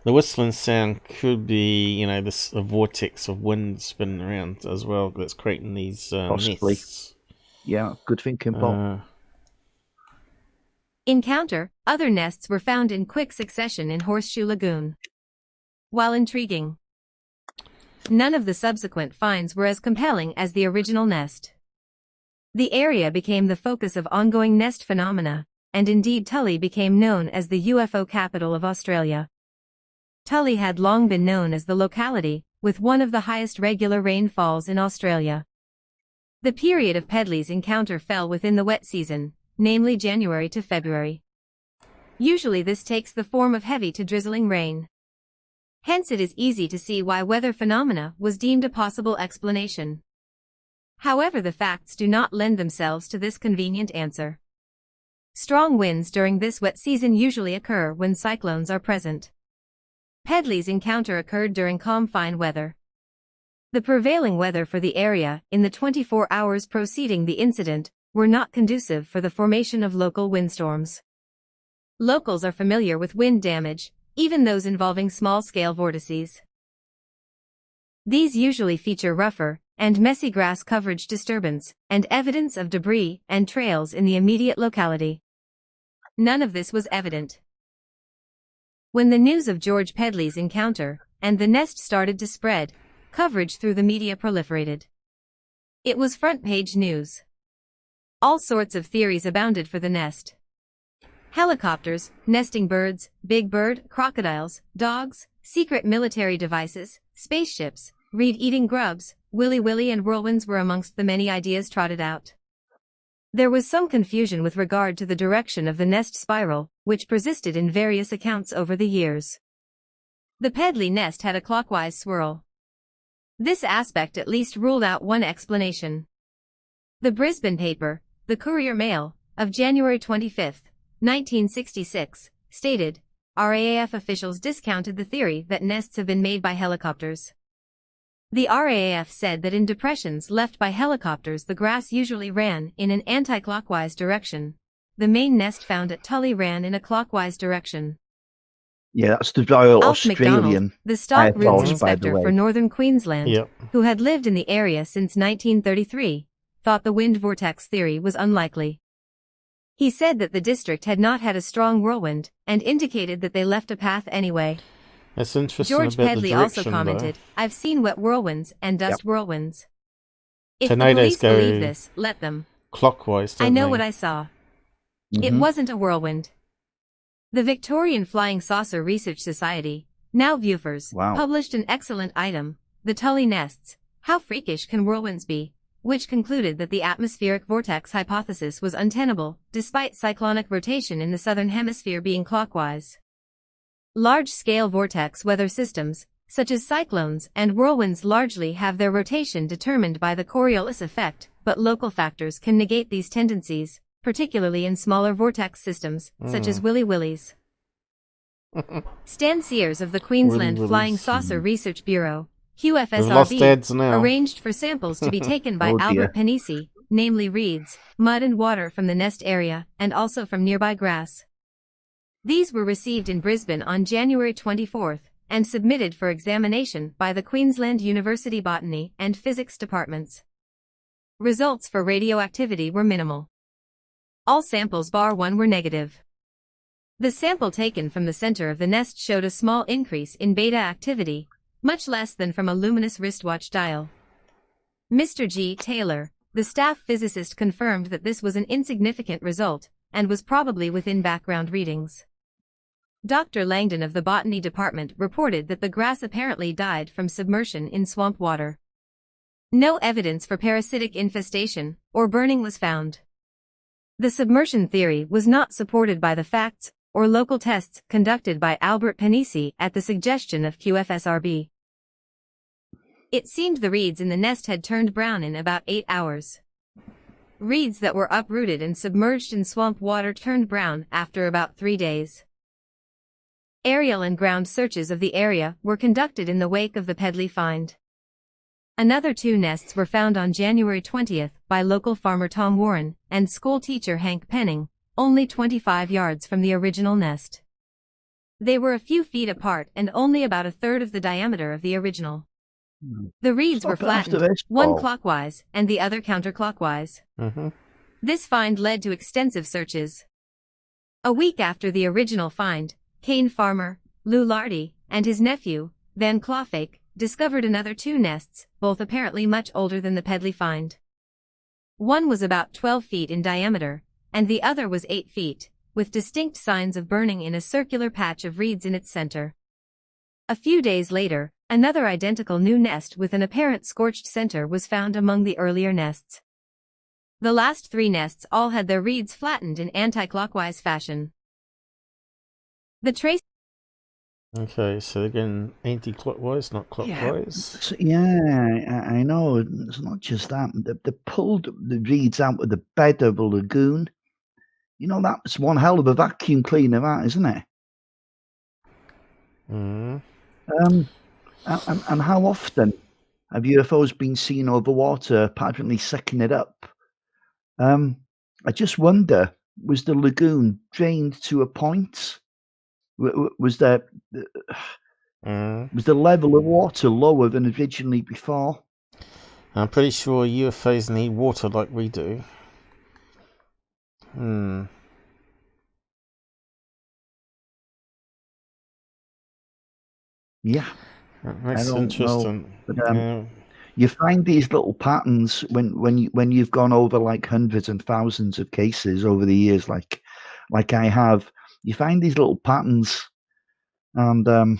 S1: whistling sound could be, this a vortex of wind spinning around as well that's creating these
S2: possibly
S1: nests.
S2: Yeah, good thinking, Paul.
S3: Encounter: other nests were found in quick succession in Horseshoe Lagoon. While intriguing, none of the subsequent finds were as compelling as the original nest. The area became the focus of ongoing nest phenomena, and indeed Tully became known as the UFO capital of Australia. Tully had long been known as the locality with one of the highest regular rainfalls in Australia. The period of Pedley's encounter fell within the wet season, namely January to February. Usually this takes the form of heavy to drizzling rain. Hence it is easy to see why weather phenomena was deemed a possible explanation. However, the facts do not lend themselves to this convenient answer. Strong winds during this wet season usually occur when cyclones are present. Pedley's encounter occurred during calm fine weather. The prevailing weather for the area in the 24 hours preceding the incident were not conducive for the formation of local windstorms. Locals are familiar with wind damage, even those involving small-scale vortices. These usually feature rougher and messy grass coverage disturbance and evidence of debris and trails in the immediate locality. None of this was evident. When the news of George Pedley's encounter and the nest started to spread, coverage through the media proliferated. It was front-page news. All sorts of theories abounded for the nest. Helicopters, nesting birds, big bird, crocodiles, dogs, secret military devices, spaceships, reed-eating grubs, willy-willy and whirlwinds were amongst the many ideas trotted out. There was some confusion with regard to the direction of the nest spiral, which persisted in various accounts over the years. The Pedley nest had a clockwise swirl. This aspect at least ruled out one explanation. The Brisbane paper, the Courier Mail, of January 25, 1966, stated, RAAF officials discounted the theory that nests have been made by helicopters. The RAAF said that in depressions left by helicopters the grass usually ran in an anti-clockwise direction. The main nest found at Tully ran in a clockwise direction.
S2: Yeah, that's the Royal
S3: Alf
S2: Australian
S3: MacDonald, the stock
S2: Air
S3: routes
S2: Force, by the
S3: inspector
S2: way.
S3: for Northern Queensland,
S1: Yep.
S3: who had lived in the area since 1933, thought the wind vortex theory was unlikely. He said that the district had not had a strong whirlwind, and indicated that they left a path anyway.
S1: That's interesting
S3: George
S1: about the
S3: Pedley
S1: direction,
S3: also commented, I've seen wet whirlwinds and dust whirlwinds. If
S1: Tornadoes
S3: the police
S1: go
S3: believe this, let them.
S1: though. Clockwise, don't
S3: I know
S1: they?
S3: what I saw. It
S2: Mhm.
S3: wasn't a whirlwind. The Victorian Flying Saucer Research Society, now Viewers,
S2: Wow.
S3: published an excellent item, The Tully Nests, How Freakish Can Whirlwinds Be?, which concluded that the atmospheric vortex hypothesis was untenable, despite cyclonic rotation in the southern hemisphere being clockwise. Large-scale vortex weather systems, such as cyclones and whirlwinds, largely have their rotation determined by the Coriolis effect, but local factors can negate these tendencies, particularly in smaller vortex systems, such as Willy Willies. Stan Sears of the Queensland
S1: Willy
S3: Flying
S1: Willies.
S3: Saucer Research Bureau,
S1: We've lost
S3: QFSRB,
S1: ads now.
S3: arranged for samples to be taken by
S2: Oh, dear.
S3: Albert Panisi, namely reeds, mud and water from the nest area, and also from nearby grass. These were received in Brisbane on January 24 and submitted for examination by the Queensland University Botany and Physics departments. Results for radioactivity were minimal. All samples bar one were negative. The sample taken from the center of the nest showed a small increase in beta activity, much less than from a luminous wristwatch dial. Mr. G. Taylor, the staff physicist, confirmed that this was an insignificant result, and was probably within background readings. Dr. Langdon of the botany department reported that the grass apparently died from submersion in swamp water. No evidence for parasitic infestation or burning was found. The submersion theory was not supported by the facts or local tests conducted by Albert Panisi at the suggestion of QFSRB. It seemed the reeds in the nest had turned brown in about 8 hours. Reeds that were uprooted and submerged in swamp water turned brown after about 3 days. Aerial and ground searches of the area were conducted in the wake of the Pedley find. Another 2 nests were found on January 20 by local farmer Tom Warren and school teacher Hank Penning, only 25 yards from the original nest. They were a few feet apart and only about a third of the diameter of the original. The reeds were
S2: Stop it after
S3: flattened,
S2: this,
S3: one
S2: Paul.
S3: clockwise and the other counterclockwise. This find led to extensive searches. A week after the original find, cane farmer Lou Lardy and his nephew, Van Clawfake, discovered another 2 nests, both apparently much older than the Pedley find. One was about 12 feet in diameter, and the other was 8 feet, with distinct signs of burning in a circular patch of reeds in its center. A few days later, another identical new nest with an apparent scorched center was found among the earlier nests. The last 3 nests all had their reeds flattened in anti-clockwise fashion. The trace.
S1: Okay, so again, anti-clockwise, not clockwise.
S2: So, yeah, I know. It's not just that. They pulled the reeds out of the bed of a lagoon. You know, that's one hell of a vacuum cleaner, that, isn't it?
S1: Mm.
S2: And how often have UFOs been seen over water, apparently sucking it up? I just wonder, was the lagoon drained to a point? Was the level of water lower than originally before?
S1: I'm pretty sure UFOs need water like we do.
S2: Yeah,
S1: That's
S2: I don't
S1: interesting.
S2: know, but you find these little patterns when you've gone over like hundreds and thousands of cases over the years, like I have. You find these little patterns, and I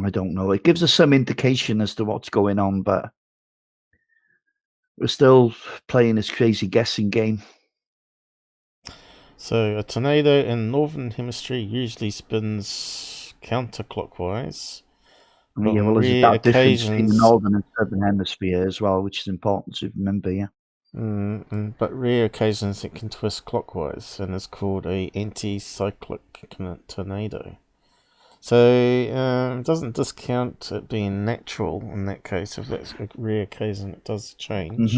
S2: don't know. It gives us some indication as to what's going on, but we're still playing this crazy guessing game.
S1: So a tornado in northern hemisphere usually spins counterclockwise.
S2: Yeah, well, there's that difference between the northern and southern hemisphere as well, which is important to remember. Yeah.
S1: But rare occasions it can twist clockwise and is called a anti-cyclic tornado. So it doesn't discount it being natural in that case. If that's a rare occasion, it does change.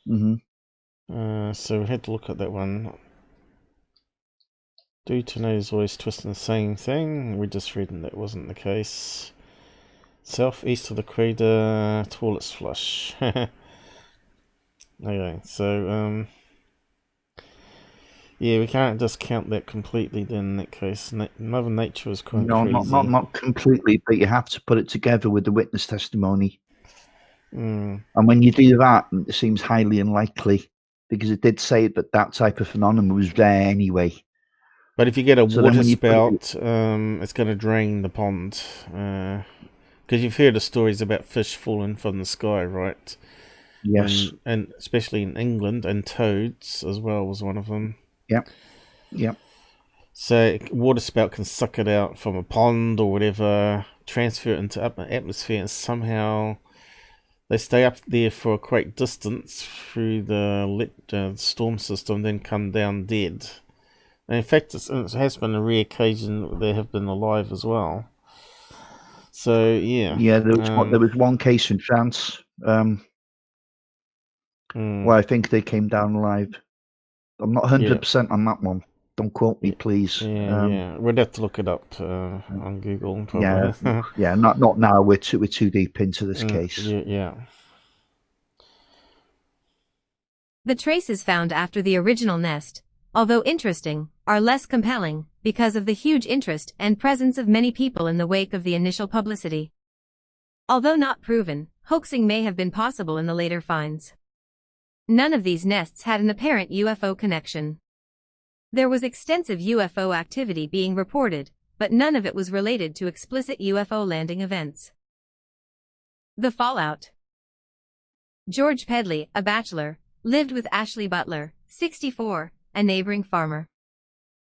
S1: So we had to look at that one. Do tornadoes always twist in the same thing? We just read that wasn't the case. Southeast of the crater, toilets flush. Okay, so yeah, we can't discount that completely then in that case. Mother Nature was quite crazy.
S2: Not completely, but you have to put it together with the witness testimony. And when you do that, it seems highly unlikely, because it did say that type of phenomenon was there anyway.
S1: But if you get a water spout, it's going to drain the pond. Because you've heard the stories about fish falling from the sky, right?
S2: Yes.
S1: And especially in England, and toads as well was one of them.
S2: Yep.
S1: So water spout can suck it out from a pond or whatever, transfer it into the atmosphere, and somehow they stay up there for a great distance through the storm system, then come down dead. And in fact, it has been a rare occasion they have been alive as well. So yeah.
S2: Yeah, there was one case in France where I think they came down alive. I'm not 100% on that one. Don't quote me, please.
S1: Yeah. We'd have to look it up on Google. Probably.
S2: Yeah. Not now. We're too deep into this case.
S1: Yeah.
S3: The traces found after the original nest, although interesting, are less compelling because of the huge interest and presence of many people in the wake of the initial publicity. Although not proven, hoaxing may have been possible in the later finds. None of these nests had an apparent UFO connection. There was extensive UFO activity being reported, but none of it was related to explicit UFO landing events. The fallout. George Pedley, a bachelor, lived with Ashley Butler, 64, a neighboring farmer.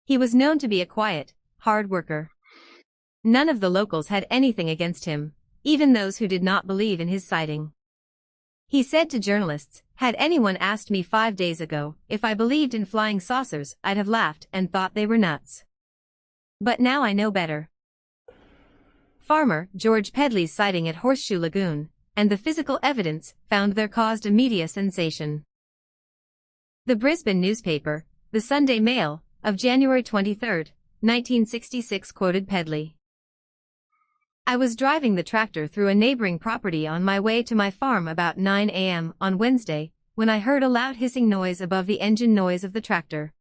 S3: He was known to be a quiet, hard worker. None of the locals had anything against him, even those who did not believe in his sighting. He said to journalists, "Had anyone asked me 5 days ago if I believed in flying saucers, I'd have laughed and thought they were nuts. But now I know better." Farmer George Pedley's sighting at Horseshoe Lagoon, and the physical evidence found there caused a media sensation. The Brisbane newspaper, the Sunday Mail, of January 23, 1966 quoted Pedley. "I was driving the tractor through a neighboring property on my way to my farm about 9 a.m. on Wednesday, when I heard a loud hissing noise above the engine noise of the tractor.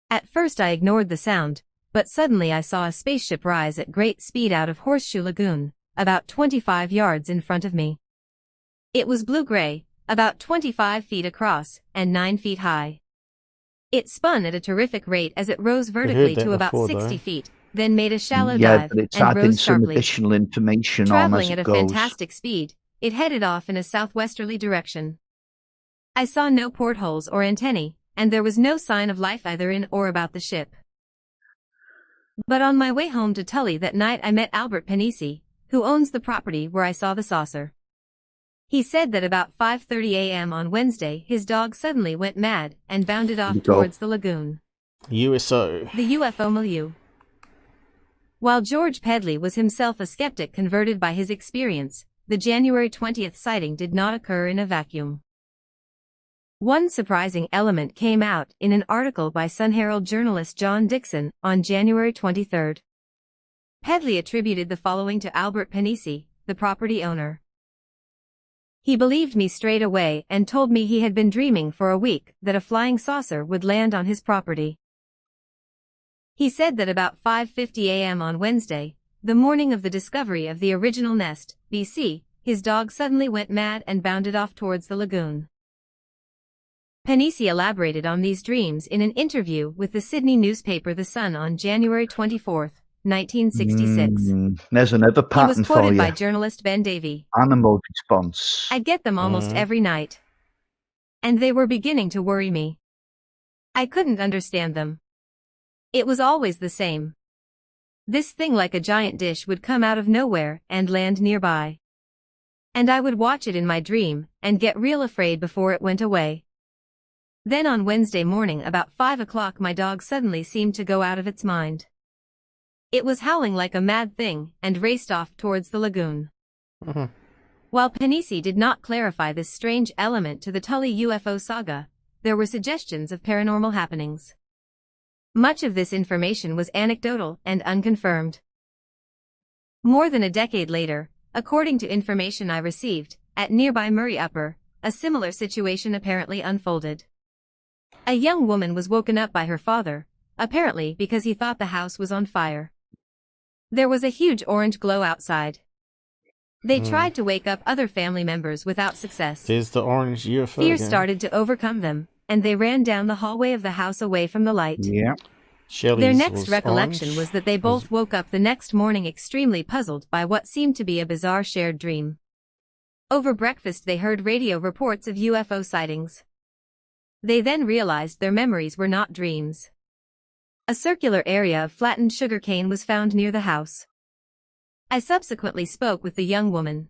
S3: At first I ignored the sound, but suddenly I saw a spaceship rise at great speed out of Horseshoe Lagoon, about 25 yards in front of me. It was blue-gray, about 25 feet across, and 9 feet high. It spun at a terrific rate as it rose vertically to about 60 feet, then made a shallow dive
S2: but it's
S3: and
S2: adding
S3: rose
S2: some
S3: sharply.
S2: additional information
S3: Traveling
S2: on as
S3: at
S2: it
S3: a
S2: goes.
S3: fantastic speed, it headed off in a southwesterly direction. I saw no portholes or antennae, and there was no sign of life either in or about the ship. But on my way home to Tully that night I met Albert Panisi, who owns the property where I saw the saucer. He said that about 5:30 a.m. on Wednesday his dog suddenly went mad and bounded off towards the lagoon."
S1: USO.
S3: The UFO milieu. While George Pedley was himself a skeptic converted by his experience, the January 20th sighting did not occur in a vacuum. One surprising element came out in an article by Sun Herald journalist John Dixon on January 23. Pedley attributed the following to Albert Panisi, the property owner. "He believed me straight away and told me he had been dreaming for a week that a flying saucer would land on his property. He said that about 5:50 a.m. on Wednesday, the morning of the discovery of the original nest, BC, his dog suddenly went mad and bounded off towards the lagoon." Panisi elaborated on these dreams in an interview with the Sydney newspaper The Sun on January 24, 1966.
S2: There's another
S3: He
S2: pattern
S3: was
S2: for
S3: quoted
S2: you.
S3: by journalist Ben Davey.
S2: Animal response.
S3: "I get them almost every night. And they were beginning to worry me. I couldn't understand them. It was always the same. This thing like a giant dish would come out of nowhere and land nearby. And I would watch it in my dream, and get real afraid before it went away. Then on Wednesday morning about 5 o'clock my dog suddenly seemed to go out of its mind. It was howling like a mad thing, and raced off towards the lagoon. While Panisi did not clarify this strange element to the Tully UFO saga, there were suggestions of paranormal happenings. Much of this information was anecdotal and unconfirmed. More than a decade later, according to information I received, at nearby Murray Upper, a similar situation apparently unfolded. A young woman was woken up by her father, apparently because he thought the house was on fire. There was a huge orange glow outside. They tried to wake up other family members without success.
S1: There's the orange UFO
S3: Fear
S1: again.
S3: started to overcome them, and they ran down the hallway of the house away from the light.
S2: Yeah.
S1: Shelley's
S3: Their next
S1: was
S3: recollection
S1: orange.
S3: was that they both woke up the next morning extremely puzzled by what seemed to be a bizarre shared dream. Over breakfast they heard radio reports of UFO sightings. They then realized their memories were not dreams. A circular area of flattened sugarcane was found near the house. I subsequently spoke with the young woman.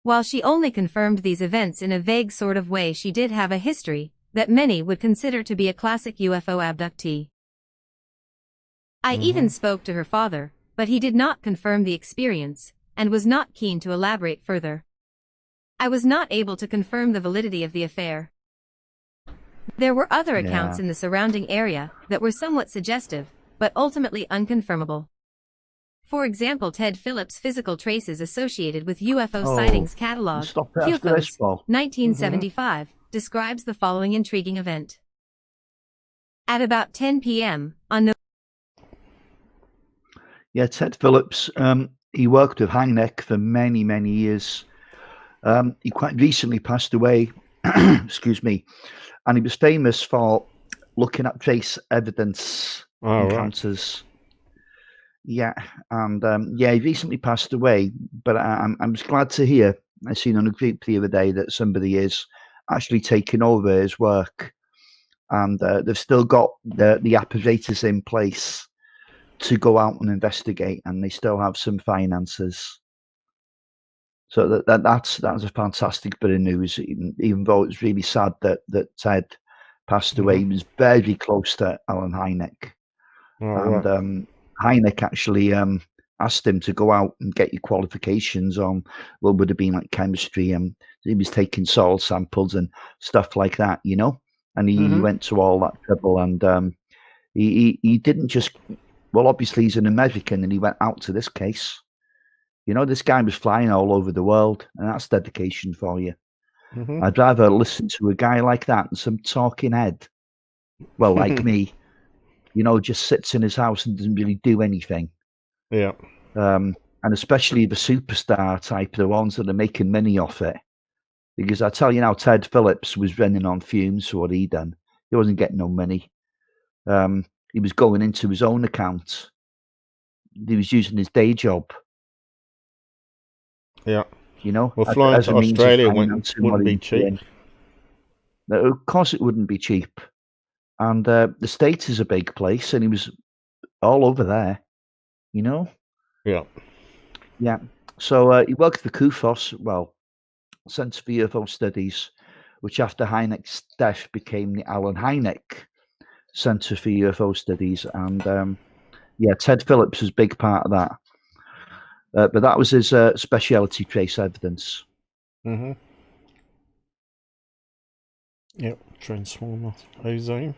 S3: While she only confirmed these events in a vague sort of way, she did have a history that many would consider to be a classic UFO abductee. I even spoke to her father, but he did not confirm the experience, and was not keen to elaborate further. I was not able to confirm the validity of the affair. There were other accounts in the surrounding area that were somewhat suggestive, but ultimately unconfirmable. For example, Ted Phillips' physical traces associated with UFO sightings catalog,
S2: Stop it after this,
S3: UFOs,
S2: Paul.
S3: 1975, describes the following intriguing event. At about 10 p.m. on
S2: Yeah, Ted Phillips, he worked with Hynek for many, many years. He quite recently passed away, excuse me, and he was famous for looking at trace evidence encounters. Right. Yeah, and he recently passed away, but I'm just glad to hear, I seen on a group the other day that somebody is actually taking over his work, and they've still got the apparatus in place to go out and investigate, and they still have some finances. So that's a fantastic bit of news, even though it's really sad that Ted passed away. He was very close to Alan Hynek. Hynek actually asked him to go out and get your qualifications on what would have been like chemistry. He was taking soil samples and stuff like that, you know, and he went to all that trouble, and he didn't just, well, obviously he's an American and he went out to this case. You know, this guy was flying all over the world, and that's dedication for you. I'd rather listen to a guy like that than some talking head, well, like me, you know, just sits in his house and doesn't really do anything.
S1: Yeah.
S2: And especially the superstar type, the ones that are making money off it. Because I tell you now, Ted Phillips was running on fumes for what he done. He wasn't getting no money. He was going into his own account. He was using his day job.
S1: Yeah.
S2: You know,
S1: well, flying to Australia wouldn't be cheap.
S2: Of course it wouldn't be cheap. And the States is a big place, and he was all over there, you know?
S1: Yeah.
S2: Yeah. So he worked for CUFOS, well, Centre for UFO Studies, which after Hynek's death became the Alan Hynek Centre for UFO Studies. And Ted Phillips was a big part of that. But that was his speciality, trace evidence.
S1: Yep, transformer ozone.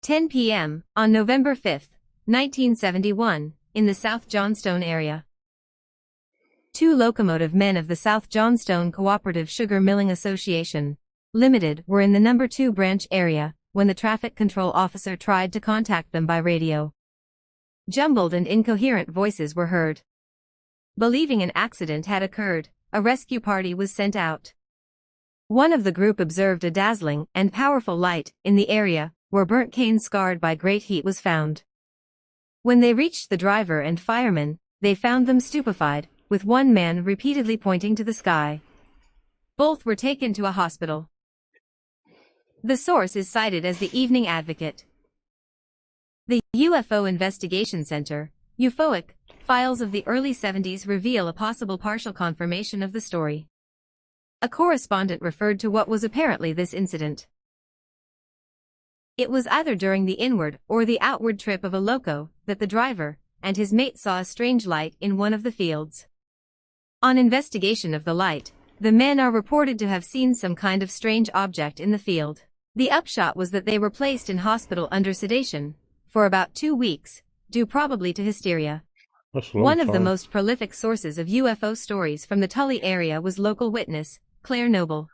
S3: (10 p.m. on November 5th, 1971, in the South Johnstone area. 2 locomotive men of the South Johnstone Cooperative Sugar Milling Association, Limited, were in the number 2 branch area when the traffic control officer tried to contact them by radio. Jumbled and incoherent voices were heard. Believing an accident had occurred, a rescue party was sent out. One of the group observed a dazzling and powerful light in the area where burnt cane scarred by great heat was found. When they reached the driver and firemen, they found them stupefied, with one man repeatedly pointing to the sky. Both were taken to a hospital. The source is cited as the Evening Advocate. The UFO Investigation Center, UFOic files of the early 70s reveal a possible partial confirmation of the story. A correspondent referred to what was apparently this incident. It was either during the inward or the outward trip of a loco that the driver and his mate saw a strange light in one of the fields. On investigation of the light, the men are reported to have seen some kind of strange object in the field. The upshot was that they were placed in hospital under sedation for about 2 weeks, due probably to hysteria. One of the most prolific sources of UFO stories from the Tully area was local witness Claire Noble.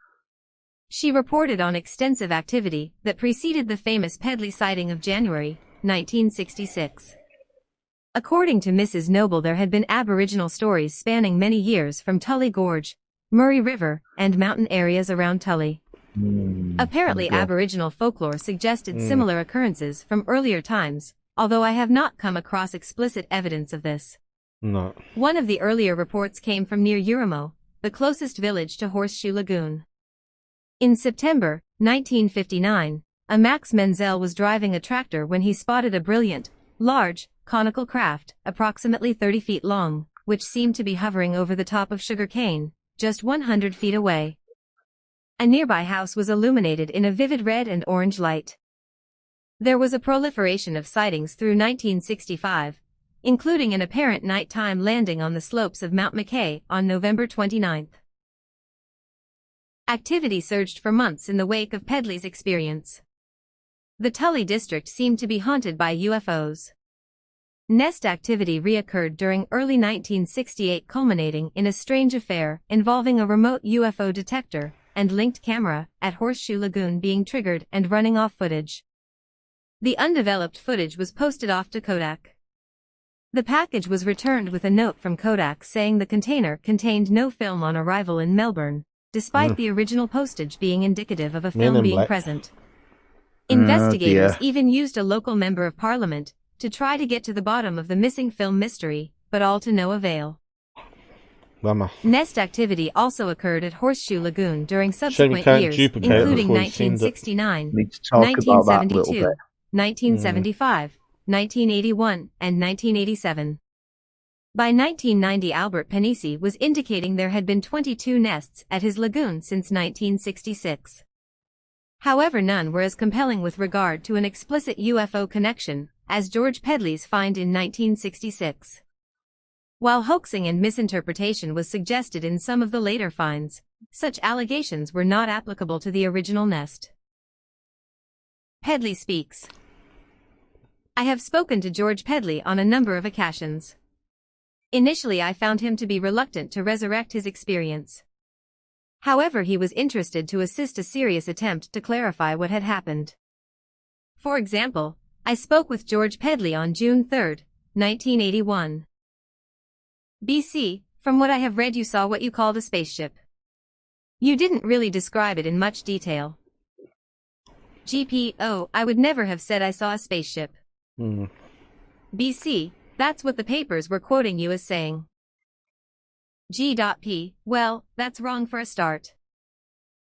S3: She reported on extensive activity that preceded the famous Pedley sighting of January 1966. According to Mrs. Noble, there had been Aboriginal stories spanning many years from Tully Gorge, Murray River, and mountain areas around Tully. Apparently, Aboriginal folklore suggested similar occurrences from earlier times, although I have not come across explicit evidence of this.
S1: No.
S3: One of the earlier reports came from near Urimo, the closest village to Horseshoe Lagoon. In September 1959, a Max Menzel was driving a tractor when he spotted a brilliant, large, conical craft, approximately 30 feet long, which seemed to be hovering over the top of sugar cane, just 100 feet away. A nearby house was illuminated in a vivid red and orange light. There was a proliferation of sightings through 1965, including an apparent nighttime landing on the slopes of Mount McKay on November 29. Activity surged for months in the wake of Pedley's experience. The Tully district seemed to be haunted by UFOs. Nest activity reoccurred during early 1968, culminating in a strange affair involving a remote UFO detector and linked camera at Horseshoe Lagoon being triggered and running off footage. The undeveloped footage was posted off to Kodak. The package was returned with a note from Kodak saying the container contained no film on arrival in Melbourne, despite the original postage being indicative of a film being present. Investigators even used a local member of parliament to try to get to the bottom of the missing film mystery, but all to no avail. Nest activity also occurred at Horseshoe Lagoon during subsequent years, including 1969, 1972, 1975, 1981, and 1987. By 1990, Albert Panisi was indicating there had been 22 nests at his lagoon since 1966. However, none were as compelling with regard to an explicit UFO connection as George Pedley's find in 1966. While hoaxing and misinterpretation was suggested in some of the later finds, such allegations were not applicable to the original nest. Pedley speaks. I have spoken to George Pedley on a number of occasions. Initially, I found him to be reluctant to resurrect his experience. However, he was interested to assist a serious attempt to clarify what had happened. For example, I spoke with George Pedley on June 3, 1981. BC, from what I have read, you saw what you called a spaceship. You didn't really describe it in much detail. GP, oh, I would never have said I saw a spaceship. BC, that's what the papers were quoting you as saying. G.P, well, that's wrong for a start.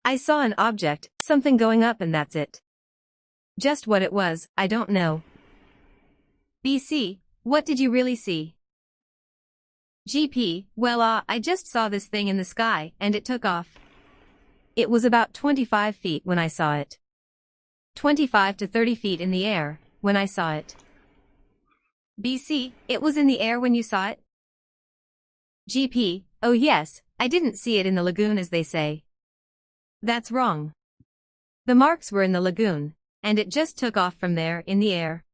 S3: I saw an object, something going up, and that's it. Just what it was, I don't know. BC, what did you really see? GP, well, I just saw this thing in the sky, and it took off. It was about 25 feet when I saw it. 25 to 30 feet in the air, when I saw it. BC, it was in the air when you saw it? GP, oh yes, I didn't see it in the lagoon as they say. That's wrong. The marks were in the lagoon, and it just took off from there in the air.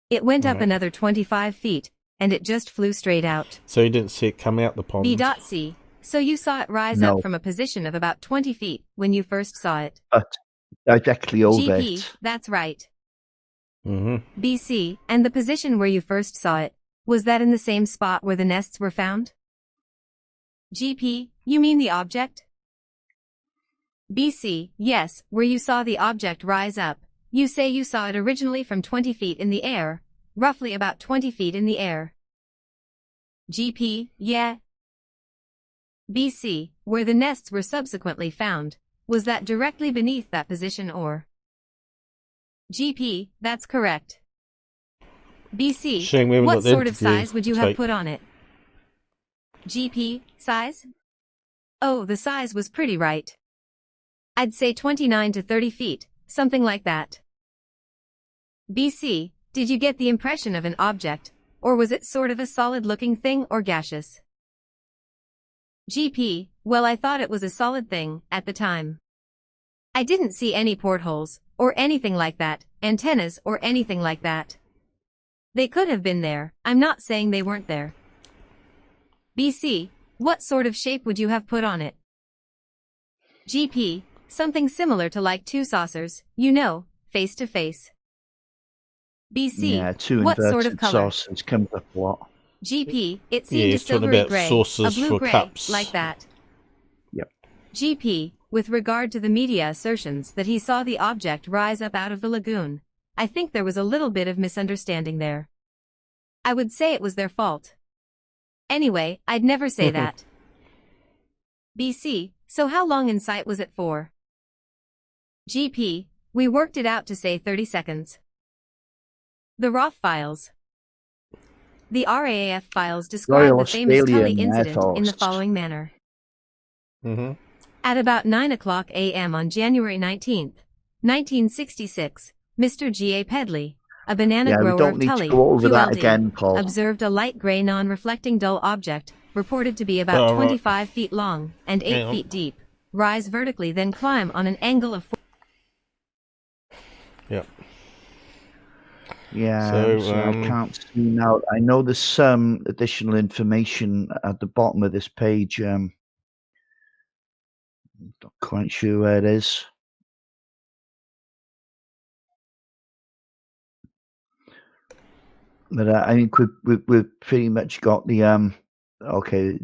S3: It went up another 25 feet, and it just flew straight out.
S1: So you didn't see it come out the pond?
S3: B.C. So you saw it rise up from a position of about 20 feet when you first saw it?
S2: Directly over
S3: GP,
S2: it.
S3: that's right. BC, and the position where you first saw it, was that in the same spot where the nests were found? GP, you mean the object? BC, yes, where you saw the object rise up. You say you saw it originally from 20 feet in the air, roughly about 20 feet in the air. GP, yeah. BC, where the nests were subsequently found, was that directly beneath that position or? GP, that's correct. BC,
S1: Shame we haven't
S3: what
S1: got the
S3: sort of
S1: interview
S3: size would you have
S1: tape.
S3: put on it? GP, size? Oh, the size was pretty right. I'd say 29 to 30 feet, something like that. BC, did you get the impression of an object, or was it sort of a solid-looking thing or gaseous? GP, well, I thought it was a solid thing, at the time. I didn't see any portholes, or anything like that, antennas or anything like that. They could have been there, I'm not saying they weren't there. BC, what sort of shape would you have put on it? GP, something similar to like two saucers, you know, face to face. BC,
S2: Yeah, two
S3: what sort of
S2: inverted
S3: color?
S2: saucers comes up a lot.
S3: GP, it
S1: Yeah,
S3: seemed a
S1: he's talking
S3: silvery
S1: about
S3: gray, a
S1: saucers
S3: blue
S1: for
S3: gray,
S1: cups.
S3: like that.
S2: Yep.
S3: GP, with regard to the media assertions that he saw the object rise up out of the lagoon, I think there was a little bit of misunderstanding there. I would say it was their fault. Anyway, I'd never say that. BC, so how long in sight was it for? GP, we worked it out to say 30 seconds. The RAF files. The RAAF files describe
S2: Royal
S3: the famous Tully
S2: Australian Air
S3: incident in the
S2: Force.
S3: following manner.
S1: Mm-hmm.
S3: At about 9 o'clock a.m. on January 19, 1966, Mr. G.A. Pedley, a banana
S2: Yeah, we
S3: grower
S2: don't
S3: of
S2: need
S3: Tully,
S2: to go over that
S3: QLD,
S2: again, Paul.
S3: observed a light gray non-reflecting dull object, reported to be about
S1: All right.
S3: 25 feet long and 8
S1: Hang on.
S3: feet deep, rise vertically then climb on an angle of 4.
S1: Yep.
S2: Yeah,
S1: So,
S2: I can't see now. I know there's some additional information at the bottom of this page. Not quite sure where it is. But I think we've pretty much got the okay,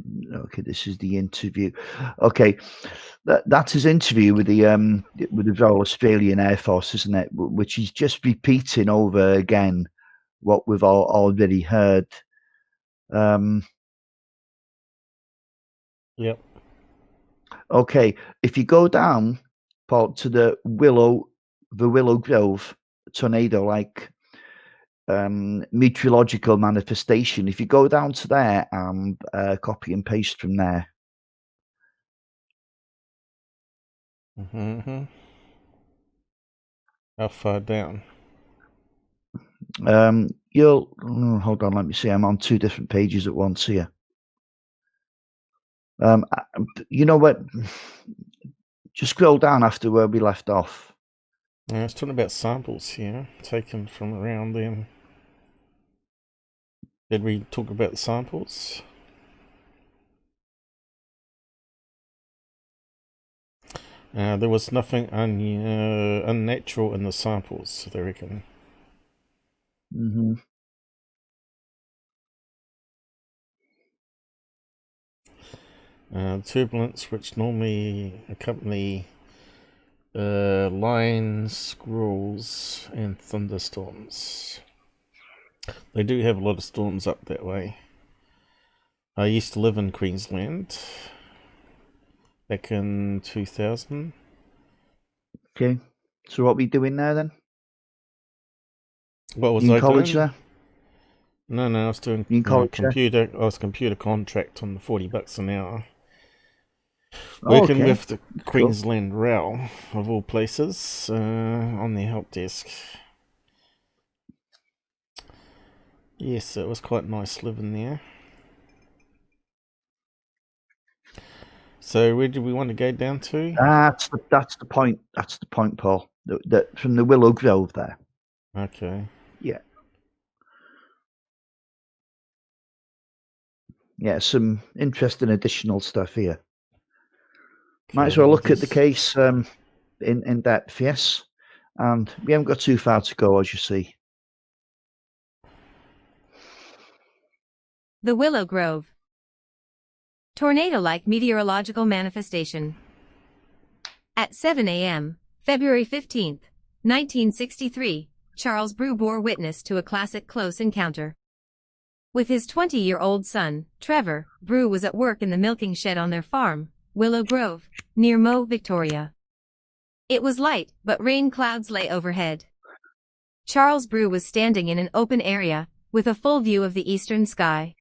S2: this is the interview. Okay, that's his interview with the Royal Australian Air Force, isn't it? Which he's just repeating over again what we've already heard.
S1: Yep.
S2: Okay, if you go down, Paul, to the Willow Grove tornado-like meteorological manifestation, if you go down to there and copy and paste from there.
S1: Mm-hmm. How far down?
S2: Hold on, let me see. I'm on two different pages at once here. You know what? Just scroll down after where we left off.
S1: Yeah, it's talking about samples here, taken from around them. Did we talk about the samples? There was nothing unnatural in the samples, they reckon.
S2: Mm-hmm.
S1: Turbulence, which normally accompany line squalls and thunderstorms. They do have a lot of storms up that way. I used to live in Queensland back in 2000.
S2: Okay, so what are we doing there then?
S1: What was
S2: You in
S1: I
S2: college
S1: doing?
S2: there?
S1: No, I was doing
S2: You in college there?
S1: computer. I was computer contract on $40 an hour.
S2: Oh,
S1: Working
S2: okay.
S1: with the Queensland RAL, of all places, on their help desk. Yes, it was quite nice living there. So where do we want to go down to?
S2: That's the point. That's the point, Paul. That from the Willow Grove there.
S1: Okay.
S2: Yeah. Yeah, some interesting additional stuff here. Might as well look at the case in depth, yes. And we haven't got too far to go, as you see.
S3: The Willow Grove. Tornado-like meteorological manifestation. At 7 a.m., February 15, 1963, Charles Brew bore witness to a classic close encounter. With his 20-year-old son, Trevor, Brew was at work in the milking shed on their farm, Willow Grove, near Mo, Victoria. It was light, but rain clouds lay overhead. Charles Brew was standing in an open area, with a full view of the eastern sky.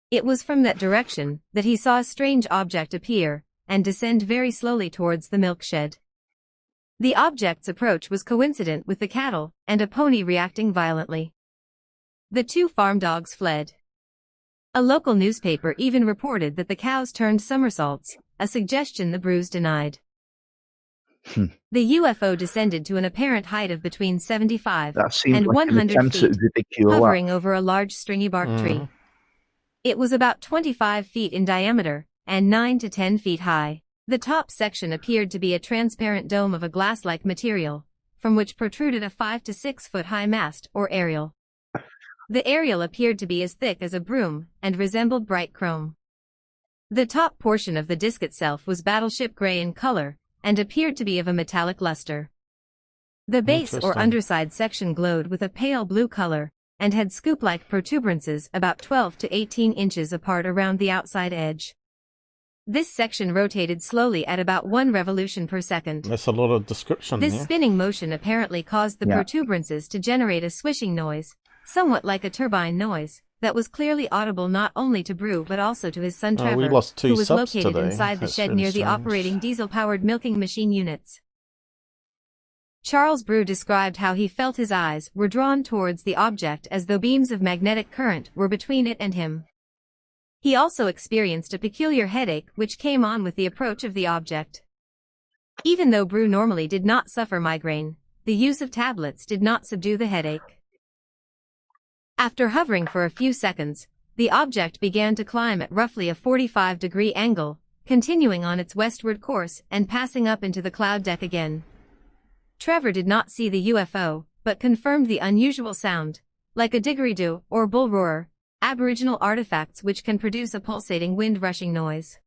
S3: It was from that direction that he saw a strange object appear and descend very slowly towards the milk shed. The object's approach was coincident with the cattle and a pony reacting violently. The two farm dogs fled. A local newspaper even reported that the cows turned somersaults, a suggestion the Brews denied. The UFO descended to an apparent height of between 75 and
S2: like
S3: 100 feet, hovering
S2: that.
S3: over a large stringy bark tree. It was about 25 feet in diameter and 9 to 10 feet high. The top section appeared to be a transparent dome of a glass-like material, from which protruded a 5 to 6 foot high mast or aerial. The aerial appeared to be as thick as a broom and resembled bright chrome. The top portion of the disc itself was battleship gray in color and appeared to be of a metallic luster. The base or underside section glowed with a pale blue color and had scoop-like protuberances about 12 to 18 inches apart around the outside edge. This section rotated slowly at about 1 revolution per second.
S1: That's a lot of description.
S3: This spinning motion apparently caused the protuberances to generate a swishing noise, somewhat like a turbine noise, that was clearly audible not only to Brew but also to his son Trevor,
S1: we lost 2
S3: who was
S1: subs
S3: located
S1: today.
S3: inside the
S1: That's
S3: shed
S1: really
S3: near the
S1: strange.
S3: operating diesel-powered milking machine units. Charles Brew described how he felt his eyes were drawn towards the object as though beams of magnetic current were between it and him. He also experienced a peculiar headache which came on with the approach of the object. Even though Brew normally did not suffer migraine, the use of tablets did not subdue the headache. After hovering for a few seconds, the object began to climb at roughly a 45-degree angle, continuing on its westward course and passing up into the cloud deck again. Trevor did not see the UFO, but confirmed the unusual sound, like a didgeridoo or bull roarer, aboriginal artifacts which can produce a pulsating wind-rushing noise.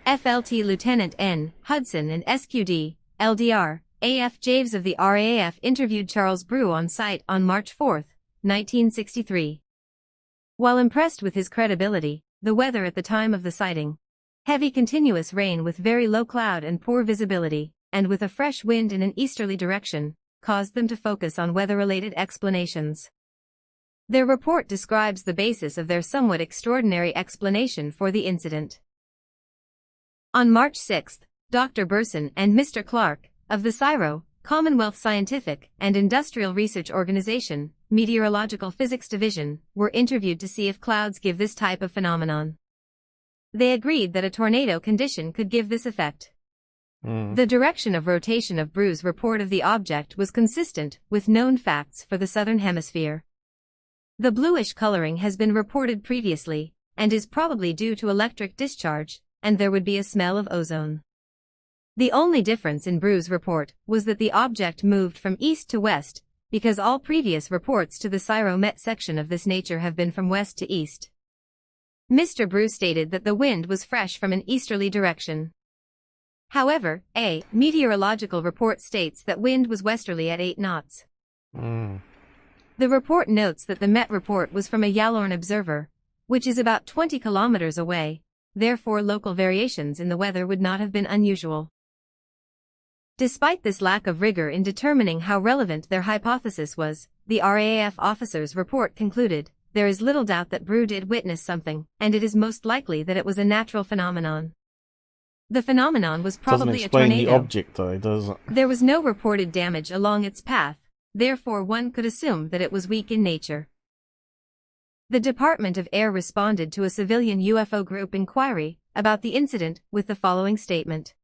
S3: FLT Lieutenant N. Hudson and SQD, LDR, AF Javes of the RAF interviewed Charles Brew on site on March 4, 1963. While impressed with his credibility, the weather at the time of the sighting, heavy continuous rain with very low cloud and poor visibility, and with a fresh wind in an easterly direction, caused them to focus on weather-related explanations. Their report describes the basis of their somewhat extraordinary explanation for the incident. On March 6, Dr. Burson and Mr. Clark, of the CSIRO, Commonwealth Scientific and Industrial Research Organization, Meteorological Physics Division, were interviewed to see if clouds give this type of phenomenon. They agreed that a tornado condition could give this effect. The direction of rotation of Brew's report of the object was consistent with known facts for the Southern Hemisphere. The bluish coloring has been reported previously, and is probably due to electric discharge, and there would be a smell of ozone. The only difference in Brew's report was that the object moved from east to west, because all previous reports to the CSIRO-MET section of this nature have been from west to east. Mr. Brew stated that the wind was fresh from an easterly direction. However, a meteorological report states that wind was westerly at 8 knots. The report notes that the Met report was from a Yallourn observer, which is about 20 kilometers away, therefore local variations in the weather would not have been unusual. Despite this lack of rigor in determining how relevant their hypothesis was, the RAF officer's report concluded, there is little doubt that Brew did witness something, and it is most likely that it was a natural phenomenon. The phenomenon was probably a tornado.
S1: Doesn't explain the object though, does it?
S3: There was no reported damage along its path, therefore one could assume that it was weak in nature. The Department of Air responded to a civilian UFO group inquiry about the incident with the following statement.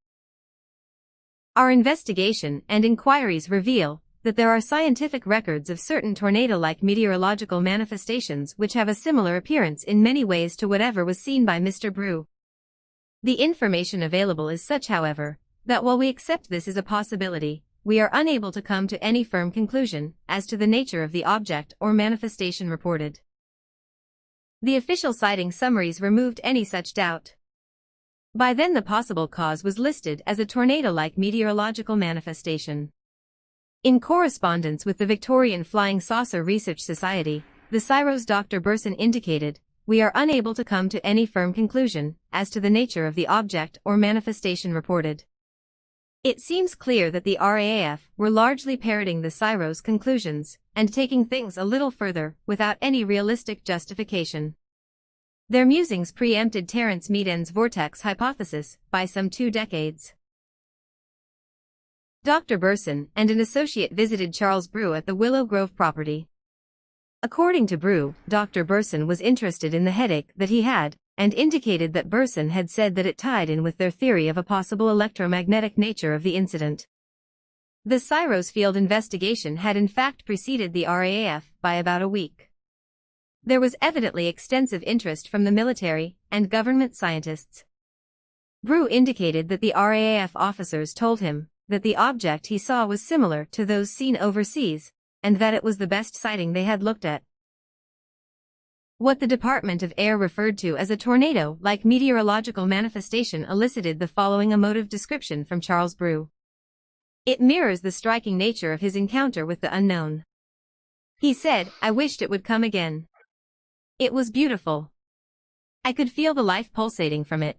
S3: Our investigation and inquiries reveal that there are scientific records of certain tornado-like meteorological manifestations which have a similar appearance in many ways to whatever was seen by Mr. Brew. The information available is such, however, that while we accept this as a possibility, we are unable to come to any firm conclusion as to the nature of the object or manifestation reported. The official sighting summaries removed any such doubt. By then the possible cause was listed as a tornado-like meteorological manifestation. In correspondence with the Victorian Flying Saucer Research Society, the CSIRO's Dr. Burson indicated, we are unable to come to any firm conclusion as to the nature of the object or manifestation reported. It seems clear that the RAF were largely parroting the CSIRO's conclusions and taking things a little further without any realistic justification. Their musings preempted Terence Meaden's vortex hypothesis by some 2 decades. Dr. Burson and an associate visited Charles Brew at the Willow Grove property. According to Brew, Dr. Burson was interested in the headache that he had, and indicated that Burson had said that it tied in with their theory of a possible electromagnetic nature of the incident. The CSIRO's field investigation had in fact preceded the RAF by about a week. There was evidently extensive interest from the military and government scientists. Brew indicated that the RAF officers told him that the object he saw was similar to those seen overseas, and that it was the best sighting they had looked at. What the Department of Air referred to as a tornado-like meteorological manifestation elicited the following emotive description from Charles Brew. It mirrors the striking nature of his encounter with the unknown. He said, "I wished it would come again. It was beautiful. I could feel the life pulsating from it."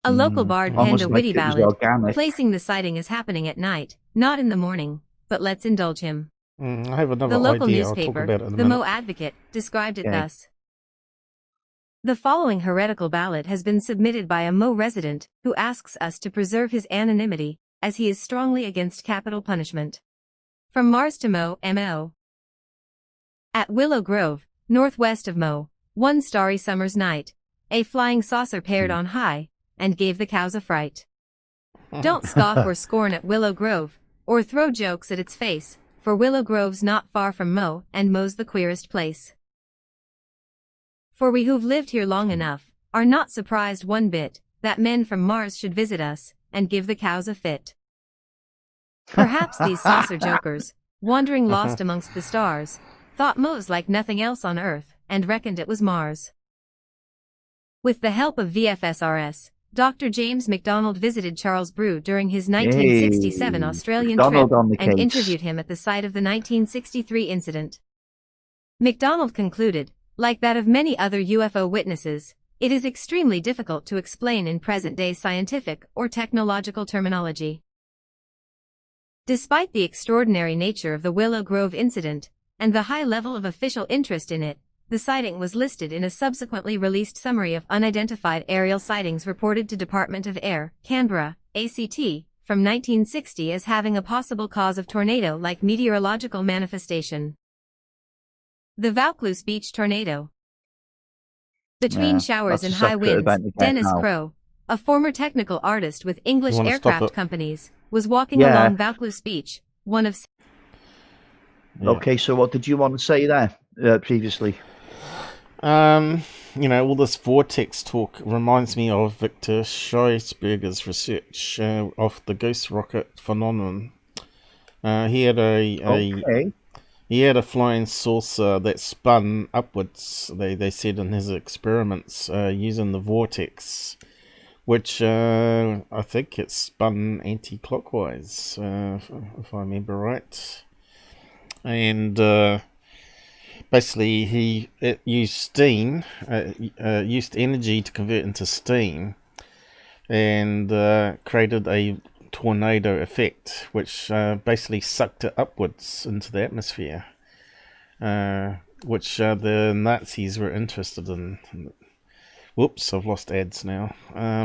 S3: A local bard penned
S2: Almost
S3: a
S2: like
S3: witty
S2: it was
S3: ballad,
S2: organic.
S3: placing the sighting as happening at night, not in the morning, but let's indulge him.
S1: I have another
S3: The local
S1: idea. I'll talk
S3: newspaper,
S1: about it in a
S3: the
S1: minute.
S3: Mo Advocate, described it
S2: Okay.
S3: thus. The following heretical ballad has been submitted by a Mo resident who asks us to preserve his anonymity, as he is strongly against capital punishment. From Mars to Mo, M.O. At Willow Grove, northwest of Mo, one starry summer's night, a flying saucer paired on high, and gave the cows a fright. Don't scoff or scorn at Willow Grove, or throw jokes at its face, for Willow Grove's not far from Mo, and Mo's the queerest place. For we who've lived here long enough, are not surprised one bit, that men from Mars should visit us, and give the cows a fit. Perhaps these saucer jokers, wandering lost amongst the stars, thought Mo's like nothing else on Earth, and reckoned it was Mars. With the help of VFSRS, Dr. James MacDonald visited Charles Brew during his 1967
S2: Yay.
S3: Australian
S2: MacDonald
S3: trip
S2: on the
S3: and
S2: case.
S3: interviewed him at the site of the 1963 incident. MacDonald concluded, like that of many other UFO witnesses, it is extremely difficult to explain in present-day scientific or technological terminology. Despite the extraordinary nature of the Willow Grove incident, and the high level of official interest in it, the sighting was listed in a subsequently released summary of unidentified aerial sightings reported to Department of Air, Canberra, ACT, from 1960 as having a possible cause of tornado-like meteorological manifestation. The Vaucluse Beach tornado. Between showers
S2: that's a
S3: and high
S2: separate
S3: winds,
S2: event again
S3: Dennis
S2: now.
S3: Crow, a former technical artist with English
S1: You wanna stop
S3: aircraft
S1: it?
S3: companies, was walking
S2: Yeah.
S3: along Vaucluse Beach, one of
S1: Yeah.
S2: Okay, so what did you want to say there previously?
S1: All this vortex talk reminds me of Victor Scheisberger's research of the ghost rocket phenomenon. He had
S2: Okay.
S1: he had a flying saucer that spun upwards. They said in his experiments using the vortex, which I think it spun anti-clockwise, if I remember right. And basically, it used steam, used energy to convert into steam, and created a tornado effect, which basically sucked it upwards into the atmosphere, which the Nazis were interested in. Whoops, I've lost ads now. I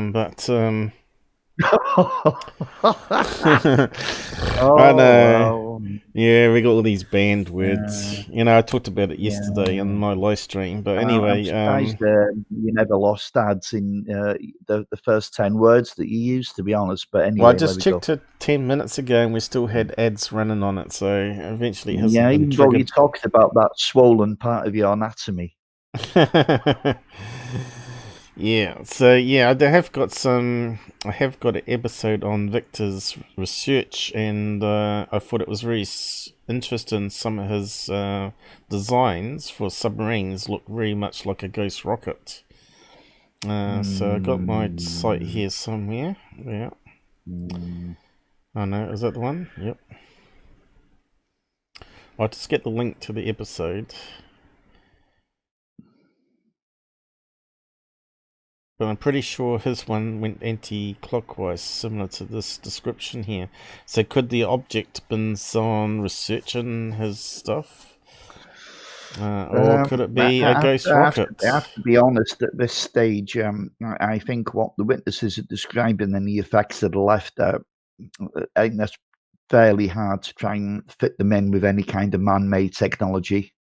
S1: know.
S2: Well,
S1: Yeah, we got all these banned words. I talked about it yesterday in my live stream. But anyway,
S2: I'm surprised you never lost ads in the first 10 words that you used, to be honest. But anyway,
S1: well, I just
S2: there we
S1: checked it 10 minutes ago and we still had ads running on it. So eventually it
S2: go.
S1: hasn't
S2: Yeah,
S1: been
S2: even though you
S1: triggered.
S2: talked about that swollen part of your anatomy.
S1: Yeah, so yeah, I have got an episode on Victor's research, and I thought it was very interesting. Some of his designs for submarines look very much like a ghost rocket. So I got my site here somewhere. Yeah. Oh no, is that the one? Yep. I'll just get the link to the episode. but I'm pretty sure his one went anti-clockwise, similar to this description here. So could the object been someone researching his stuff? Or could it be a ghost rocket?
S2: I have to be honest at this stage. I think what the witnesses are describing and the effects that are left out, I think that's fairly hard to try and fit them in with any kind of man-made technology,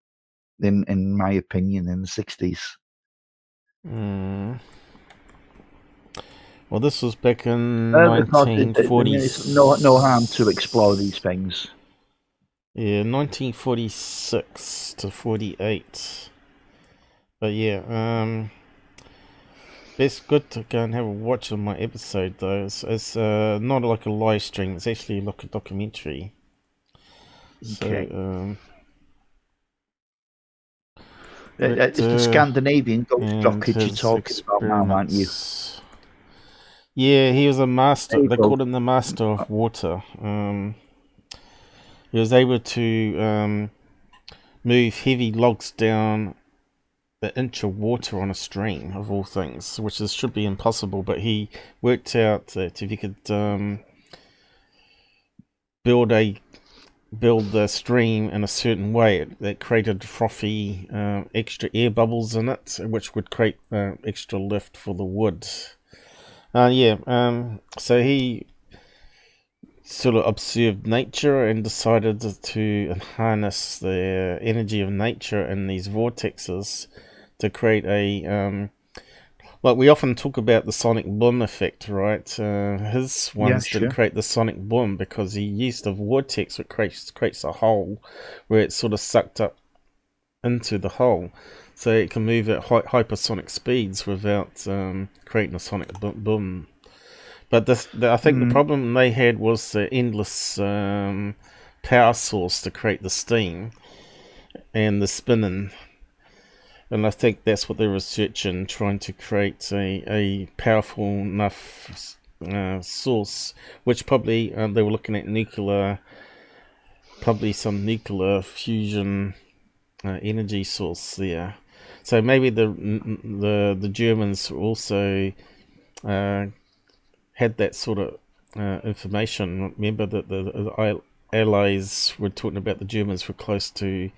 S2: in my opinion, in the 60s.
S1: Well, this was back in
S2: Because
S1: 1940.
S2: there's no harm to explore these things.
S1: Yeah, 1946 to 48. But yeah, it's good to go and have a watch of my episode though. It's not like a live stream, it's actually like a documentary.
S2: Okay.
S1: So,
S2: it's the Scandinavian ghost rocket you're talking about now, aren't you?
S1: Yeah, he was a master. They
S2: go.
S1: called him the master of water. He was able to move heavy logs down an inch of water on a stream, of all things, which should be impossible. But he worked out that if you could build the stream in a certain way, that created frothy extra air bubbles in it, which would create extra lift for the wood. So he sort of observed nature and decided to harness the energy of nature in these vortexes to create a like we often talk about the sonic boom effect, right? His ones didn't create the sonic boom because he used a vortex which creates a hole where it's sort of sucked up into the hole, so it can move at hypersonic speeds without creating a sonic boom. But I think the problem they had was the endless power source to create the steam and the spinning. And I think that's what they're researching, trying to create a powerful enough source, which probably they were looking at probably some nuclear fusion energy source there. So maybe the Germans also had that sort of information. Remember that the Allies were talking about the Germans were close to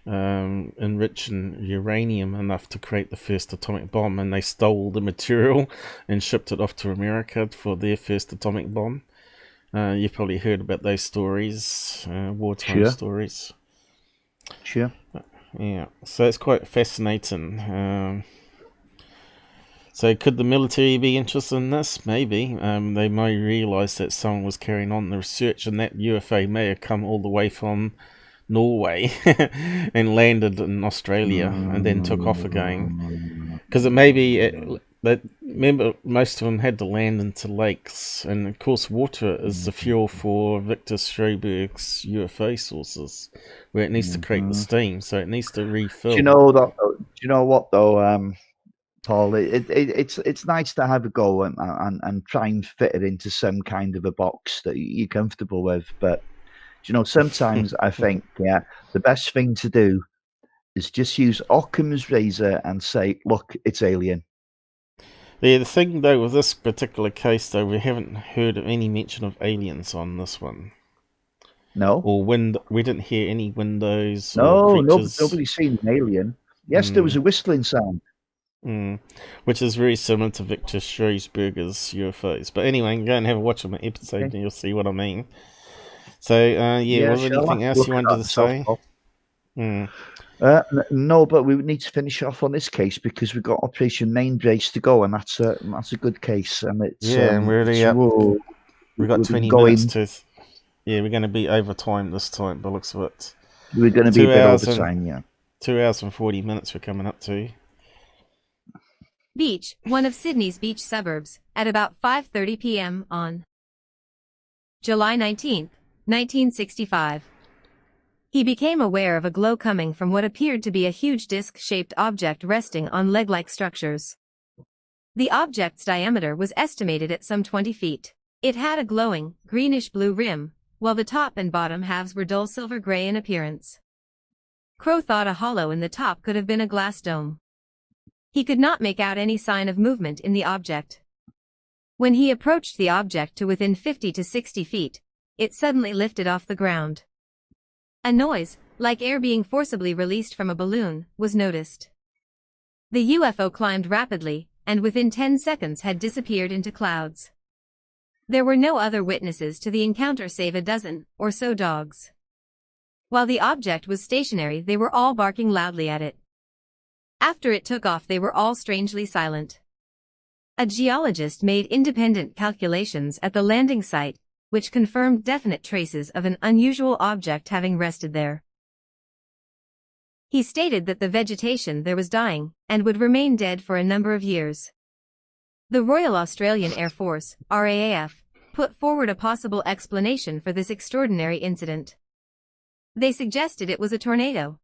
S1: enriching uranium enough to create the first atomic bomb, and they stole the material and shipped it off to America for their first atomic bomb. You've probably heard about those stories, wartime stories.
S2: Sure.
S1: Yeah, so it's quite fascinating. So could the military be interested in this? Maybe. They may realise that someone was carrying on the research, and that UFO may have come all the way from Norway and landed in Australia and then took off again. Because it may be... remember, most of them had to land into lakes, and of course water is the fuel for Victor Schroberg's UFO sources, where it needs to create the steam, so it needs to refill.
S2: Do you know what though, Paul? It's nice to have a go and try and fit it into some kind of a box that you're comfortable with, but sometimes I think the best thing to do is just use Occam's razor and say, look, it's alien.
S1: Yeah, the thing though with this particular case though, we haven't heard of any mention of aliens on this one.
S2: No.
S1: Or we didn't hear any windows.
S2: No,
S1: or creatures.
S2: nobody's seen an alien. Yes, there was a whistling sound.
S1: Which is very similar to Victor Schroberg's UFOs. But anyway, go and have a watch of my episode and you'll see what I mean. So, was there anything else you wanted to say?
S2: No, but we need to finish off on this case because we've got Operation Mainbrace to go, and that's a good case. And it's
S1: and we're already up. We've got 20 minutes to. We're going to be over time this time, by the looks of it.
S2: We're going to be a bit over time,
S1: 2 hours and 40 minutes we're coming up to.
S3: Beach, one of Sydney's beach suburbs, at about 5:30 p.m. on July 19, 1965. He became aware of a glow coming from what appeared to be a huge disc-shaped object resting on leg-like structures. The object's diameter was estimated at some 20 feet. It had a glowing, greenish-blue rim, while the top and bottom halves were dull silver-gray in appearance. Crow thought a hollow in the top could have been a glass dome. He could not make out any sign of movement in the object. When he approached the object to within 50 to 60 feet, it suddenly lifted off the ground. A noise, like air being forcibly released from a balloon, was noticed. The UFO climbed rapidly, and within 10 seconds had disappeared into clouds. There were no other witnesses to the encounter save a dozen or so dogs. While the object was stationary, they were all barking loudly at it. After it took off, they were all strangely silent. A geologist made independent calculations at the landing site, which confirmed definite traces of an unusual object having rested there. He stated that the vegetation there was dying, and would remain dead for a number of years. The Royal Australian Air Force, RAAF, put forward a possible explanation for this extraordinary incident. They suggested it was a tornado.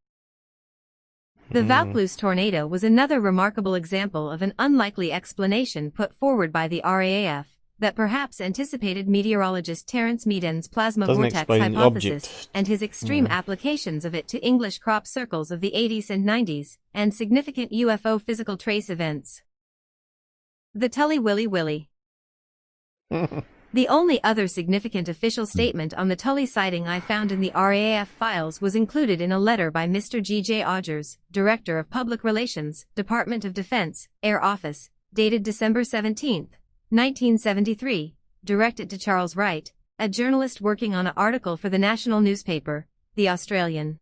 S3: The Vaucluse tornado was another remarkable example of an unlikely explanation put forward by the RAAF, that perhaps anticipated meteorologist Terence Meaden's plasma vortex hypothesis and his extreme applications of it to English crop circles of the 80s and 90s, and significant UFO physical trace events. The Tully Willy Willy. The only other significant official statement on the Tully sighting I found in the RAAF files was included in a letter by Mr. G.J. Odgers, Director of Public Relations, Department of Defense, Air Office, dated December 17, 1973, directed to Charles Wright, a journalist working on an article for the national newspaper, The Australian.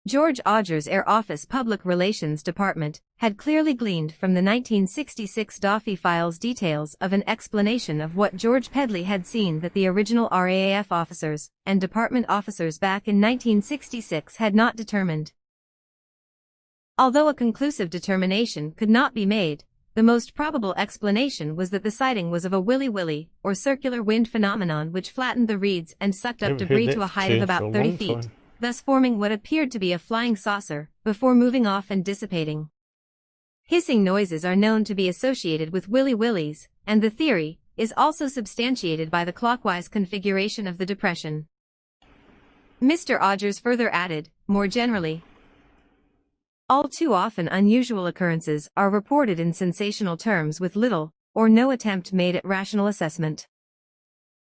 S3: George Odgers' Air Office Public Relations Department had clearly gleaned from the 1966 Duffy files details of an explanation of what George Pedley had seen that the original RAAF officers and department officers back in 1966 had not determined. Although a conclusive determination could not be made, the most probable explanation was that the sighting was of a willy-willy, or circular wind phenomenon which flattened the reeds and sucked up debris to a height of about 30 feet. Thus forming what appeared to be a flying saucer, before moving off and dissipating. Hissing noises are known to be associated with willy-willies, and the theory is also substantiated by the clockwise configuration of the depression. Mr. Odgers further added, more generally, all too often unusual occurrences are reported in sensational terms with little or no attempt made at rational assessment.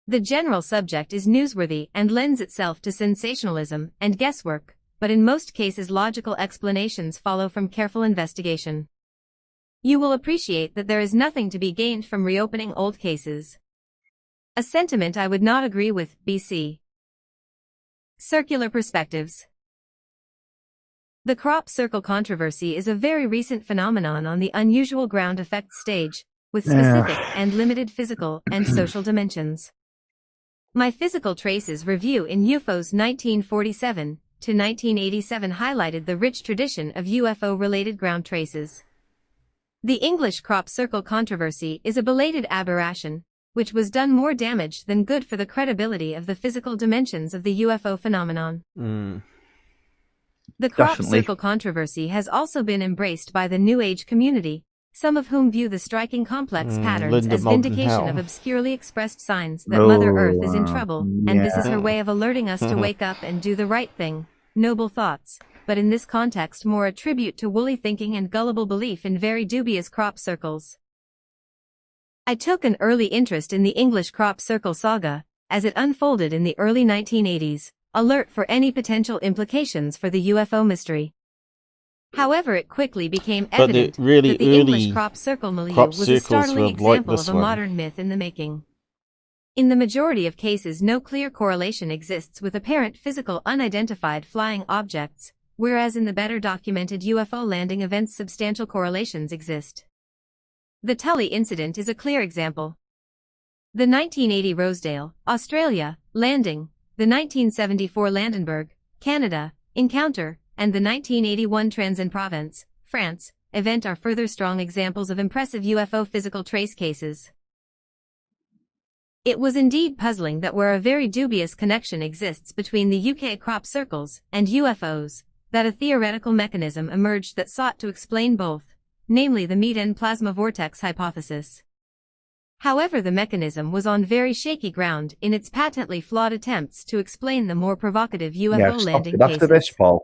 S3: The general subject is newsworthy and lends itself to sensationalism and guesswork, but in most cases logical explanations follow from careful investigation. You will appreciate that there is nothing to be gained from reopening old cases. A sentiment I would not agree with, BC. Circular perspectives. The crop circle controversy is a very recent phenomenon on the unusual ground effect stage, with specific and limited physical and social dimensions. My Physical Traces review in UFOs 1947 to 1987 highlighted the rich tradition of UFO-related ground traces. The English crop circle controversy is a belated aberration, which was done more damage than good for the credibility of the physical dimensions of the UFO phenomenon. The crop circle controversy has also been embraced by the New Age community, some of whom view the striking complex patterns as vindication of obscurely expressed signs that Mother Earth is in trouble, and this is her way of alerting us to wake up and do the right thing. Noble thoughts, but in this context more a tribute to woolly thinking and gullible belief in very dubious crop circles. I took an early interest in the English crop circle saga, as it unfolded in the early 1980s, alert for any potential implications for the UFO mystery. However, it quickly became evident that the English crop circle milieu was a startling example of a modern myth in the making. In the majority of cases, no clear correlation exists with apparent physical unidentified flying objects, whereas in the better documented UFO landing events substantial correlations exist. The Tully incident is a clear example. The 1980 Rosedale, Australia, landing, the 1974 Landenberg, Canada, encounter, and the 1981 Trans-en-Provence, France, event are further strong examples of impressive UFO physical trace cases. It was indeed puzzling that where a very dubious connection exists between the UK crop circles and UFOs, that a theoretical mechanism emerged that sought to explain both, namely the Meaden plasma vortex hypothesis. However, the mechanism was on very shaky ground in its patently flawed attempts to explain the more provocative UFO landing cases.
S2: After this, Paul.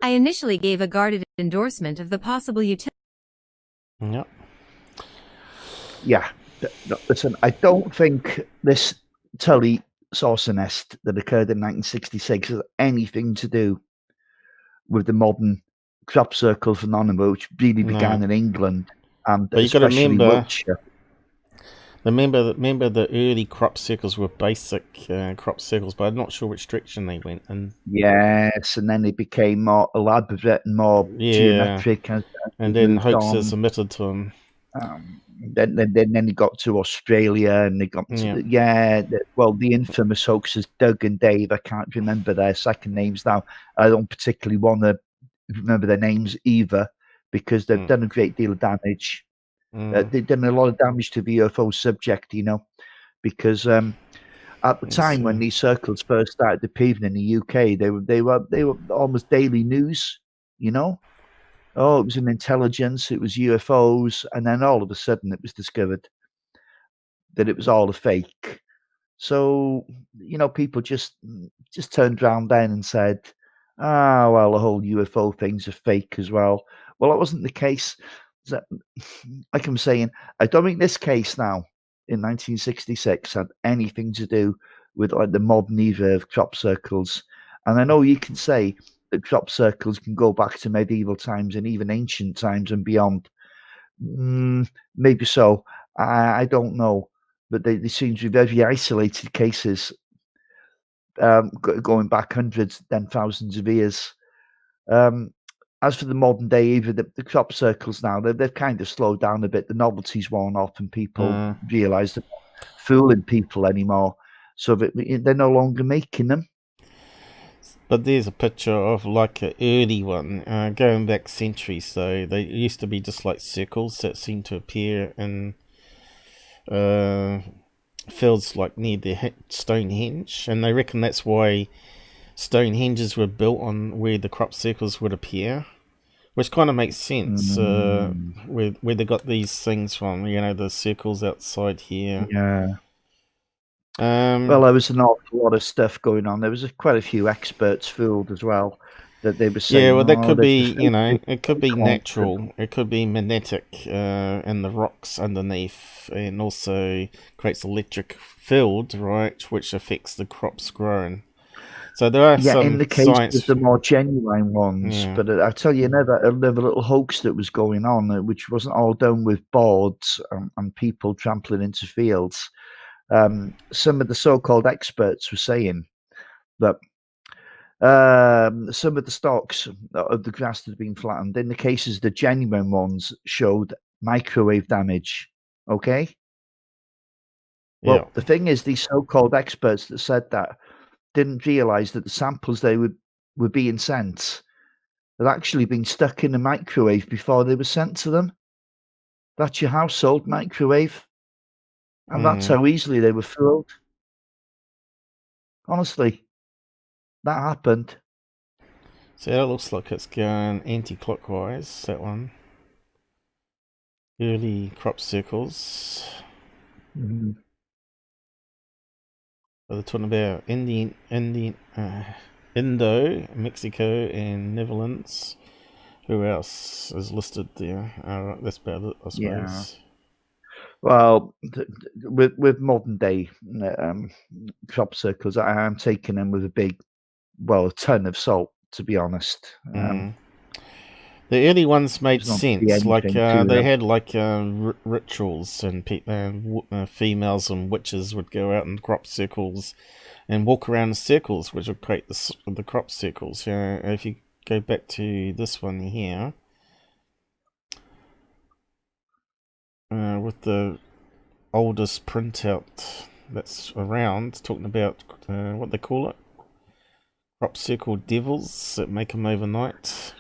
S3: I initially gave a guarded endorsement of the possible utility.
S1: Yep.
S2: Yeah. Listen, I don't think this Tully saucer nest that occurred in 1966 has anything to do with the modern crop circle phenomenon, which really began
S1: No.
S2: in England and
S1: But you got to
S2: especially
S1: remember,
S2: Wiltshire.
S1: remember the early crop circles were basic crop circles, but I'm not sure which direction they went in.
S2: Yes, and then it became more elaborate and more
S1: Yeah.
S2: geometric as
S1: And
S2: we
S1: then
S2: moved
S1: hoaxes
S2: on.
S1: admitted to them.
S2: Then he got to Australia, and they got to, the infamous hoaxers Doug and Dave. I can't remember their second names now. I don't particularly want to remember their names either, because they've done a great deal of damage. They've done a lot of damage to the UFO subject, because at the time when these circles first started appearing in the UK, they were almost daily news, Oh, it was an intelligence, it was UFOs, and then all of a sudden it was discovered that it was all a fake. So, people just turned around then and said, well, the whole UFO thing's a fake as well. Well, that wasn't the case. Like I'm saying, I don't think this case now in 1966 had anything to do with like the modern era of crop circles. And I know you can say that crop circles can go back to medieval times and even ancient times and beyond. Maybe so. I don't know. But they seem to be very isolated cases, going back hundreds, then thousands of years. As for the modern day, even the crop circles now, they've kind of slowed down a bit. The novelty's worn off, and people realise they're not fooling people anymore. So they're no longer making them.
S1: But there's a picture of like an early one, going back centuries. So they used to be just like circles that seem to appear in fields like near the Stonehenge, and they reckon that's why Stonehenges were built on where the crop circles would appear, which kind of makes sense. Where they got these things from, the circles outside here.
S2: Yeah. Well, there was an awful lot of stuff going on. There was quite a few experts fooled as well, that they were saying.
S1: Yeah, well, that could
S2: that's
S1: be,
S2: the fake
S1: it could be
S2: monster."
S1: natural. It could be magnetic in the rocks underneath, and also creates electric field, right, which affects the crops grown. So there are
S2: Yeah,
S1: some
S2: in the case
S1: science.
S2: of the more genuine ones,
S1: Yeah.
S2: but I tell you, another little hoax that was going on, which wasn't all done with boards and people trampling into fields. Some of the so-called experts were saying that some of the stalks of the grass had been flattened. In the cases, the genuine ones showed microwave damage. Okay. Well,
S1: Yeah.
S2: the thing is, these so-called experts that said that didn't realise that the samples they were being sent had actually been stuck in a microwave before they were sent to them. That's your household microwave. And that's how easily they were fooled. Honestly, that happened.
S1: So that looks like it's going anti-clockwise, that one. Early crop circles.
S2: Mm-hmm.
S1: So they're talking about Indo, Mexico, and Netherlands. Who else is listed there? Alright, that's about it, I suppose.
S2: Yeah. Well, with modern day crop circles, I am taking them with a ton of salt, to be honest.
S1: The early ones made
S2: There's not to be
S1: sense. Like
S2: anything to
S1: they
S2: them.
S1: had like rituals, and females and witches would go out in crop circles and walk around in circles, which would create the crop circles. If you go back to this one here, with the oldest printout that's around, talking about what they call it, crop circle devils that make them overnight.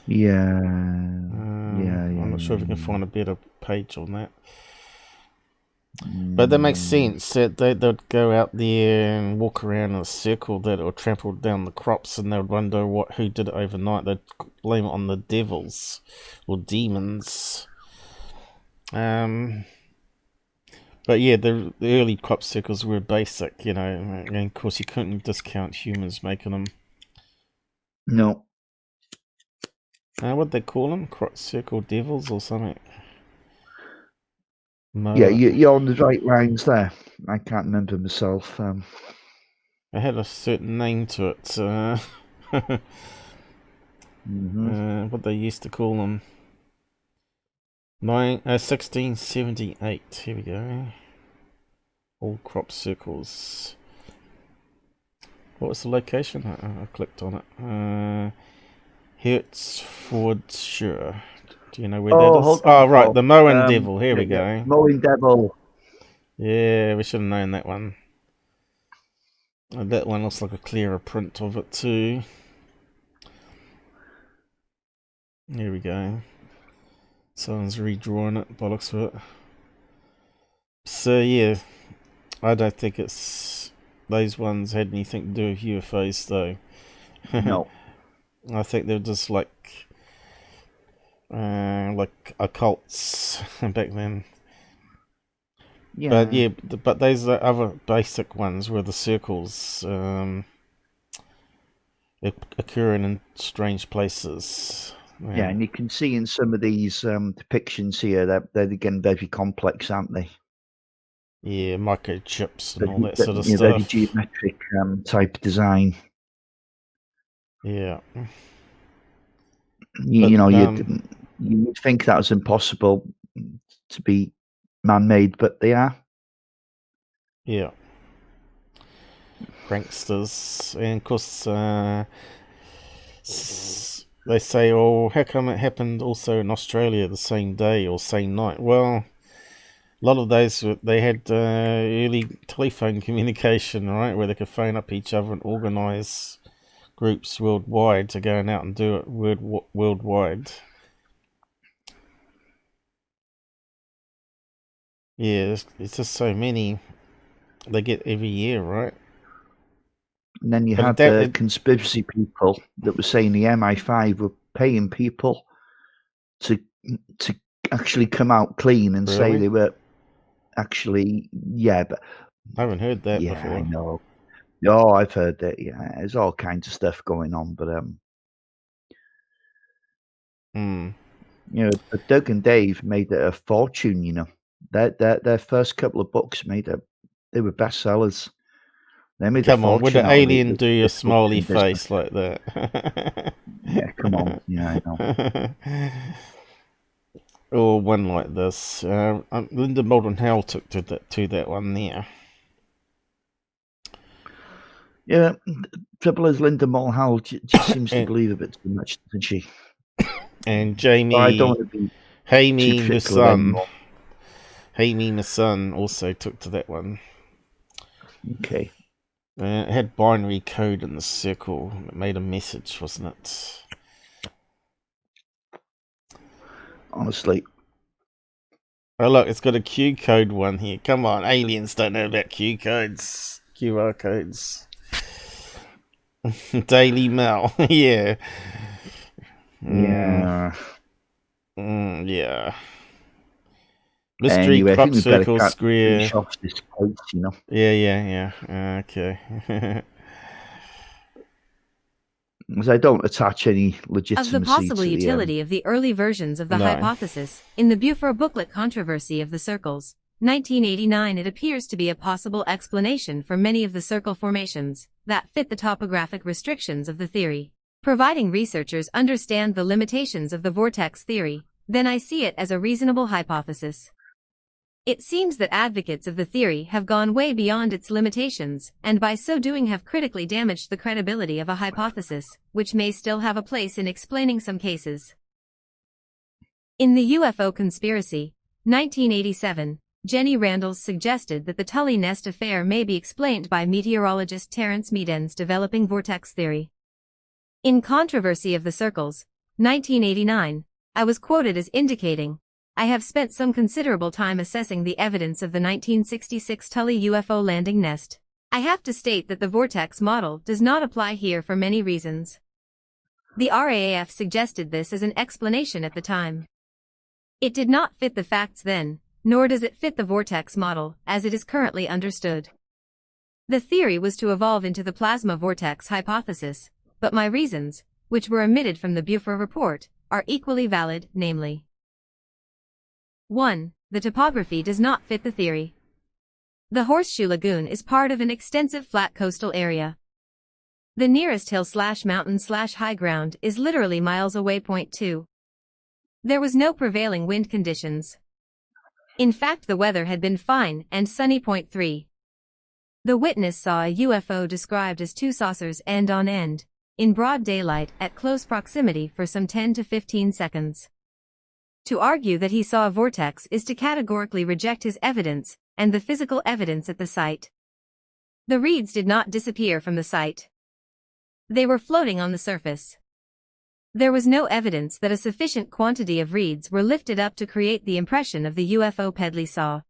S2: Yeah.
S1: I'm not sure if we can find a better page on that. But that makes sense, that they'd go out there and walk around in a circle that would trample down the crops, and they would wonder who did it overnight. They'd blame it on the devils or demons. But yeah, the early crop circles were basic, and of course you couldn't discount humans making them.
S2: No.
S1: What they call them? Circle devils or something?
S2: Yeah, you're on the right lines there. I can't remember myself.
S1: It had a certain name to it. What they used to call them. 1678. Here we go. All crop circles. What was the location? I clicked on it. Hertfordshire. Do you know where that is?
S2: Hold
S1: Oh,
S2: on,
S1: right.
S2: Paul.
S1: The Moen Devil. Here we go.
S2: Moen Devil.
S1: Yeah, we should have known that one. That one looks like a clearer print of it too. Here we go. Someone's redrawn it, bollocks of it. So yeah, I don't think those ones had anything to do with UFOs though.
S2: No.
S1: I think they're just like occults back then.
S2: Yeah.
S1: But yeah, but those other basic ones were the circles occurring in strange places.
S2: Yeah, and you can see in some of these depictions here that they're again very complex, aren't they?
S1: Yeah, microchips and all that sort of stuff.
S2: Very geometric type design.
S1: Yeah.
S2: You'd think that was impossible to be man-made, but they are.
S1: Yeah. Pranksters. And of course, they say, oh, how come it happened also in Australia the same day or same night? Well, a lot of those, they had early telephone communication, right, where they could phone up each other and organise groups worldwide to go out and do it worldwide. Yeah, it's just so many they get every year, right?
S2: And then you had the conspiracy people that were saying the MI5 were paying people to actually come out clean and say they were actually, but
S1: I haven't heard that before.
S2: I know. No, I've heard that. Yeah, there's all kinds of stuff going on, but but Doug and Dave made a fortune. You know, their first couple of books they were bestsellers. They made
S1: come on, would an alien do a smiley face like that?
S2: Yeah, come on. Yeah, I know.
S1: Or one like this. Linda Moulton Howe took to that one there.
S2: Yeah, trouble is Linda Moulton Howe just seems to believe a bit too much, doesn't she?
S1: And Jamie,
S2: I don't want to be
S1: Haimi Mason also took to that one.
S2: Okay.
S1: It had binary code in the circle. It made a message, wasn't it?
S2: Honestly.
S1: Oh look, it's got a Q code one here. Come on, aliens don't know about Q codes, QR codes. Daily Mail, yeah.
S2: Yeah.
S1: Yeah. Mystery crop circle square.
S2: This place, you know.
S1: Yeah. Okay.
S2: Because I don't attach any legitimacy
S3: of the possible
S2: to
S3: utility of the early versions of the hypothesis. In the Buford booklet Controversy of the Circles, 1989, it appears to be a possible explanation for many of the circle formations that fit the topographic restrictions of the theory. Providing researchers understand the limitations of the vortex theory, then I see it as a reasonable hypothesis. It seems that advocates of the theory have gone way beyond its limitations, and by so doing have critically damaged the credibility of a hypothesis, which may still have a place in explaining some cases. In the UFO Conspiracy, 1987, Jenny Randles suggested that the Tully nest affair may be explained by meteorologist Terence Meaden's developing vortex theory. In Controversy of the Circles, 1989, I was quoted as indicating, I have spent some considerable time assessing the evidence of the 1966 Tully UFO landing nest. I have to state that the vortex model does not apply here for many reasons. The RAAF suggested this as an explanation at the time. It did not fit the facts then, nor does it fit the vortex model as it is currently understood. The theory was to evolve into the plasma vortex hypothesis, but my reasons, which were omitted from the Buford report, are equally valid, namely 1. The topography does not fit the theory. The Horseshoe Lagoon is part of an extensive flat coastal area. The nearest hill/mountain/high ground is literally miles away. 2. There was no prevailing wind conditions. In fact, the weather had been fine and sunny. 3. The witness saw a UFO described as two saucers end on end, in broad daylight at close proximity for some 10 to 15 seconds. To argue that he saw a vortex is to categorically reject his evidence and the physical evidence at the site. The reeds did not disappear from the site. They were floating on the surface. There was no evidence that a sufficient quantity of reeds were lifted up to create the impression of the UFO Pedley saw.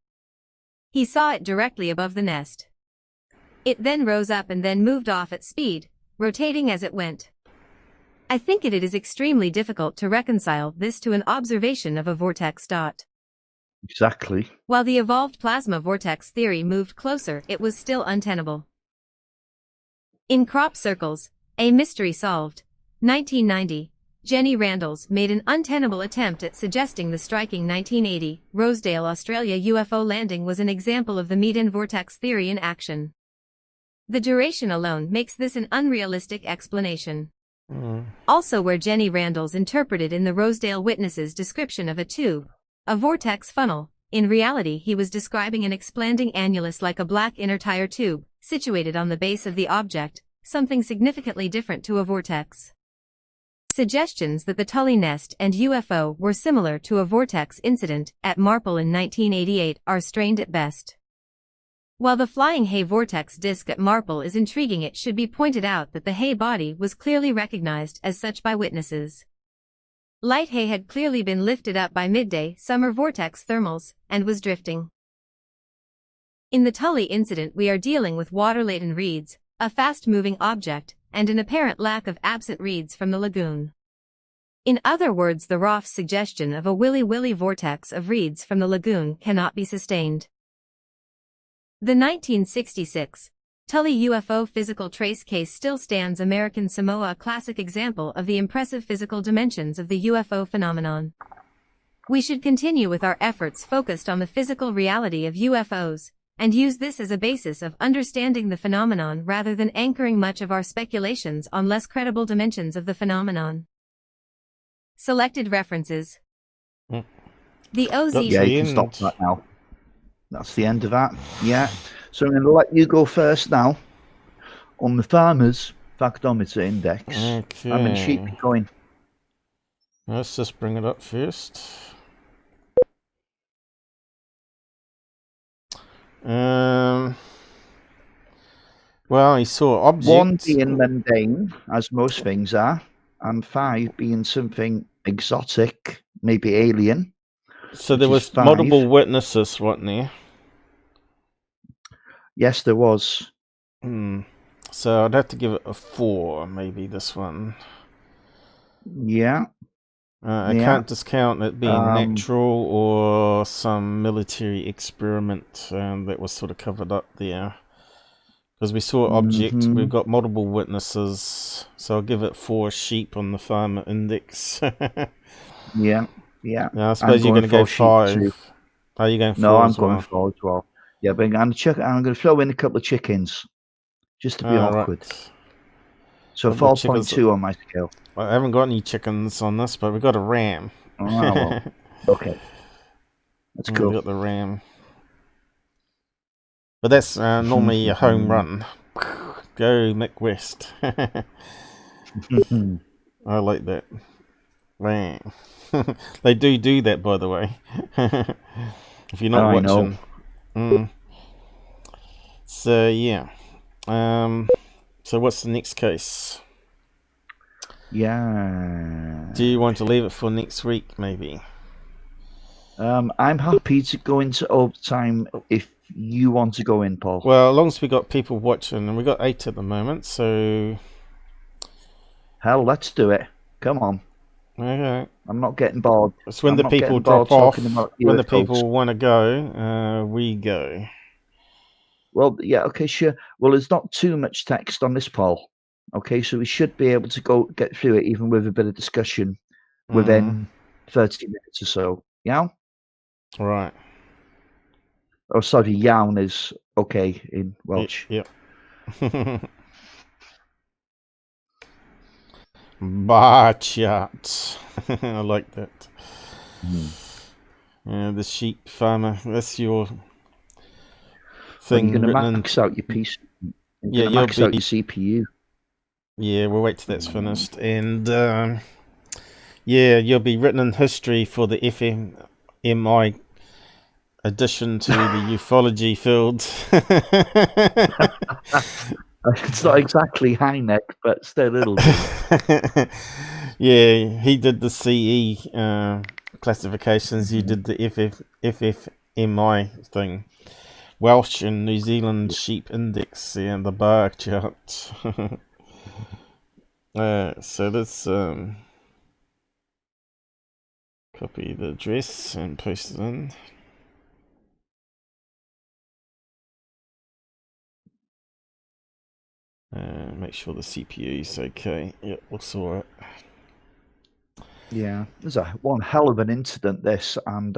S3: He saw it directly above the nest. It then rose up and then moved off at speed, rotating as it went. I think it is extremely difficult to reconcile this to an observation of a vortex.
S2: Exactly.
S3: While the evolved plasma vortex theory moved closer, it was still untenable. In crop circles, A Mystery Solved, 1990, Jenny Randles made an untenable attempt at suggesting the striking 1980 Rosedale, Australia UFO landing was an example of the meet-in vortex theory in action. The duration alone makes this an unrealistic explanation. Also, where Jenny Randles interpreted in the Rosedale witness's description of a tube, a vortex funnel, in reality he was describing an expanding annulus like a black inner tire tube, situated on the base of the object, something significantly different to a vortex. Suggestions that the Tully nest and UFO were similar to a vortex incident at Marple in 1988 are strained at best. While the flying hay vortex disk at Marple is intriguing, it should be pointed out that the hay body was clearly recognized as such by witnesses. Light hay had clearly been lifted up by midday summer vortex thermals, and was drifting. In the Tully incident we are dealing with water-laden reeds, a fast-moving object, and an apparent lack of absent reeds from the lagoon. In other words, the ROF's suggestion of a willy-willy vortex of reeds from the lagoon cannot be sustained. The 1966 Tully UFO physical trace case still stands American Samoa, a classic example of the impressive physical dimensions of the UFO phenomenon. We should continue with our efforts focused on the physical reality of UFOs, and use this as a basis of understanding the phenomenon rather than anchoring much of our speculations on less credible dimensions of the phenomenon. Selected references. The OZ.
S2: Yeah, you can stop that now. That's the end of that. Yeah. So I'm going to let you go first now on the Farmer's Factometer Index.
S1: Okay.
S2: How many sheep are going?
S1: Let's just bring it up first. Well, he saw objects.
S2: 1 being mundane, as most things are, and 5 being something exotic, maybe alien.
S1: So there was multiple witnesses, wasn't there?
S2: Yes, there was.
S1: So I'd have to give it a 4, maybe this one.
S2: Yeah.
S1: I can't discount it being natural or some military experiment that was sort of covered up there. Because we saw objects, we've got multiple witnesses, so I'll give it 4 sheep on the Farmer Index.
S2: Yeah.
S1: Now, I suppose you're going to go 5. Are you going 4?
S2: No, I'm
S1: as well?
S2: going 4 as well. Yeah, but I'm going to throw in a couple of chickens, just to be awkward.
S1: Right.
S2: So 4.2 on my scale.
S1: Well, I haven't got any chickens on this, but we've got a ram.
S2: Oh, well. Okay. That's cool.
S1: We've got the ram. But that's normally a home run. Go Mick West. I like that. Ram. They do that, by the way. If you're not watching. So, yeah. So what's the next case?
S2: Yeah.
S1: Do you want to leave it for next week, maybe?
S2: I'm happy to go into overtime if you want to go in, Paul.
S1: Well, as long as we got people watching, and we got 8 at the moment, so...
S2: Hell, let's do it. Come on.
S1: Okay.
S2: I'm not getting bored.
S1: It's when the people drop off, when the people want to go, we go.
S2: Well, yeah, okay, sure. Well, there's not too much text on this poll. Okay, so we should be able to get through it even with a bit of discussion within 30 minutes or so. Yeah?
S1: Right.
S2: Oh, sorry, yawn is okay in Welsh.
S1: Yep. Bachat. I like that. The sheep farmer. That's your thing.
S2: You're going to
S1: written
S2: max out your PC.
S1: Yeah,
S2: You're going to max out your CPU.
S1: Yeah, we'll wait till that's finished. And yeah, you'll be written in history for the FMI addition to the ufology field.
S2: It's not exactly high neck, but still it'll do.
S1: Yeah, he did the CE classifications. You did the FFMI thing. Welsh and New Zealand sheep index and the bar chart. So let's copy the address and paste it in. Make sure the CPU is okay. Yep, looks alright.
S2: Yeah, there's one hell of an incident, this, and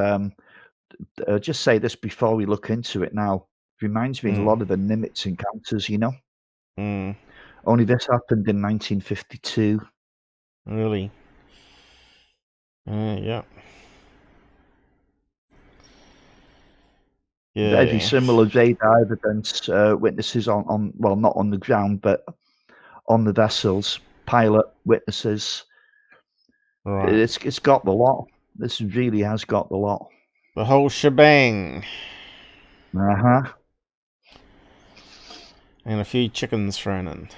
S2: just say this before we look into it now. Reminds me a lot of the Nimitz encounters, you know? Only this happened in 1952.
S1: Really? Yeah. Yeah.
S2: Very similar radar evidence, witnesses on well, not on the ground, but on the vessels, pilot witnesses.
S1: Right.
S2: It's got the lot. This really has got the lot.
S1: The whole shebang.
S2: Uh-huh.
S1: And a few chickens thrown in.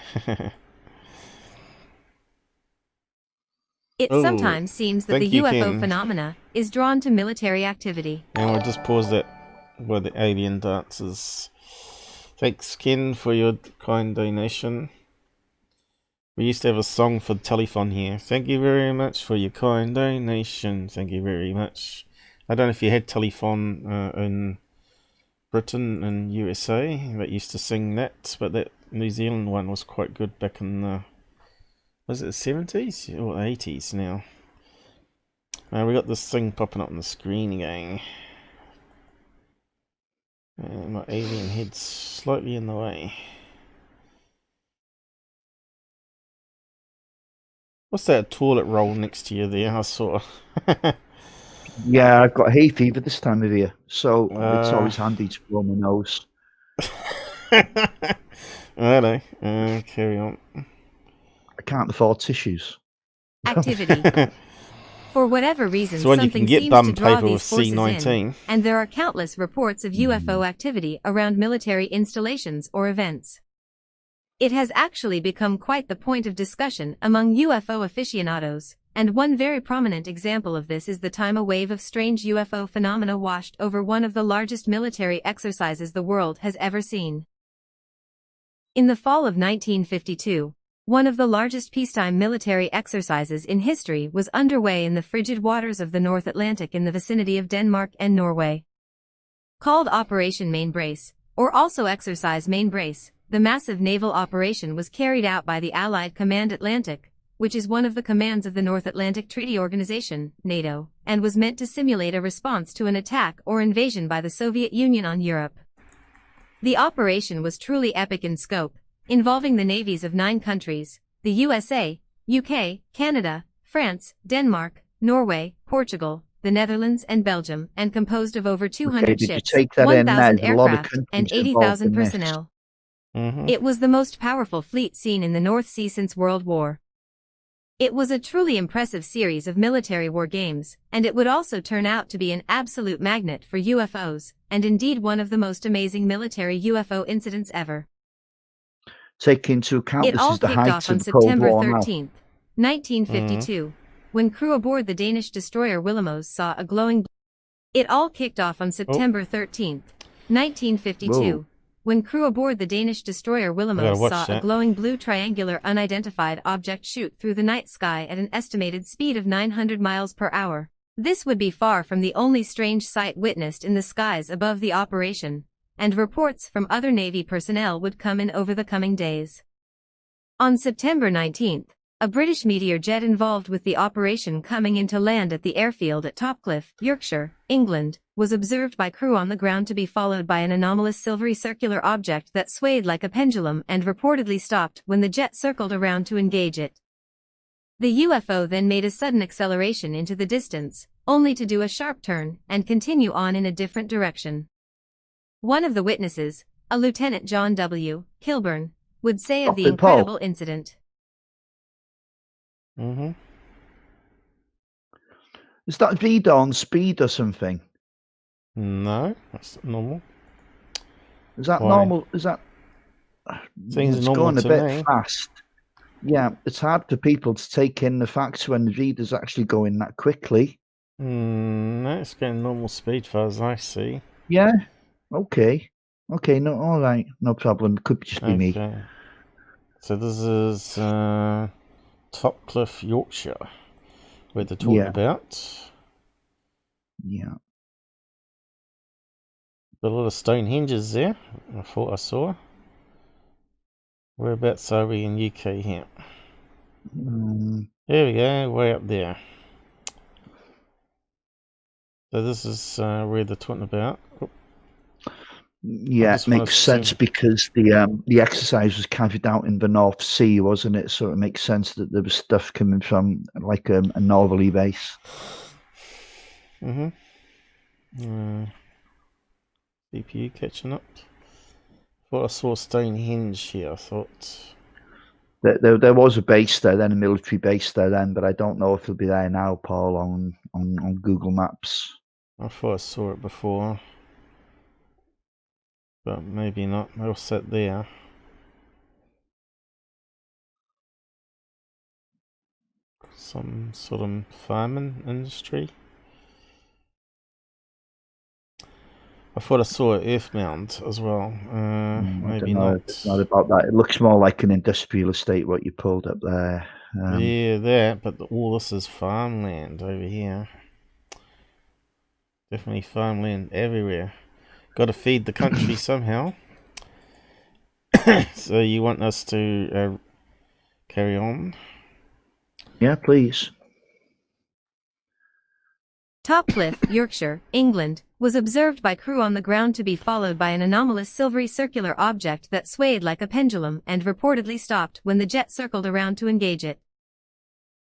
S3: It sometimes seems that the UFO phenomena is drawn to military activity.
S1: And we'll just pause that where the alien dances. Thanks, Ken, for your kind donation. We used to have a song for the telephone here. Thank you very much for your kind donation. Thank you very much. I don't know if you had telephone in Britain and USA that used to sing that, but that New Zealand one was quite good back in the, was it the 70s or 80s now? We got this thing popping up on the screen again. My alien head's slightly in the way. What's that toilet roll next to you there? I saw.
S2: Yeah, I've got hay fever this time of year, so it's always handy to blow my nose.
S1: Righto, carry on.
S2: I can't afford tissues.
S3: Activity. For whatever reason, something seems to draw these forces in, and there are countless reports of UFO activity around military installations or events. It has actually become quite the point of discussion among UFO aficionados, and one very prominent example of this is the time a wave of strange UFO phenomena washed over one of the largest military exercises the world has ever seen. In the fall of 1952, one of the largest peacetime military exercises in history was underway in the frigid waters of the North Atlantic in the vicinity of Denmark and Norway. Called Operation Mainbrace, or also Exercise Mainbrace, the massive naval operation was carried out by the Allied Command Atlantic, which is one of the commands of the North Atlantic Treaty Organization, NATO, and was meant to simulate a response to an attack or invasion by the Soviet Union on Europe. The operation was truly epic in scope, involving the navies of 9 countries, the USA, UK, Canada, France, Denmark, Norway, Portugal, the Netherlands and Belgium, and composed of over 200 ships, 1,000 aircraft, and 80,000 personnel. It was the most powerful fleet seen in the North Sea since World War. It was a truly impressive series of military war games, and it would also turn out to be an absolute magnet for UFOs, and indeed one of the most amazing military UFO incidents ever.
S2: Take into account
S3: it
S2: this
S3: all
S2: is the
S3: kicked
S2: height
S3: off on
S2: of the Cold
S3: September
S2: War
S3: 13th, 1952, when crew aboard the Danish destroyer Willemoes saw a glowing... It all kicked off on September 13th, 1952, when crew aboard the Danish destroyer Willemoes saw a glowing blue triangular unidentified object shoot through the night sky at an estimated speed of 900 miles per hour. This would be far from the only strange sight witnessed in the skies above the operation, and reports from other Navy personnel would come in over the coming days. On September 19th, a British meteor jet involved with the operation coming into land at the airfield at Topcliffe, Yorkshire, England, was observed by crew on the ground to be followed by an anomalous silvery circular object that swayed like a pendulum and reportedly stopped when the jet circled around to engage it. The UFO then made a sudden acceleration into the distance, only to do a sharp turn and continue on in a different direction. One of the witnesses, a Lieutenant John W. Kilburn, would say of the incredible incident.
S1: Mm-hmm.
S2: Is that VDAR on speed or something?
S1: No, that's normal.
S2: Is that
S1: Why?
S2: normal? Is that...
S1: Seems
S2: it's
S1: normal
S2: going a
S1: to
S2: bit
S1: me.
S2: fast. Yeah, it's hard for people to take in the facts when the VDAR's actually going that quickly.
S1: No, it's getting normal speed far as I see.
S2: Yeah, okay. Okay, no, all right, no problem. Could just be me.
S1: Okay. So this is Topcliffe, Yorkshire, where they're talking about.
S2: Yeah.
S1: A lot of stone hinges there, I thought I saw. Whereabouts are we in UK here? There we go, way up there. So this is where they're talking about.
S2: Yeah, it makes sense because the exercise was carried out in the North Sea, wasn't it? So it makes sense that there was stuff coming from like a northerly base.
S1: CPU catching up. Thought I saw Stonehenge here. I thought
S2: there was a base there, then a military base there, then, but I don't know if it'll be there now, Paul, on Google Maps.
S1: I thought I saw it before, but maybe not. They'll sit there. Some sort of farming industry. I thought I saw an earth mound as well. Maybe not.
S2: It's not about that. It looks more like an industrial estate, what you pulled up there.
S1: Yeah, that, but all this is farmland over here. Definitely farmland everywhere. Got to feed the country somehow. So you want us to carry on?
S2: Yeah, please.
S3: Topcliffe, Yorkshire, England, was observed by crew on the ground to be followed by an anomalous silvery circular object that swayed like a pendulum and reportedly stopped when the jet circled around to engage it.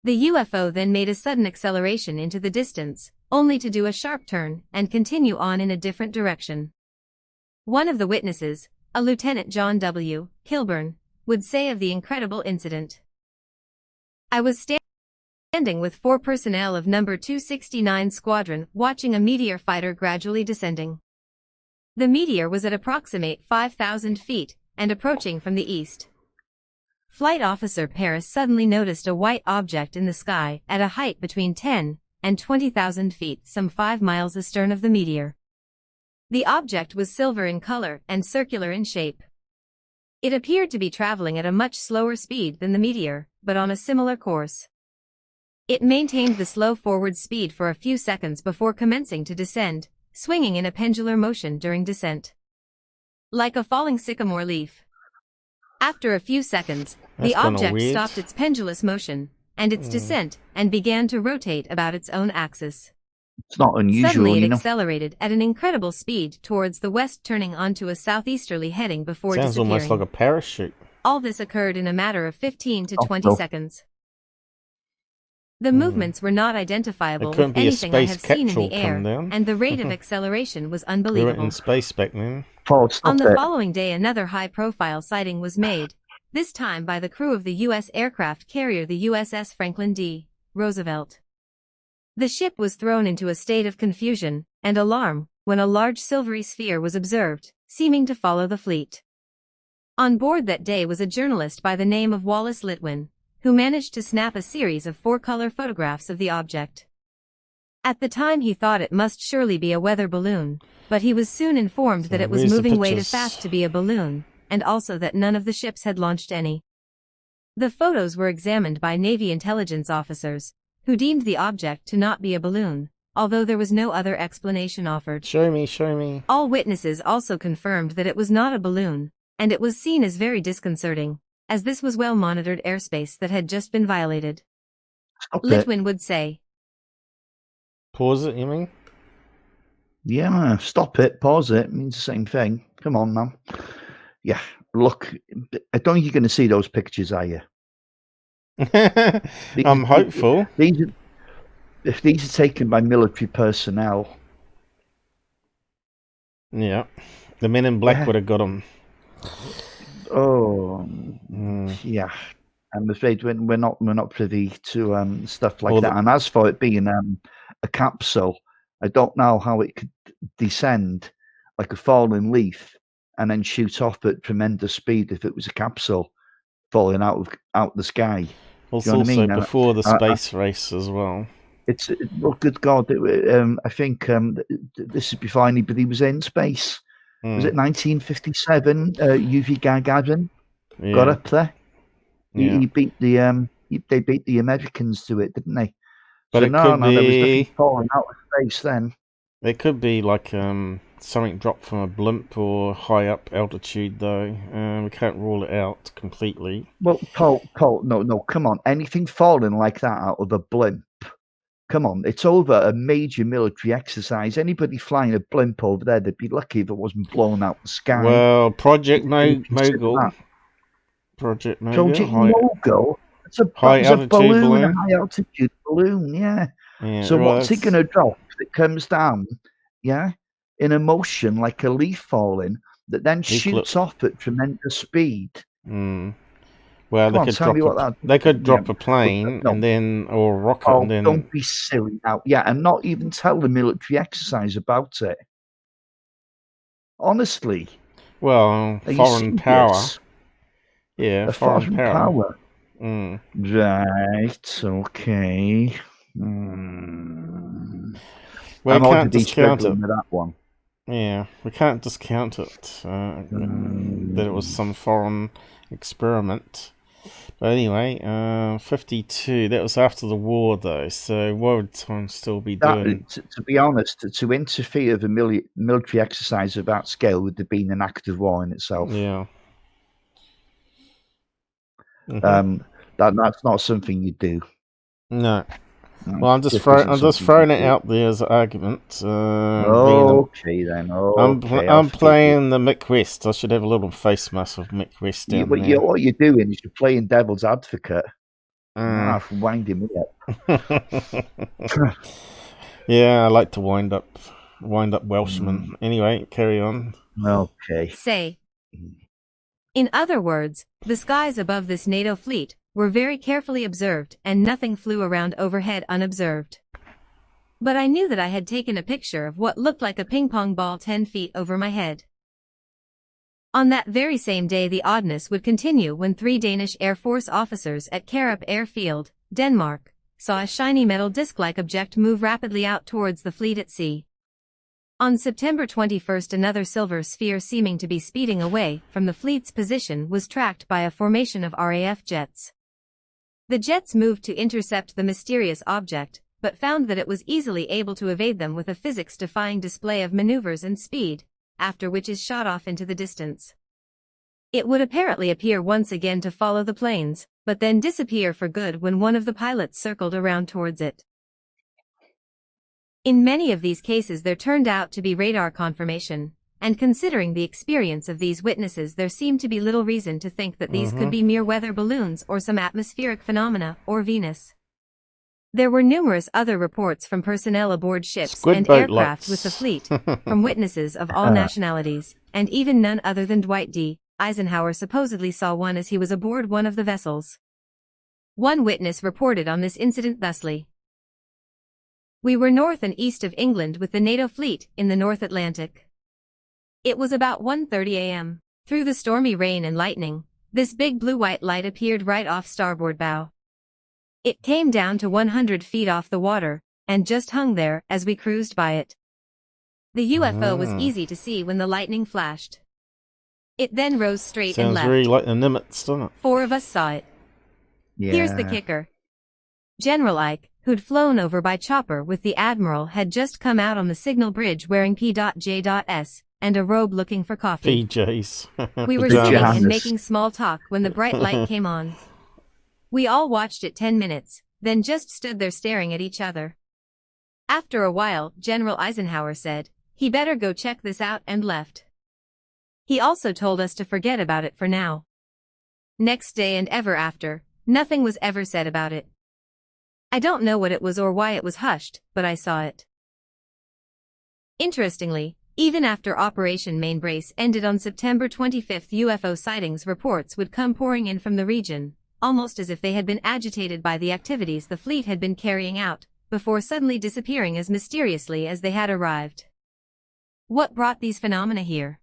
S3: The UFO then made a sudden acceleration into the distance, only to do a sharp turn and continue on in a different direction. One of the witnesses, a Lieutenant John W. Kilburn, would say of the incredible incident. I was standing with 4 personnel of number 269 Squadron watching a meteor fighter gradually descending. The meteor was at approximate 5,000 feet and approaching from the east. Flight Officer Paris suddenly noticed a white object in the sky at a height between 10 and 20,000 feet, some 5 miles astern of the meteor. The object was silver in color and circular in shape. It appeared to be traveling at a much slower speed than the meteor, but on a similar course. It maintained the slow forward speed for a few seconds before commencing to descend, swinging in a pendular motion during descent. Like a falling sycamore leaf. After a few seconds, the object stopped its pendulous motion and its descent and began to rotate about its own axis.
S2: It's not unusual,
S3: Suddenly it accelerated at an incredible speed towards the west, turning onto a southeasterly heading before disappearing.
S1: Sounds almost like a parachute.
S3: All this occurred in a matter of 15 to 20 seconds. The movements were not identifiable with anything I have seen in the air, and the rate of acceleration was unbelievable.
S1: We were in space back then.
S3: On the following day, another high-profile sighting was made, this time by the crew of the U.S. aircraft carrier the USS Franklin D. Roosevelt. The ship was thrown into a state of confusion and alarm when a large silvery sphere was observed, seeming to follow the fleet. On board that day was a journalist by the name of Wallace Litwin, who managed to snap a series of 4-color photographs of the object. At the time he thought it must surely be a weather balloon, but he was soon informed that it was moving way too fast to be a balloon, and also that none of the ships had launched any. The photos were examined by Navy intelligence officers, who deemed the object to not be a balloon, although there was no other explanation offered.
S1: Show me.
S3: All witnesses also confirmed that it was not a balloon, and it was seen as very disconcerting, as this was well-monitored airspace that had just been violated.
S2: Stop it.
S3: Litwin would say.
S1: Pause it, you mean?
S2: Yeah, stop it, pause it, means the same thing. Come on, man. Yeah, look, I don't think you're going to see those pictures, are you?
S1: I'm hopeful.
S2: If these are taken by military personnel.
S1: Yeah. The men in black would have got them.
S2: Oh, yeah. I'm afraid we're not privy to stuff like that. And as for it being a capsule, I don't know how it could descend like a falling leaf and then shoot off at tremendous speed if it was a capsule falling out the sky.
S1: Well,
S2: you know
S1: also
S2: what I mean?
S1: before the space race as well.
S2: Well, good God! I think this is before anybody was in space. Was it 1957? Yuri Gagarin got up there. He beat the they beat the Americans to it, didn't they?
S1: But
S2: so
S1: it could be,
S2: there was nothing falling out of space then.
S1: It could be like something dropped from a blimp or high up altitude, though. We can't rule it out completely.
S2: Well, Paul, no, come on. Anything falling like that out of a blimp? Come on, it's over a major military exercise. Anybody flying a blimp over there, they'd be lucky if it wasn't blown out the sky.
S1: Well, Project Mogul.
S2: Project Mogul? It's a balloon, a high altitude balloon, yeah. So what's it going to drop? It comes down, yeah, in a motion like a leaf falling that then shoots off at tremendous speed.
S1: Well, they could drop a plane and then, or a rocket, and then.
S2: Don't be silly now. Yeah, and not even tell the military exercise about it. Honestly.
S1: Well, foreign power. Yeah,
S2: a foreign power. Right. Okay.
S1: We can't discount it.
S2: With that one.
S1: Yeah, we can't discount it. That it was some foreign experiment. But anyway, 52. That was after the war, though. So what would time still be doing?
S2: To be honest, to interfere with a military exercise of that scale would have been an act of war in itself.
S1: Yeah.
S2: That's not something you do.
S1: No. Well, I'm just throwing it out there as an argument.
S2: Okay, then. Okay,
S1: I'm playing the Mick West. I should have a little face mask of Mick West down there.
S2: What you're doing is you're playing devil's advocate. Winding me up.
S1: Yeah, I like to wind up Welshmen. Anyway, carry on.
S2: Okay.
S3: Say. In other words, the skies above this NATO fleet were very carefully observed and nothing flew around overhead unobserved. But I knew that I had taken a picture of what looked like a ping-pong ball 10 feet over my head. On that very same day the oddness would continue when 3 Danish Air Force officers at Karup Airfield, Denmark, saw a shiny metal disc-like object move rapidly out towards the fleet at sea. On September 21st another silver sphere seeming to be speeding away from the fleet's position was tracked by a formation of RAF jets. The jets moved to intercept the mysterious object, but found that it was easily able to evade them with a physics-defying display of maneuvers and speed, after which is shot off into the distance. It would apparently appear once again to follow the planes, but then disappear for good when one of the pilots circled around towards it. In many of these cases there turned out to be radar confirmation, and considering the experience of these witnesses there seemed to be little reason to think that these could be mere weather balloons or some atmospheric phenomena, or Venus. There were numerous other reports from personnel aboard ships and aircraft with the fleet, from witnesses of all nationalities, and even none other than Dwight D. Eisenhower supposedly saw one as he was aboard one of the vessels. One witness reported on this incident thusly. We were north and east of England with the NATO fleet in the North Atlantic. It was about 1:30 a.m. Through the stormy rain and lightning, this big blue-white light appeared right off starboard bow. It came down to 100 feet off the water, and just hung there as we cruised by it. The UFO was easy to see when the lightning flashed. It then rose straight and left.
S1: Sounds very like the Nimitz, doesn't it?
S3: 4 of us saw it.
S2: Yeah.
S3: Here's the kicker. General Ike, who'd flown over by chopper with the Admiral, had just come out on the signal bridge wearing P.J.S. and a robe looking for coffee.
S1: PJs.
S3: We were
S2: Pajamas.
S3: sitting and making small talk when the bright light came on. We all watched it 10 minutes, then just stood there staring at each other. After a while, General Eisenhower said, "He better go check this out," and left. He also told us to forget about it for now. Next day and ever after, nothing was ever said about it. I don't know what it was or why it was hushed, but I saw it. Interestingly, even after Operation Mainbrace ended on September 25th, UFO sightings reports would come pouring in from the region, almost as if they had been agitated by the activities the fleet had been carrying out, before suddenly disappearing as mysteriously as they had arrived. What brought these phenomena here?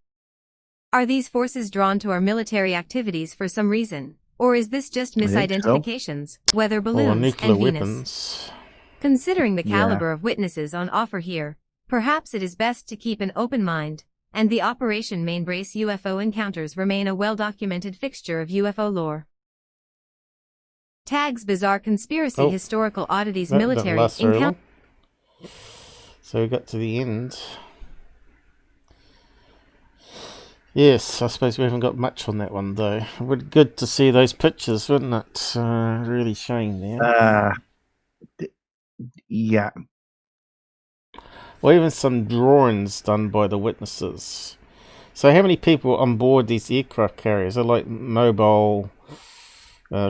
S3: Are these forces drawn to our military activities for some reason, or is this just misidentifications, weather
S1: Or
S3: balloons,
S1: nuclear
S3: and Venus?
S1: weapons.
S3: Considering the caliber of witnesses on offer here, perhaps it is best to keep an open mind, and the Operation Mainbrace UFO encounters remain a well-documented fixture of UFO lore. Tags Bizarre Conspiracy
S1: Oh,
S3: Historical Oddities
S1: That didn't
S3: Military
S1: last very long.
S3: Encounter.
S1: So we got to the end. Yes, I suppose we haven't got much on that one though. It would be good to see those pictures, wouldn't it? Really showing there.
S2: Yeah.
S1: Or even some drawings done by the witnesses. So how many people on board these aircraft carriers are like mobile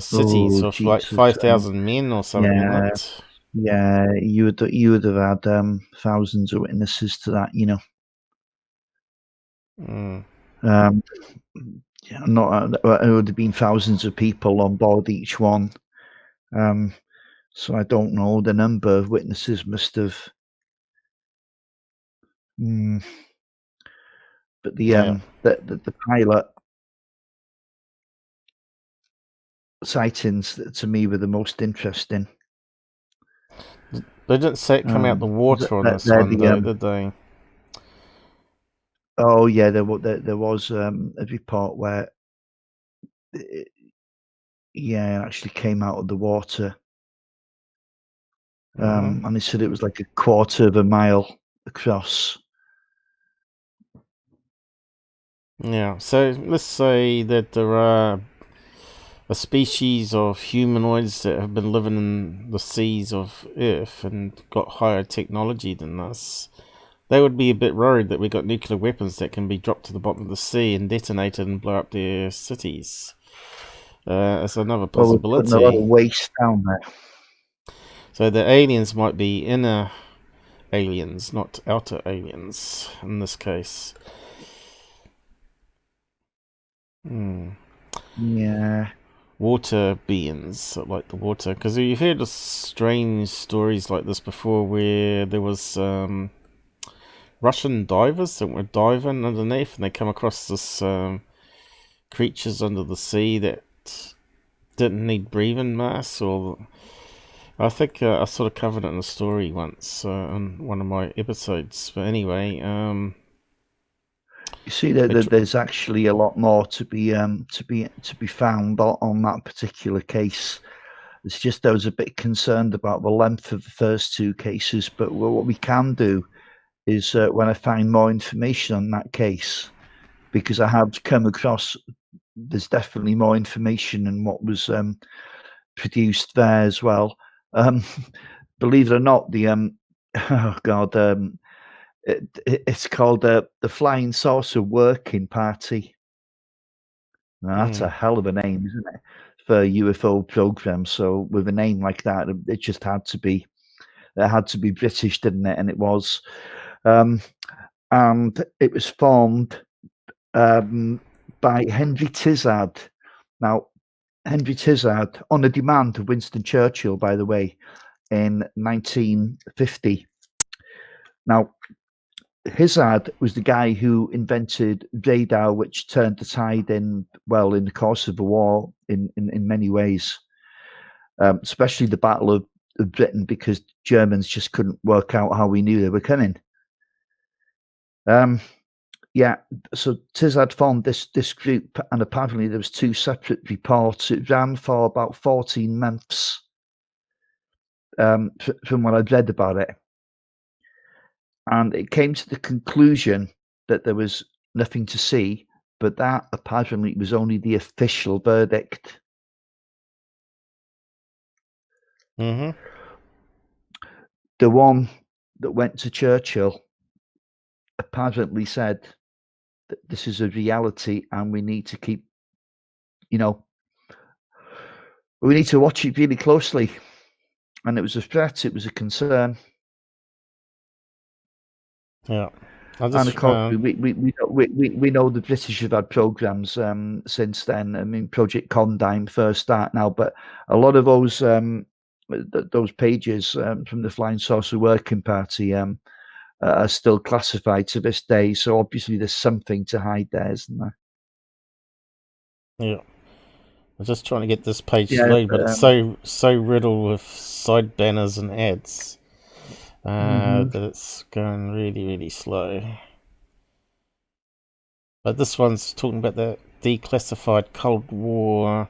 S1: cities of like
S2: Jesus.
S1: 5,000 men or something,
S2: Yeah.
S1: isn't it?
S2: Yeah, you would have had thousands of witnesses to that, you know.
S1: Mm.
S2: Yeah, not it would have been thousands of people on board each one. So I don't know. The number of witnesses must have. But the pilot sightings to me were the most interesting.
S1: They didn't say it come out the water on this one though, did they?
S2: Oh yeah, there was a report where it actually came out of the water. And they said it was like a quarter of a mile across.
S1: Yeah, so let's say that there are a species of humanoids that have been living in the seas of Earth and got higher technology than us. They would be a bit worried that we got nuclear weapons that can be dropped to the bottom of the sea and detonated and blow up their cities. As another possibility.
S2: Well, we're putting a lot of waste down there.
S1: So the aliens might be inner aliens, not outer aliens in this case.
S2: Yeah.
S1: Water beings, like the water, because you've heard of strange stories like this before, where there was Russian divers that were diving underneath, and they come across this creatures under the sea that didn't need breathing masks, or I think I sort of covered it in a story once on one of my episodes. But anyway,
S2: you see that there's actually a lot more to be found on that particular case. It's just I was a bit concerned about the length of the first two cases, but what we can do is when I find more information on that case, because I have come across, there's definitely more information than what was produced there as well. Believe it or not, the it's called the Flying Saucer Working Party. Now, that's a hell of a name, isn't it, for a UFO program? So with a name like that, it just had to be. It had to be British, didn't it? And it was. And it was formed by Henry Tizard. Now, Henry Tizard, on the demand of Winston Churchill, by the way, in 1950. Now, Tizard was the guy who invented radar, which turned the tide in the course of the war in many ways, especially the Battle of Britain, because Germans just couldn't work out how we knew they were coming. So Tizard formed this group, and apparently there was two separate reports. It ran for about 14 months, from what I've read about it. And it came to the conclusion that there was nothing to see, but that apparently was only the official verdict.
S1: Mm-hmm.
S2: The one that went to Churchill apparently said that this is a reality and we need to keep, we need to watch it really closely. And it was a threat, it was a concern.
S1: Yeah.
S2: And of course, we know the British have had programs since then. I mean, Project Condign first start now, but a lot of those pages from the Flying Saucer Working Party are still classified to this day. So obviously, there's something to hide there, isn't there?
S1: Yeah. I'm just trying to get this page
S2: Yeah,
S1: loaded, but it's so riddled with side banners and ads that it's going really, really slow. But this one's talking about the declassified Cold War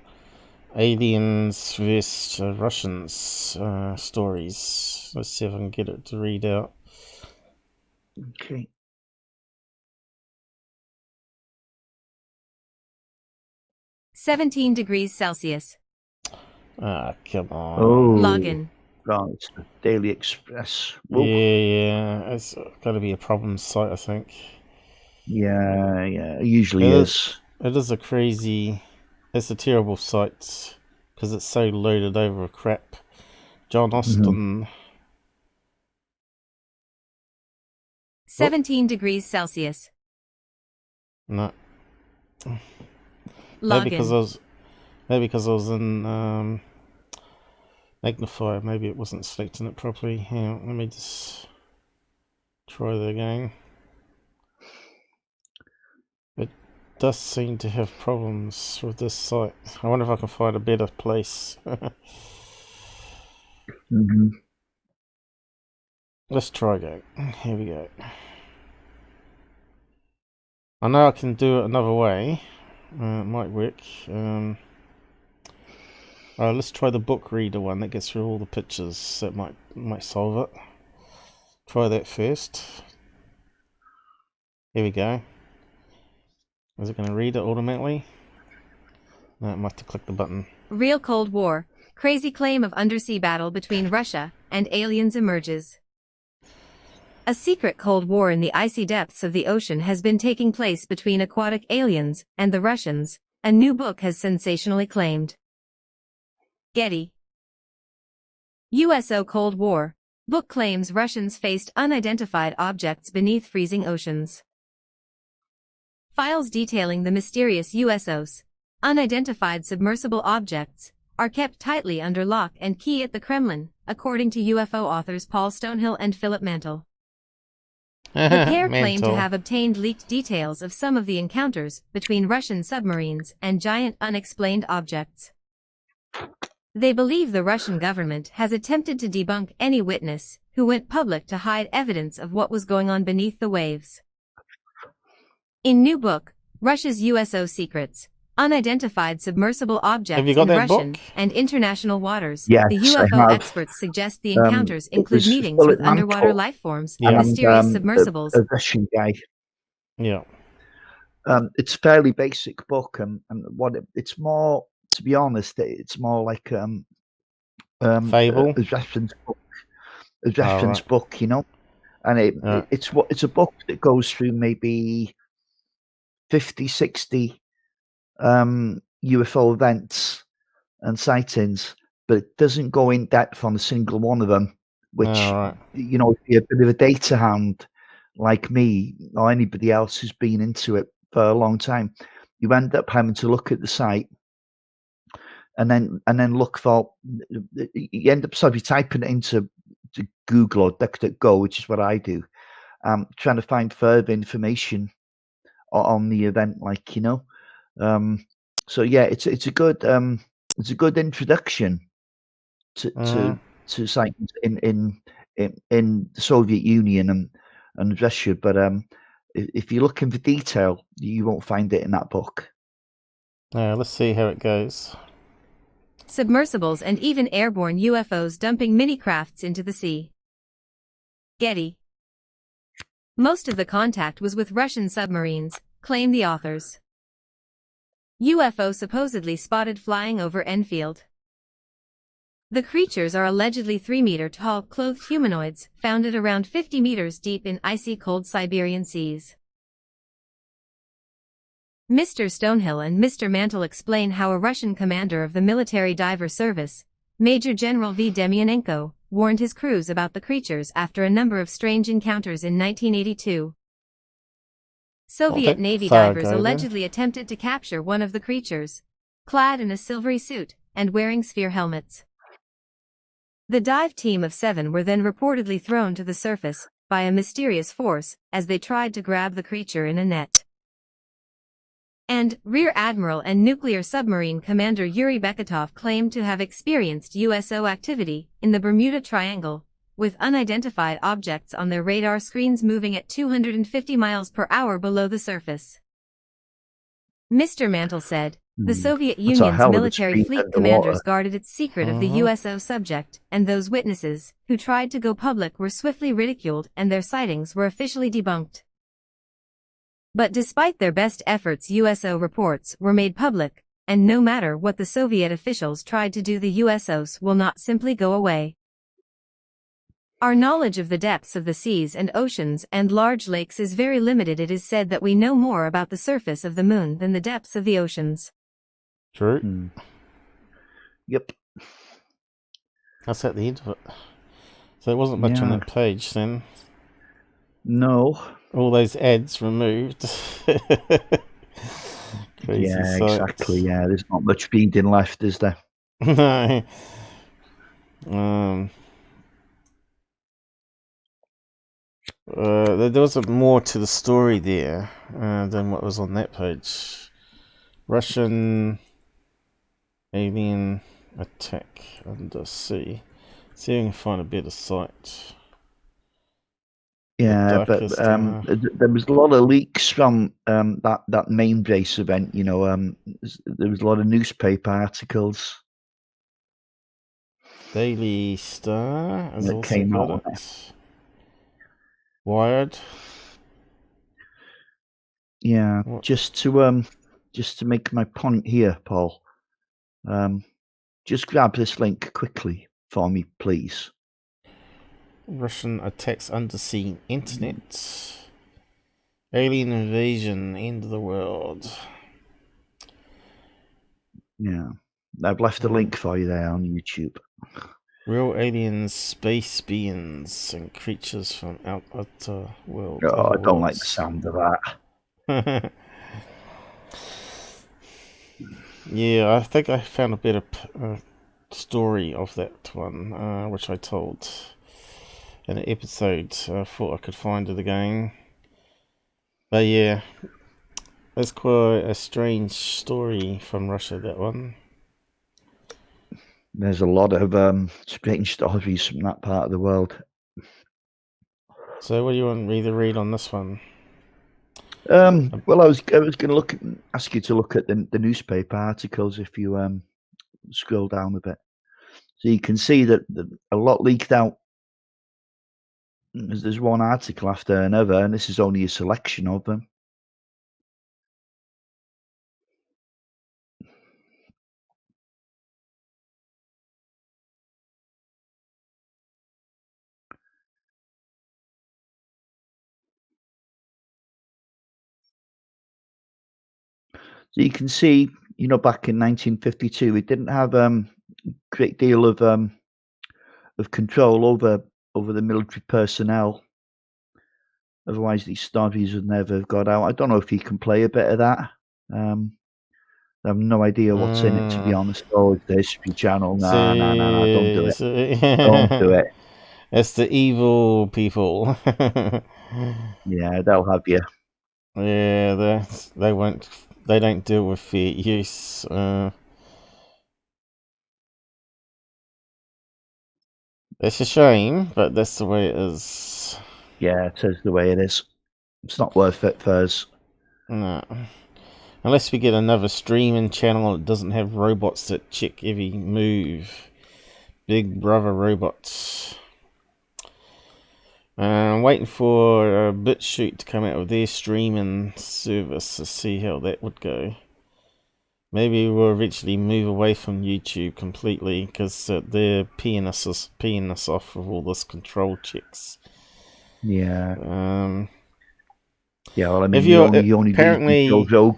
S1: aliens versus Russians stories. Let's see if I can get it to read out.
S2: Okay.
S3: –17°C.
S1: Ah, come on.
S2: Oh,
S3: Login.
S2: right, it's the Daily Express.
S1: Yeah, yeah, it's got to be a problem site, I think.
S2: Yeah, it usually is.
S1: It is a crazy. It's a terrible site because it's so loaded over with crap. John Austin.
S3: 17°C.
S1: No.
S3: Login.
S1: Maybe because I was in magnifier. Maybe it wasn't selecting it properly. Hang on, let me just try that again. It does seem to have problems with this site. I wonder if I can find a better place. Let's try again. Here we go. I know I can do it another way. It might work. Let's try the book reader one that gets through all the pictures. That might solve it. Try that first. Here we go. Is it going to read it automatically? No, I might have to click the button.
S3: Real Cold War. Crazy claim of undersea battle between Russia and aliens emerges. A secret Cold War in the icy depths of the ocean has been taking place between aquatic aliens and the Russians, a new book has sensationally claimed. Getty. USO Cold War. Book claims Russians faced unidentified objects beneath freezing oceans. Files detailing the mysterious USOs, unidentified submersible objects, are kept tightly under lock and key at the Kremlin, according to UFO authors Paul Stonehill and Philip Mantle. The pair claim to have obtained leaked details of some of the encounters between Russian submarines and giant unexplained objects. They believe the Russian government has attempted to debunk any witness who went public to hide evidence of what was going on beneath the waves. In new book, Russia's USO Secrets, Unidentified Submersible Objects in Russian and International Waters,
S2: yes,
S3: the UFO experts suggest the encounters include meetings with underwater life forms and mysterious submersibles.
S2: A Russian guy.
S1: Yeah.
S2: It's a fairly basic book, and it's more, to be honest, it's more like
S1: Fable?
S2: a reference book, and it's a book that goes through maybe 50, 60 UFO events and sightings, but it doesn't go in depth on a single one of them, which, if you're a bit of a data hound like me or anybody else who's been into it for a long time, you end up having to look at the site and then look for, you end up typing it into Google or DuckDuckGo, which is what I do, trying to find further information on the event, so yeah, it's a good introduction to sightings in the Soviet Union and Russia, but if you're looking for detail, you won't find it in that book.
S1: Let's see how it goes.
S3: Submersibles and even airborne UFOs dumping mini-crafts into the sea. Getty. Most of the contact was with Russian submarines, claim the authors. UFO supposedly spotted flying over Enfield. The creatures are allegedly 3-meter-tall clothed humanoids, found at around 50 meters deep in icy cold Siberian seas. Mr. Stonehill and Mr. Mantle explain how a Russian commander of the military diver service, Major General V. Demyanenko, warned his crews about the creatures after a number of strange encounters in 1982. Soviet Navy divers allegedly attempted to capture one of the creatures, clad in a silvery suit and wearing sphere helmets. The dive team of 7 were then reportedly thrown to the surface by a mysterious force as they tried to grab the creature in a net. And Rear Admiral and Nuclear Submarine Commander Yuri Beketov claimed to have experienced USO activity in the Bermuda Triangle, with unidentified objects on their radar screens moving at 250 miles per hour below the surface. Mr. Mantle said, the Soviet Union's military fleet commanders guarded its secret of the USO subject, and those witnesses who tried to go public were swiftly ridiculed and their sightings were officially debunked. But despite their best efforts, USO reports were made public, and no matter what the Soviet officials tried to do, the USOs will not simply go away. Our knowledge of the depths of the seas and oceans and large lakes is very limited. It is said that we know more about the surface of the moon than the depths of the oceans.
S1: True.
S2: Yep.
S1: That's at the end of it. So there wasn't much on that page then.
S2: No.
S1: All those ads removed. Crazy sight.
S2: Exactly. Yeah, there's not much reading left, is there?
S1: No. There was more to the story there than what was on that page. Russian alien attack undersea. See if I can find a better site.
S2: Yeah, but there was a lot of leaks from that Mainbrace event. You know, there was a lot of newspaper articles.
S1: Daily Star has also
S2: came
S1: got
S2: out
S1: it. Wired.
S2: Yeah, just to make my point here, Paul. Just grab this link quickly for me, please.
S1: Russian attacks undersea internet. Alien invasion, end of the world.
S2: Yeah, I've left a link for you there on YouTube.
S1: Real aliens, space beings, and creatures from outer world.
S2: Oh, I don't like the sound of that.
S1: Yeah, I think I found a better story of that one, which I told in an episode. I thought I could find it again. But yeah, it's quite a strange story from Russia, that one.
S2: There's a lot of strange stories from that part of the world.
S1: So what do you want me to read on this one?
S2: Well, I was going to ask you to look at the newspaper articles if you scroll down a bit, so you can see that a lot leaked out. There's one article after another, and this is only a selection of them. So you can see, you know, back in 1952, we didn't have a great deal of control over the military personnel. Otherwise, these stories would never have got out. I don't know if you can play a bit of that. I have no idea what's in it, to be honest. Oh, it's the History Channel. No, don't do it. Don't do it.
S1: It's the evil people.
S2: Yeah, they'll have you.
S1: Yeah, they won't. They don't deal with fair use. It's a shame, but that's the way it is.
S2: Yeah, it is the way it is. It's not worth it for us.
S1: No. Unless we get another streaming channel that doesn't have robots that check every move. Big brother robots. Waiting for BitChute to come out with their streaming service to see how that would go. Maybe we'll eventually move away from YouTube completely because they're peeing us off with all this control checks.
S2: Yeah.
S1: Yeah,
S2: well, I mean,
S1: if you're
S2: you only
S1: apparently
S2: Joe.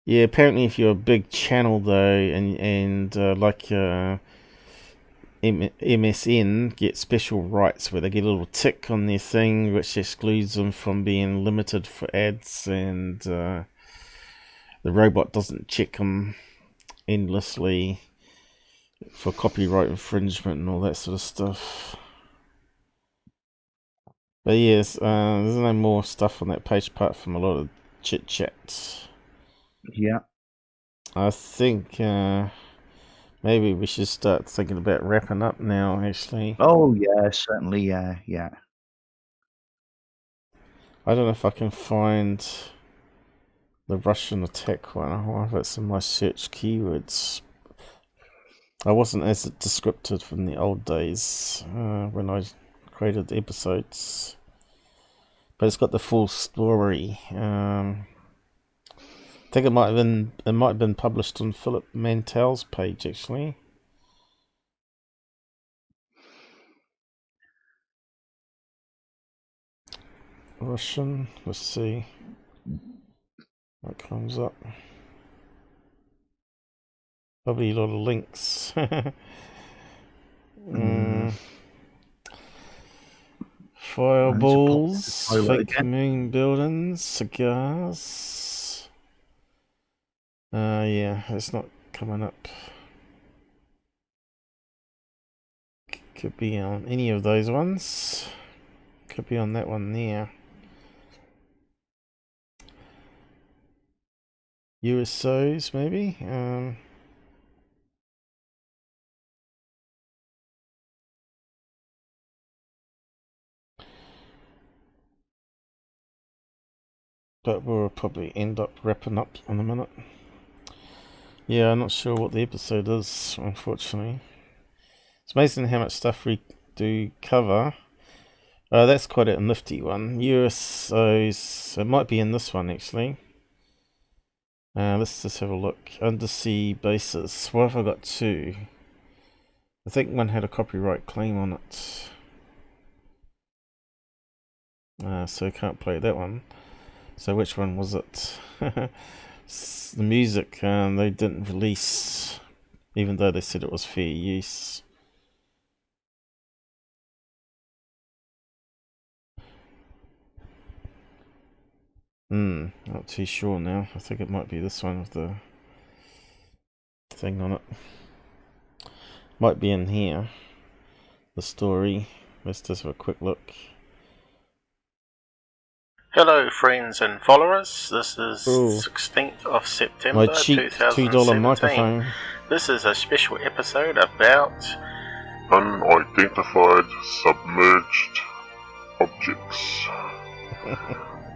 S1: Yeah, apparently if you're a big channel though, and like MSN get special rights where they get a little tick on their thing which excludes them from being limited for ads, and the robot doesn't check them endlessly for copyright infringement and all that sort of stuff. But yes, there's no more stuff on that page apart from a lot of chit chat.
S2: Yeah.
S1: I think maybe we should start thinking about wrapping up now, actually.
S2: Oh, yeah, certainly, yeah.
S1: I don't know if I can find the Russian attack one. I wonder if it's in my search keywords. I wasn't as descriptive from the old days when I created the episodes. But it's got the full story. I think it might have been published on Philip Mantel's page, actually. Russian, let's see what comes up. Probably a lot of links. Fireballs, fake moon buildings, cigars. Yeah, it's not coming up. Could be on any of those ones. Could be on that one there. USOs, maybe. But we'll probably end up wrapping up in a minute. Yeah, I'm not sure what the episode is, unfortunately. It's amazing how much stuff we do cover. That's quite a nifty one. USOs, it might be in this one actually. Let's just have a look. Undersea bases. What have I got? Two. I think one had a copyright claim on it. So I can't play that one. So which one was it? The music they didn't release, even though they said it was fair use. Not too sure now. I think it might be this one with the thing on it. Might be in here. The story. Let's just have a quick look.
S4: Hello friends and followers, this is 16th of September
S1: my cheap
S4: 2017.
S1: $2 microphone.
S4: This is a special episode about
S5: unidentified submerged objects,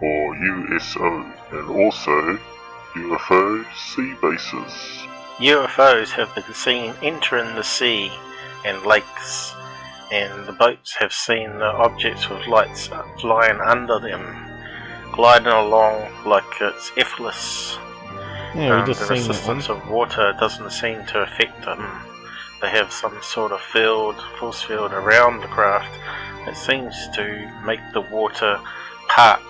S5: or USO, and also UFO sea bases.
S4: UFOs have been seen entering the sea and lakes, and the boats have seen the objects with lights flying under them, gliding along like it's effortless.
S1: Yeah, we just
S4: the resistance of water doesn't seem to affect them. They have some sort of force field around the craft that seems to make the water part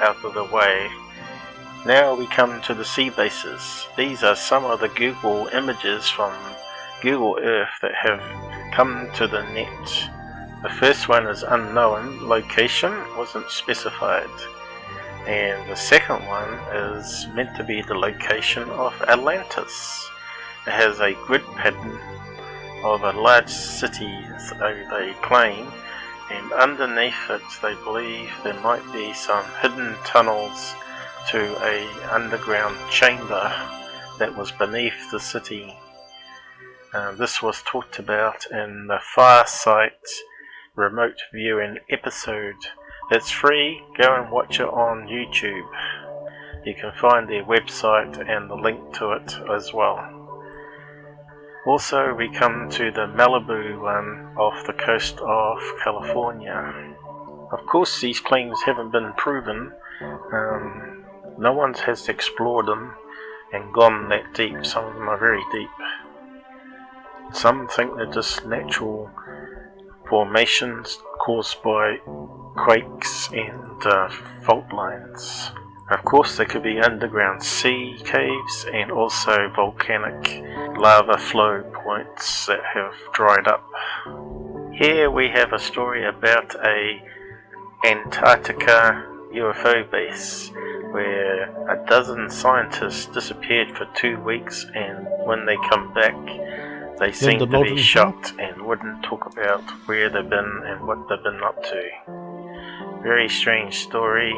S4: out of the way. Now we come to the sea bases. These are some of the Google images from Google Earth that have come to the net. The first one is unknown, location wasn't specified. And the second one is meant to be the location of Atlantis. It has a grid pattern of a large city, so they claim, and underneath it they believe there might be some hidden tunnels to a underground chamber that was beneath the city. This was talked about in the Farsight remote viewing episode. It's free, go and watch it on YouTube. You can find their website and the link to it as well. Also, we come to the Malibu one off the coast of California. Of course, these claims haven't been proven. No one has explored them and gone that deep. Some of them are very deep. Some think they're just natural formations caused by quakes and fault lines. Of course, there could be underground sea caves and also volcanic lava flow points that have dried up. Here we have a story about a Antarctica UFO base where a dozen scientists disappeared for 2 weeks, and when they come back they seem to be shocked and wouldn't talk about where they've been and what they've been up to. Very strange story.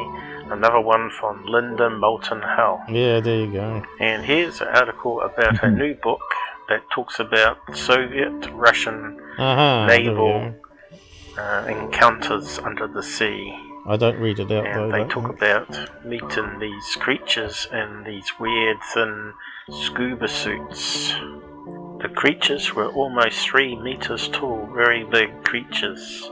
S4: Another one from Linda Moulton Hull.
S1: Yeah, there you go.
S4: And here's an article about a new book that talks about Soviet-Russian naval encounters under the sea.
S1: I don't read it out
S4: and they talk about meeting these creatures in these weird thin scuba suits. The creatures were almost 3 meters tall, very big creatures.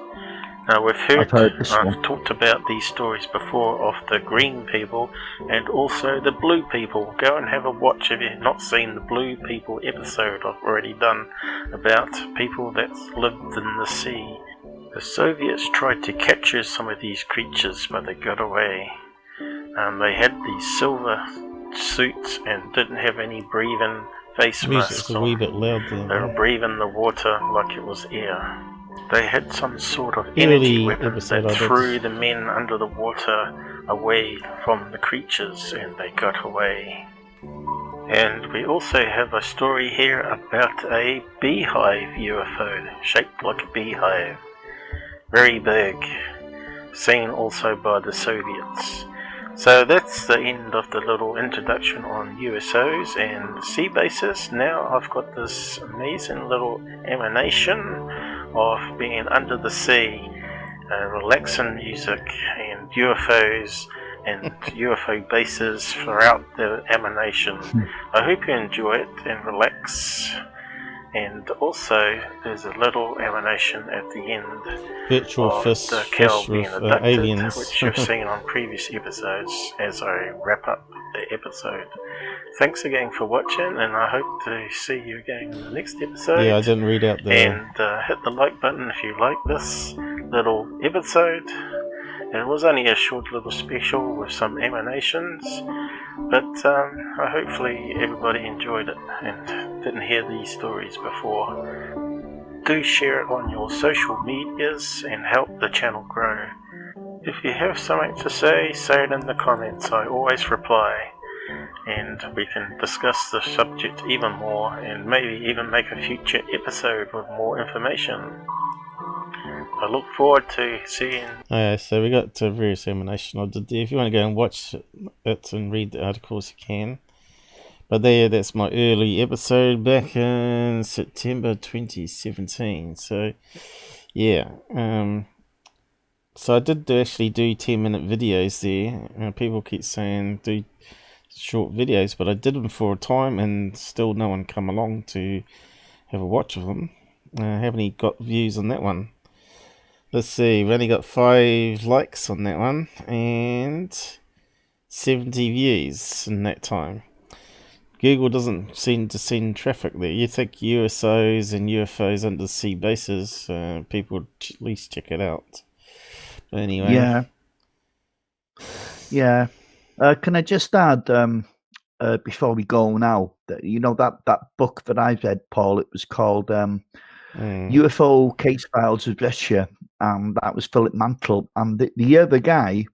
S4: Now I've talked about these stories before of the green people and also the blue people. Go and have a watch if you've not seen the blue people episode I've already done about people that lived in the sea. The Soviets tried to capture some of these creatures, but they got away. They had these silver suits and didn't have any breathing face masks on.
S1: A wee bit loud there.
S4: They were breathing the water like it was air. They had some sort of energy weapon that threw the men under the water away from the creatures, and they got away. And we also have a story here about a beehive UFO, shaped like a beehive. Very big, seen also by the Soviets. So that's the end of the little introduction on USOs and sea bases. Now I've got this amazing little emanation of being under the sea, relaxing music and UFOs and UFO bases throughout the emanation. I hope you enjoy it and relax. And also, there's a little emanation at the end
S1: virtual
S4: of
S1: fish,
S4: the cow
S1: fish
S4: being
S1: with
S4: abducted,
S1: aliens.
S4: which you've seen on previous episodes as I wrap up the episode. Thanks again for watching, and I hope to see you again in the next episode.
S1: Yeah, I didn't read out the...
S4: And hit the like button if you like this little episode. It was only a short little special with some emanations, but hopefully everybody enjoyed it and didn't hear these stories before. Do share it on your social medias and help the channel grow. If you have something to say it in the comments. I always reply, and we can discuss the subject even more and maybe even make a future episode with more information. I look forward to seeing...
S1: so we got various emanation I did there. If you want to go and watch it and read the articles, you can. But that's my early episode back in September 2017. So, yeah. So I did actually do 10-minute videos there. People keep saying do short videos, but I did them for a time and still no one come along to have a watch of them. I haven't got views on that one. Let's see, we've only got 5 likes on that one and 70 views in that time. Google doesn't seem to send traffic there. You think USOs and UFOs undersea bases, people would at least check it out. But anyway.
S2: Yeah. Can I just add, before we go now, that you know that book that I read, Paul, it was called UFO Case Files of Russia, and that was Philip Mantle. And the other guy,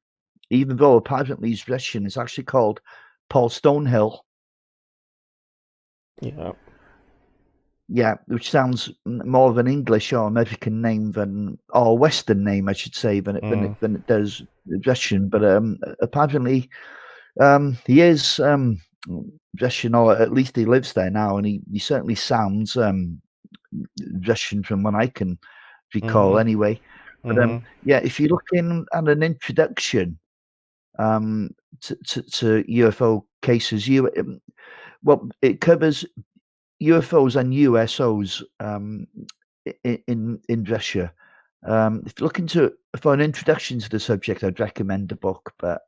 S2: even though apparently he's Russian, is actually called Paul Stonehill. Yeah, which sounds more of an English or American name or Western name, I should say, than it does Russian. But apparently, he is Russian, or at least he lives there now, and he certainly sounds Russian from what I can recall, anyway. But yeah, if you look in at an introduction to UFO cases, it covers UFOs and USOs in Russia. If you're looking for an introduction to the subject, I'd recommend the book. But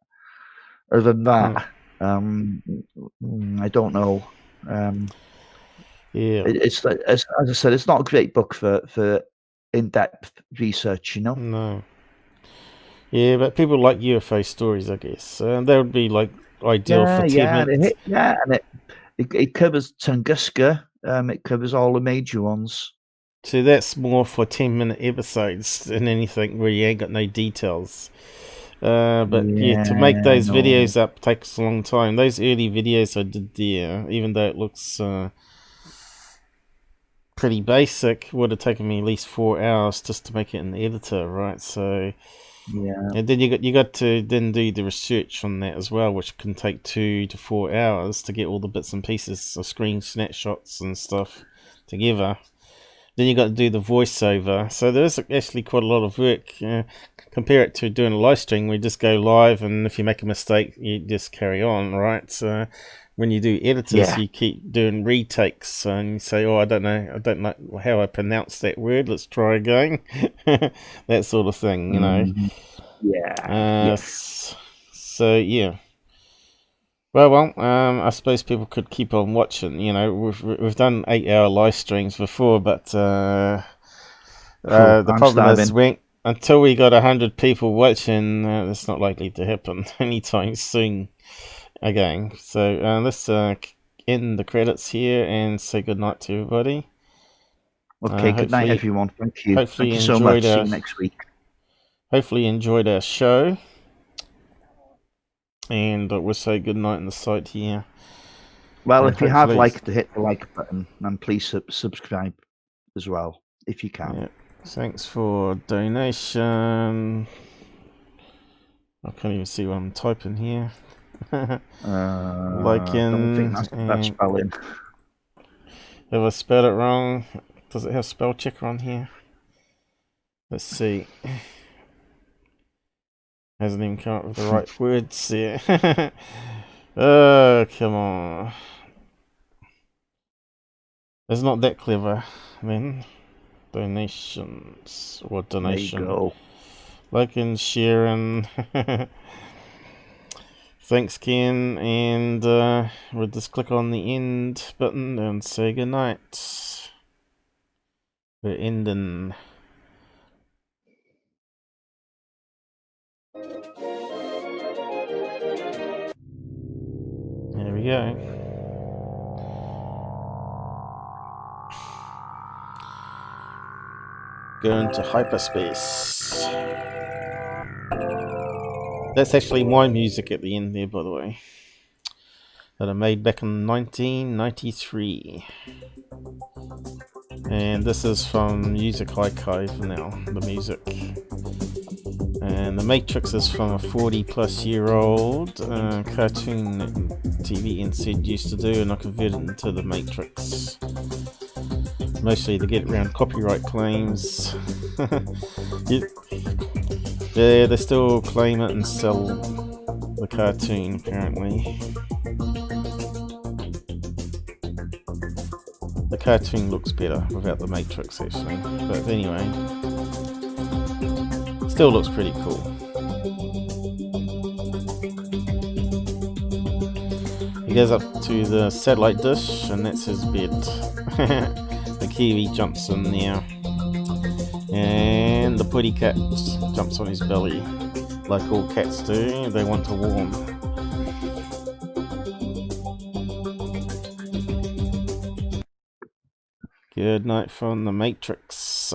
S2: other than that, I don't know.
S1: Yeah.
S2: It's like, as I said, it's not a great book for in-depth research.
S1: No. Yeah, but people like UFO stories, I guess. That would be like ideal for 10 minutes.
S2: And it covers Tunguska. It covers all the major ones.
S1: So that's more for 10-minute episodes than anything where you ain't got no details. But to make those videos up takes a long time. Those early videos I did there, even though it looks pretty basic, would have taken me at least 4 hours just to make it in the editor, right? So and then you got to then do the research on that as well, which can take 2 to 4 hours to get all the bits and pieces of screen snapshots and stuff together. Then you got to do the voiceover. So there's actually quite a lot of work. Compare it to doing a live stream. We just go live, and if you make a mistake, you just carry on, right? So when you do editors, you keep doing retakes, and you say, "Oh, I don't know how I pronounce that word. Let's try again." That sort of thing, So yeah. Well, I suppose people could keep on watching. We've done 8-hour live streams before, but the problem is until we got 100 people watching, it's not likely to happen anytime soon again. So let's end the credits here and say goodnight to everybody.
S2: Okay, good night, everyone. Thank you.
S1: Hopefully
S2: Thank you so much. See you next week.
S1: Hopefully you enjoyed our show. And we'll say goodnight on the site here.
S2: Well, if you have liked, hit the like button, and please subscribe as well, if you can.
S1: Yeah. Thanks for donation. I can't even see what I'm typing here. Like in.
S2: I don't think that's spelling.
S1: Have I spelled it wrong? Does it have spell checker on here? Let's see. Hasn't even come up with the right words here. Oh, come on. It's not that clever, then. Donations. Or donation.
S2: There you go.
S1: Like and sharing. Thanks, Ken. And we'll just click on the end button and say goodnight. We're ending. There we go. Go into hyperspace. That's actually my music at the end there, by the way. That I made back in 1993. And this is from Music Archive now, the music. And the Matrix is from a 40-plus-year-old cartoon that TV NZ used to do, and I converted it into the Matrix. Mostly to get around copyright claims. Yeah, they still claim it and sell the cartoon, apparently. The cartoon looks better without the Matrix, actually. But anyway, still looks pretty cool. He goes up to the satellite dish, and that's his bed. The Kiwi jumps in there, and the putty cat jumps on his belly, like all cats do. They want to warm. Good night from the Matrix.